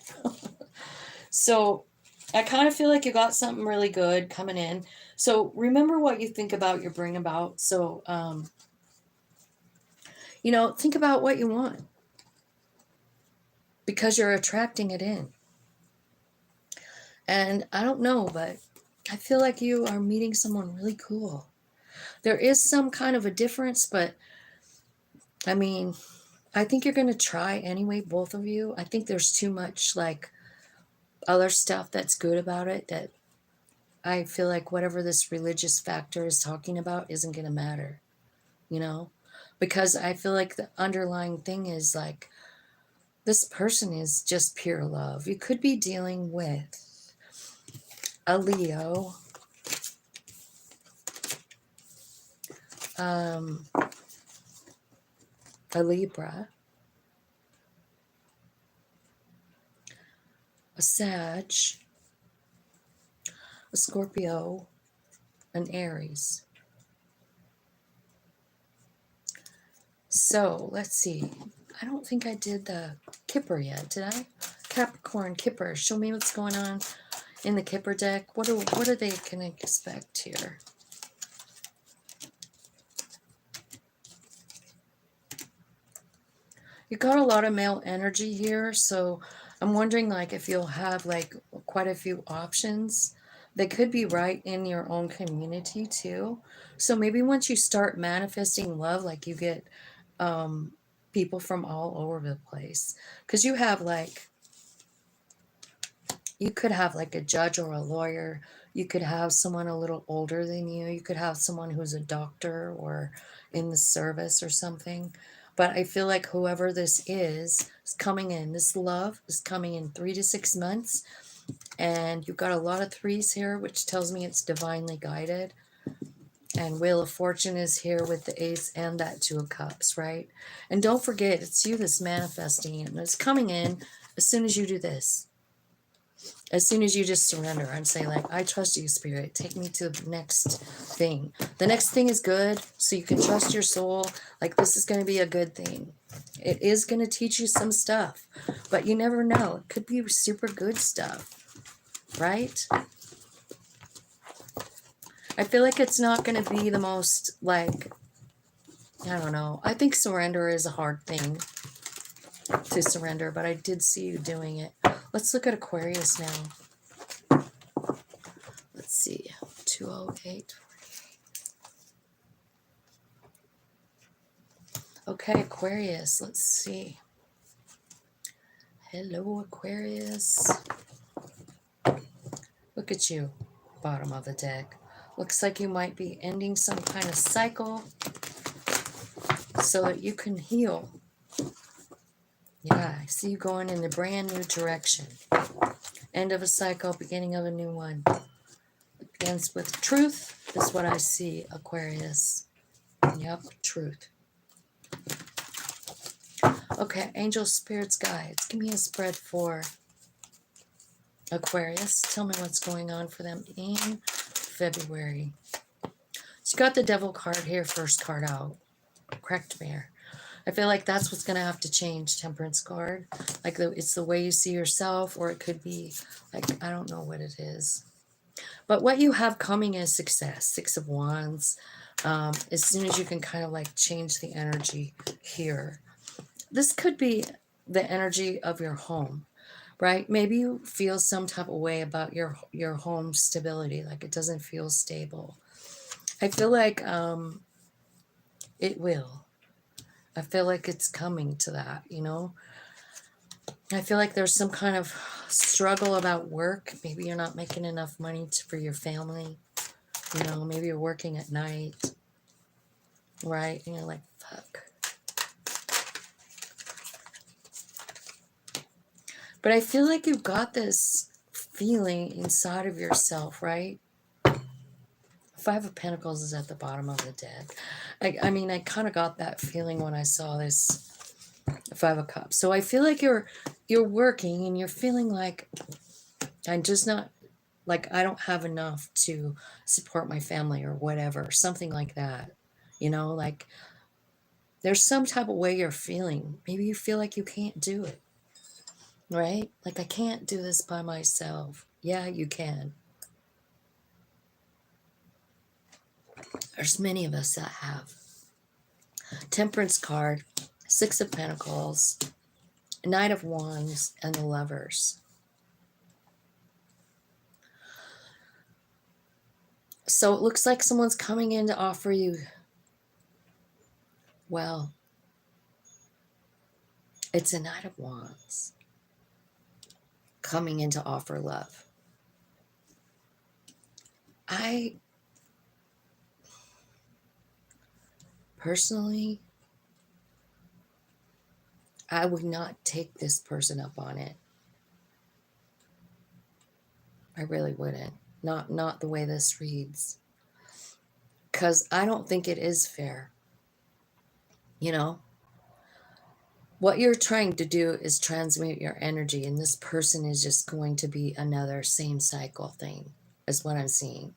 So I kind of feel like you got something really good coming in. So remember what you think about, you bring about. So, you know, think about what you want, because you're attracting it in. And I don't know, but I feel like you are meeting someone really cool. There is some kind of a difference, but I mean, I think you're going to try anyway, both of you. I think there's too much like other stuff that's good about it, that I feel like whatever this religious factor is talking about isn't going to matter, you know? Because I feel like the underlying thing is like, this person is just pure love. You could be dealing with a Leo, a Libra, a Sag, a Scorpio, an Aries. So let's see. I don't think I did the Kipper yet, did I? Capricorn, Kipper. Show me what's going on in the Kipper deck. What are they going to expect here? You got a lot of male energy here, so I'm wondering like if you'll have like quite a few options. They could be right in your own community too. So maybe once you start manifesting love, like you get people from all over the place. Because you have like, you could have like a judge or a lawyer. You could have someone a little older than you. You could have someone who's a doctor or in the service or something. But I feel like whoever this is coming in. This love is coming in 3 to 6 months. And you've got a lot of threes here, which tells me it's divinely guided. And Wheel of Fortune is here with the Ace and that Two of Cups, right? And don't forget, it's you that's manifesting it. And it's coming in as soon as you do this. As soon as you just surrender and say, like, I trust you, Spirit. Take me to the next thing. The next thing is good, so you can trust your soul. Like, this is going to be a good thing. It is going to teach you some stuff. But you never know. It could be super good stuff. Right? I feel like it's not going to be the most, like, I don't know. I think surrender is a hard thing to surrender, but I did see you doing it. Let's look at Aquarius now. Let's see. 208. Okay, Aquarius. Let's see. Hello, Aquarius. Look at you. Bottom of the deck. Looks like you might be ending some kind of cycle so that you can heal. Yeah, I see you going in a brand new direction. End of a cycle, beginning of a new one. ends with truth is what I see, Aquarius. Yep, truth. Okay, angel, spirits, guides. Give me a spread for Aquarius. Tell me what's going on for them in February. So you got the devil card here, first card out. Correct mirror. I feel like that's what's going to have to change, temperance card. Like it's the way you see yourself, or it could be like, I don't know what it is. But what you have coming is success. 6 of Wands. As soon as you can kind of like change the energy here. This could be the energy of your home, right? Maybe you feel some type of way about your home stability, like it doesn't feel stable. I feel like it will. I feel like it's coming to that, you know? I feel like there's some kind of struggle about work. Maybe you're not making enough money for your family. You know, maybe you're working at night, right? And you're like, fuck. But I feel like you've got this feeling inside of yourself, right? 5 of Pentacles is at the bottom of the deck. I mean, I kind of got that feeling when I saw this 5 of Cups. So I feel like you're working and you're feeling like I'm just not, like I don't have enough to support my family or whatever, something like that. You know, like there's some type of way you're feeling. Maybe you feel like you can't do it, right? Like I can't do this by myself. Yeah, you can. There's many of us that have. Temperance card, 6 of Pentacles, Knight of Wands, and the Lovers. So it looks like someone's coming in to offer you, well, it's a Knight of Wands coming in to offer love. I personally, I would not take this person up on it. I really wouldn't. Not the way this reads. Because I don't think it is fair. You know? What you're trying to do is transmute your energy, and this person is just going to be another same cycle thing, is what I'm seeing.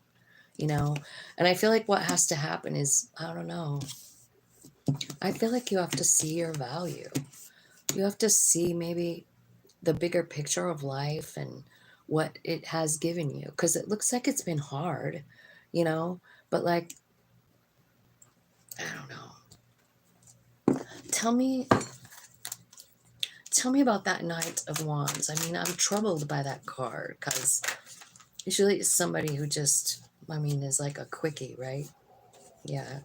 You know? And I feel like what has to happen is, I don't know. I feel like you have to see your value. You have to see maybe the bigger picture of life and what it has given you. Because it looks like it's been hard, you know? But like, I don't know. Tell me about that Knight of Wands. I mean, I'm troubled by that card because usually it's somebody who just, I mean, is like a quickie, right? Yeah.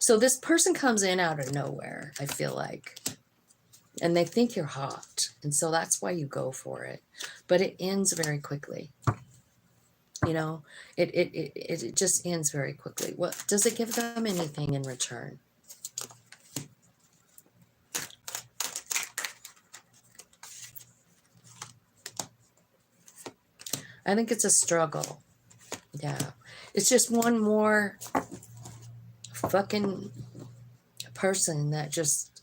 So this person comes in out of nowhere, I feel like. And they think you're hot. And so that's why you go for it. But it ends very quickly. You know, it just ends very quickly. What does it give them anything in return? I think it's a struggle. Yeah. It's just one more fucking person that just,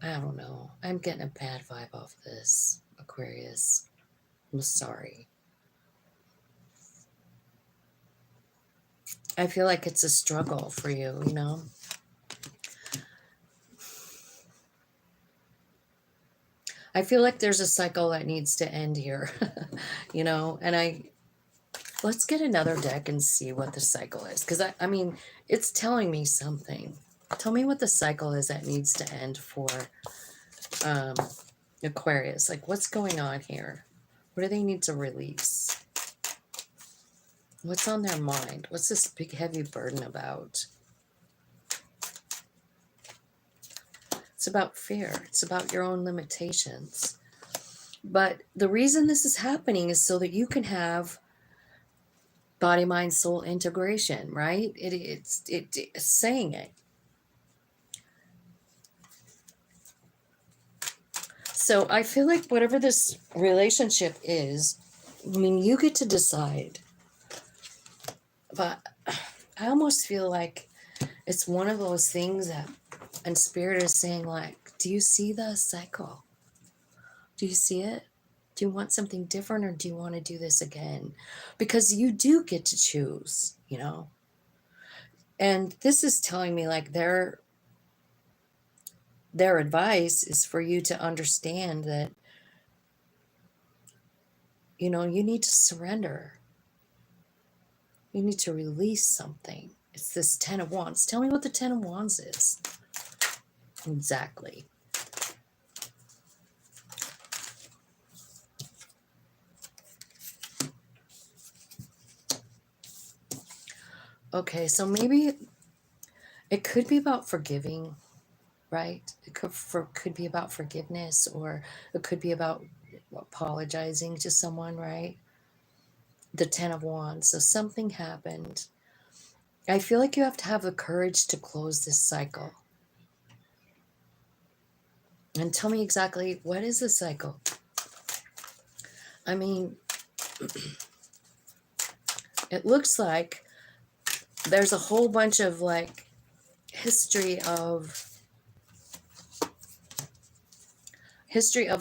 I don't know. I'm getting a bad vibe off this, Aquarius. I'm sorry. I feel like it's a struggle for you, you know? I feel like there's a cycle that needs to end here, you know? And let's get another deck and see what the cycle is. Because, I mean, it's telling me something. Tell me what the cycle is that needs to end for Aquarius. Like, what's going on here? What do they need to release? What's on their mind? What's this big, heavy burden about? It's about fear. It's about your own limitations. But the reason this is happening is so that you can have body, mind, soul integration, right? It's saying it. So I feel like whatever this relationship is, I mean, you get to decide But I almost feel like it's one of those things that, and Spirit is saying, like, do you see the cycle? Do you see it? Do you want something different, or do you want to do this again? Because you do get to choose, you know? And this is telling me, like, their advice is for you to understand that, you know, you need to surrender. You need to release something. It's this 10 of Wands. Tell me what the 10 of Wands is. Exactly. Okay, so maybe it could be about forgiving, right? It could be about forgiveness, or it could be about apologizing to someone, right? The 10 of Wands. So something happened. I feel like you have to have the courage to close this cycle. And tell me exactly, what is the cycle? I mean, it looks like there's a whole bunch of like history of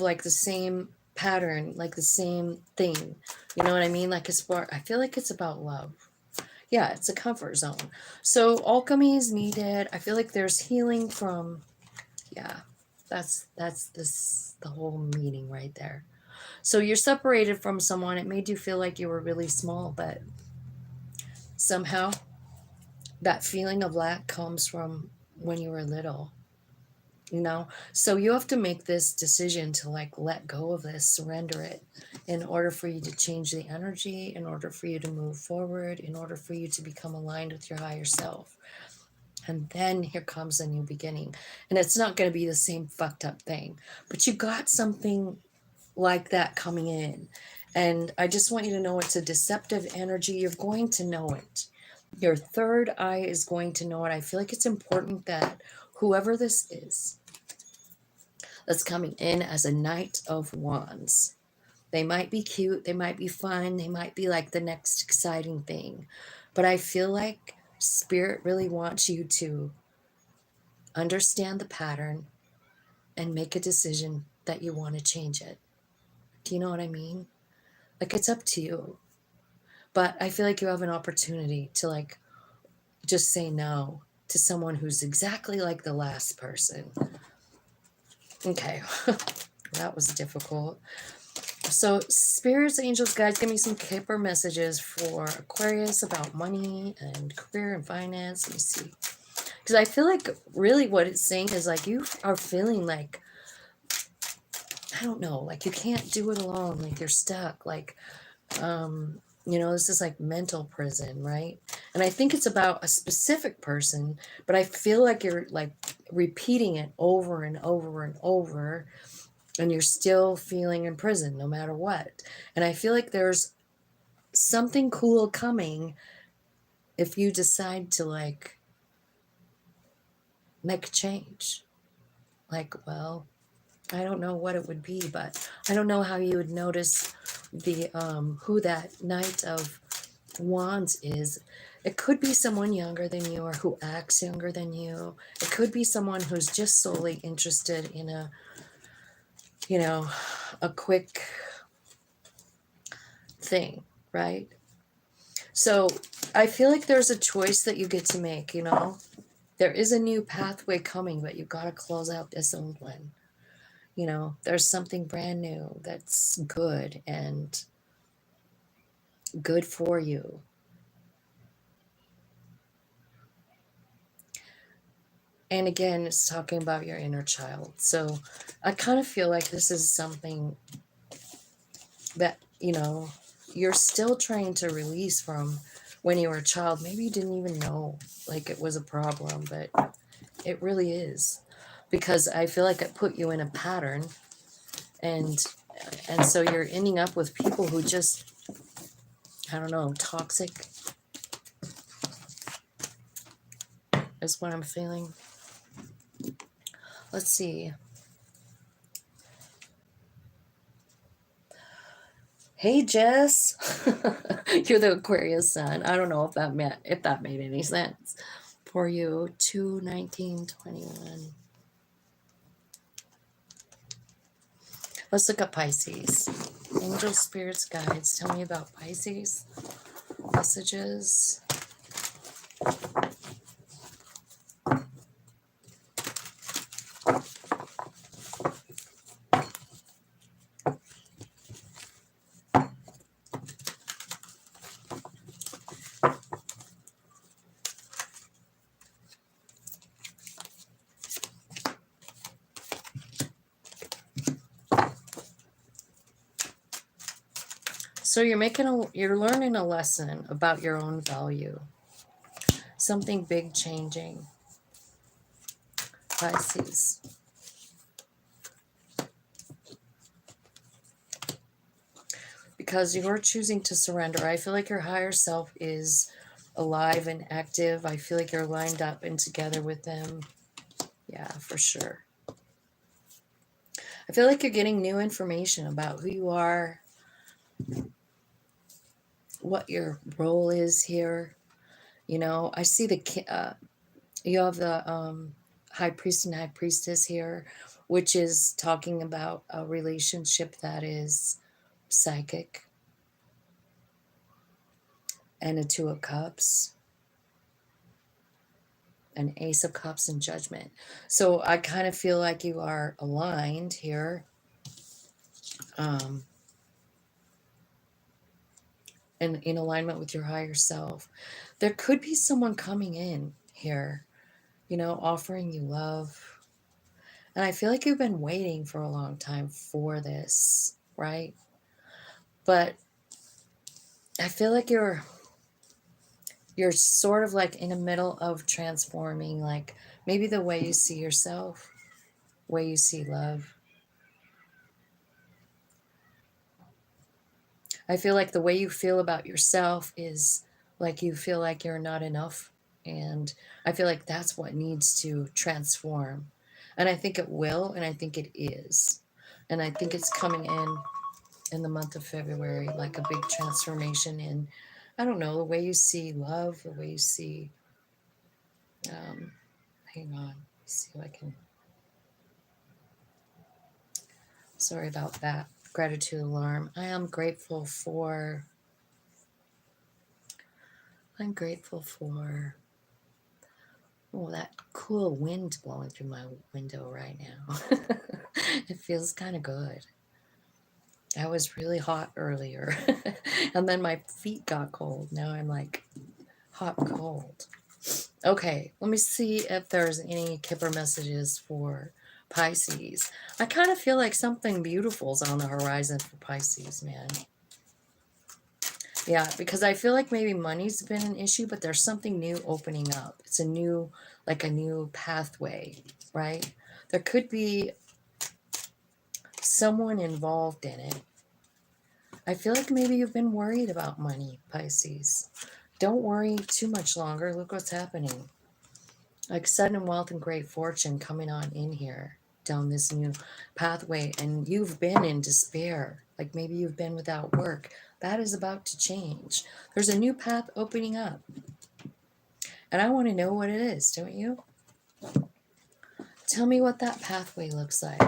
like the same pattern, like the same thing. You know what I mean? Like I feel like it's about love. Yeah, it's a comfort zone. So alchemy is needed. I feel like there's healing from, yeah, that's the whole meaning right there. So you're separated from someone. It made you feel like you were really small, but somehow that feeling of lack comes from when you were little, you know? So you have to make this decision to like let go of this, surrender it, in order for you to change the energy, in order for you to move forward, in order for you to become aligned with your higher self. And then here comes a new beginning. And it's not going to be the same fucked up thing, but you got something like that coming in. And I just want you to know it's a deceptive energy. You're going to know it. Your third eye is going to know it. I feel like it's important that whoever this is that's coming in as a Knight of Wands, they might be cute, they might be fun, they might be like the next exciting thing. But I feel like Spirit really wants you to understand the pattern and make a decision that you want to change it. Do you know what I mean? Like, it's up to you. But I feel like you have an opportunity to like just say no to someone who's exactly like the last person. Okay. That was difficult. So spirits, angels, guides, give me some Kipper messages for Aquarius about money and career and finance. Let me see. Because I feel like really what it's saying is like you are feeling like, I don't know, like you can't do it alone. Like you're stuck. Like, you know, this is like mental prison, right? And I think it's about a specific person, but I feel like you're like repeating it over and over and over, and you're still feeling in prison no matter what. And I feel like there's something cool coming if you decide to like make a change. Like, well, I don't know what it would be, but I don't know how you would notice the who that Knight of Wands is. It could be someone younger than you or who acts younger than you. It could be someone who's just solely interested in a, you know, a quick thing, right? So I feel like there's a choice that you get to make, you know? There is a new pathway coming, but you've got to close out this old one. You know, there's something brand new that's good and good for you. And again, it's talking about your inner child. So I kind of feel like this is something that, you know, you're still trying to release from when you were a child. Maybe you didn't even know like it was a problem, but it really is. Because I feel like it put you in a pattern, and so you're ending up with people who just, I don't know, toxic is what I'm feeling. Let's see. Hey, Jess. You're the Aquarius sun. I don't know if that made any sense for you. 2/19/21. Let's look at Pisces. Angel, spirits, guides. Tell me about Pisces. Messages. So you're learning a lesson about your own value. Something big changing. Pisces. Because you're choosing to surrender. I feel like your higher self is alive and active. I feel like you're lined up and together with them. Yeah, for sure. I feel like you're getting new information about who you are, what your role is here. You know, I see you have the high priest and high priestess here, which is talking about a relationship that is psychic, and a two of cups, an ace of cups, and judgment. So I kind of feel like you are aligned here. And in alignment with your higher self. There could be someone coming in here, you know, offering you love. And I feel like you've been waiting for a long time for this, right? But I feel like you're sort of like in the middle of transforming, like maybe the way you see yourself, way you see love. I feel like the way you feel about yourself is like you feel like you're not enough. And I feel like that's what needs to transform. And I think it will, and I think it is. And I think it's coming in the month of February, like a big transformation in, I don't know, the way you see love, the way you see, hang on, let's see if I can, sorry about that, gratitude alarm. I'm grateful for oh, that cool wind blowing through my window right now. It feels kind of good. I was really hot earlier, and then my feet got cold. Now I'm like hot cold. Okay, let me see if there's any Kipper messages for Pisces. I kind of feel like something beautiful's on the horizon for Pisces, man. Yeah, because I feel like maybe money's been an issue, but there's something new opening up. It's a new pathway, right? There could be someone involved in it. I feel like maybe you've been worried about money, Pisces. Don't worry too much longer. Look what's happening. Like sudden wealth and great fortune coming on in here down this new pathway. And you've been in despair. Like maybe you've been without work. That is about to change. There's a new path opening up. And I want to know what it is, don't you? Tell me what that pathway looks like.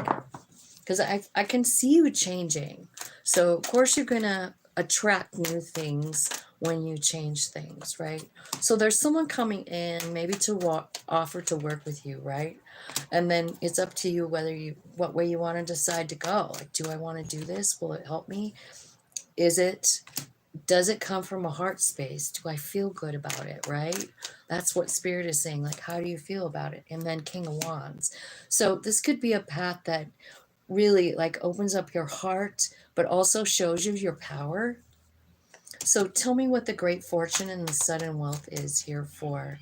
Because I can see you changing. So, of course, you're going to attract new things when you change things, right? So there's someone coming in maybe to offer to work with you, right? And then it's up to you what way you want to decide to go. Like, do I want to do this? Will it help me? Does it come from a heart space? Do I feel good about it, right? That's what Spirit is saying. Like, how do you feel about it? And then King of Wands. So this could be a path that really like opens up your heart, but also shows you your power. So tell me what the great fortune and the sudden wealth is here for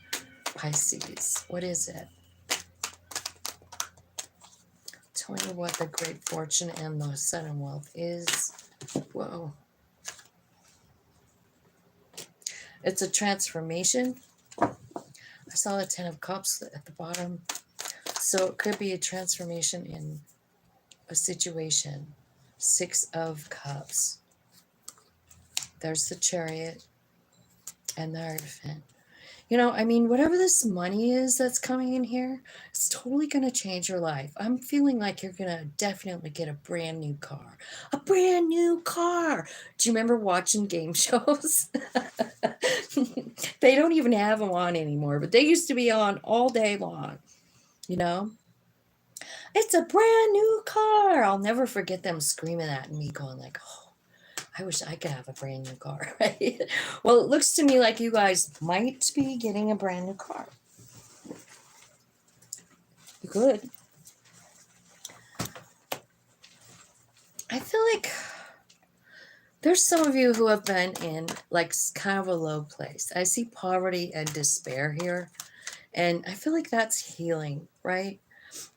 Pisces. What is it? Tell me what the great fortune and the sudden wealth is. Whoa. It's a transformation. I saw the 10 of Cups at the bottom. So it could be a transformation in a situation. 6 of Cups. there's the Chariot and the Hierophant. You know, I mean, whatever this money is that's coming in here, it's totally going to change your life. I'm feeling like you're going to definitely get a brand new car. A brand new car. Do you remember watching game shows? They don't even have them on anymore, but they used to be on all day long, you know? It's a brand new car. I'll never forget them screaming at me, going like, oh, I wish I could have a brand new car, right? Well, it looks to me like you guys might be getting a brand new car. You could. I feel like there's some of you who have been in like kind of a low place. I see poverty and despair here, and I feel like that's healing, right?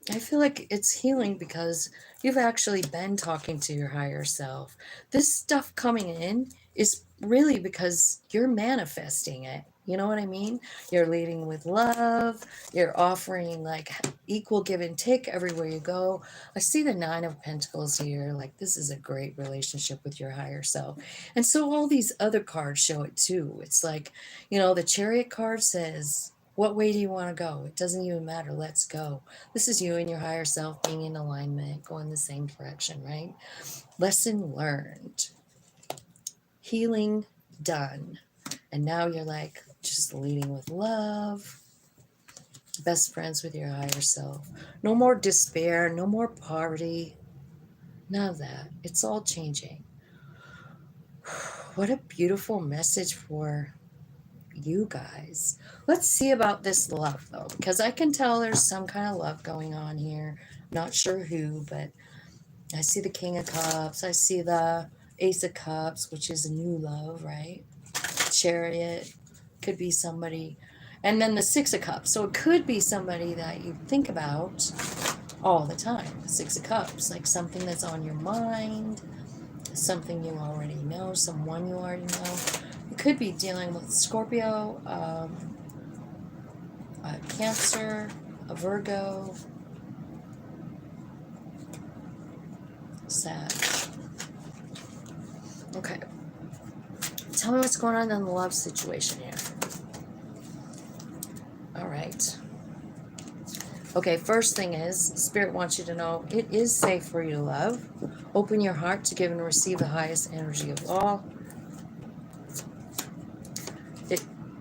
I feel like it's healing because you've actually been talking to your higher self. This stuff coming in is really because you're manifesting it. You know what I mean? You're leading with love. You're offering like equal give and take everywhere you go. I see the 9 of Pentacles here. Like this is a great relationship with your higher self. And so all these other cards show it too. It's like, you know, the Chariot card says, what way do you want to go? It doesn't even matter. Let's go. This is you and your higher self being in alignment, going the same direction, right? Lesson learned. Healing done. And now you're like just leading with love. Best friends with your higher self. No more despair. No more poverty. None of that. It's all changing. What a beautiful message for you guys. Let's see about this love though, because I can tell there's some kind of love going on here. Not sure who, but I see the King of Cups. I see the Ace of Cups, which is a new love, right? Chariot could be somebody, and then the 6 of Cups. So it could be somebody that you think about all the time. The 6 of Cups, like something that's on your mind, something you already know, someone you already know. You could be dealing with Scorpio, a Cancer, a Virgo, Sag. Okay. Tell me what's going on in the love situation here. All right. Okay, first thing is, Spirit wants you to know it is safe for you to love. Open your heart to give and receive the highest energy of all.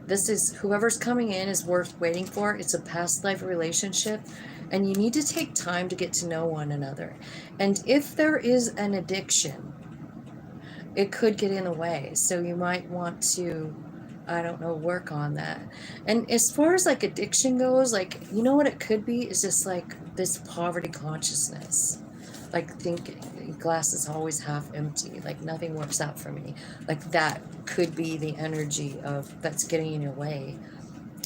This is, whoever's coming in is worth waiting for. It's a past life relationship, and you need to take time to get to know one another. And if there is an addiction, it could get in the way. So you might want to, I don't know, work on that. And as far as like addiction goes, like, you know what it could be is just like this poverty consciousness. Like thinking glass is always half empty, like nothing works out for me. Like that could be the energy of that's getting in your way,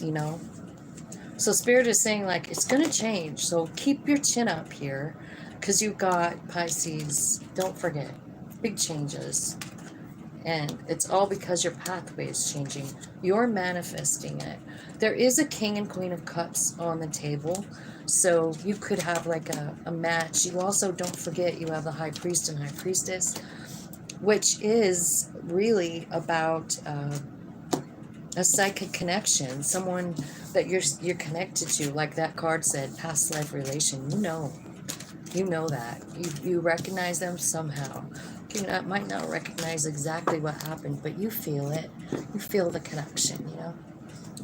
you know? So Spirit is saying like it's going to change. So keep your chin up here because you've got Pisces. Don't forget, big changes. And it's all because your pathway is changing. You're manifesting it. There is a King and Queen of Cups on the table. So you could have like a match. You also, don't forget, you have the High Priest and High Priestess, which is really about a psychic connection. Someone that you're connected to, like that card said, past life relation. You know that. You recognize them somehow. You might not recognize exactly what happened, but you feel it. You feel the connection, you know?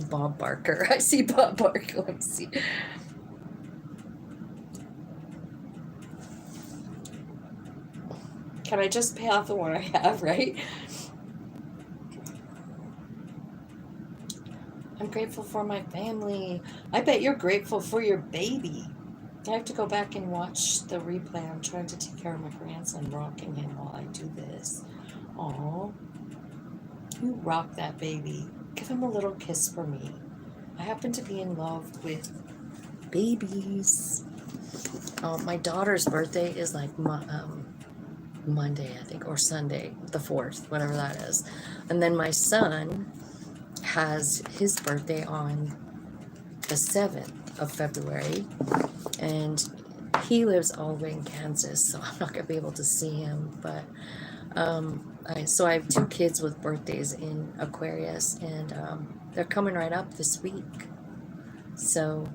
Bob Barker. I see Bob Barker. Let me see. Can I just pay off the one I have, right? I'm grateful for my family. I bet you're grateful for your baby. I have to go back and watch the replay. I'm trying to take care of my grandson, rocking him while I do this. Aww. You rock that baby. Give him a little kiss for me. I happen to be in love with babies. My daughter's birthday is like Monday, I think, or Sunday, the 4th, whatever that is. And then my son has his birthday on the 7th of February. And he lives all the way in Kansas, so I'm not going to be able to see him. But So I have 2 kids with birthdays in Aquarius, and they're coming right up this week. So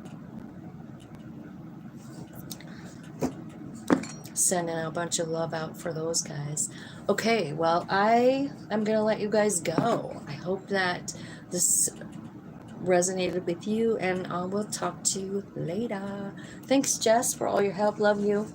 sending a bunch of love out for those guys. Okay, well, I am going to let you guys go. I hope that this resonated with you, and I will talk to you later. Thanks, Jess, for all your help. Love you.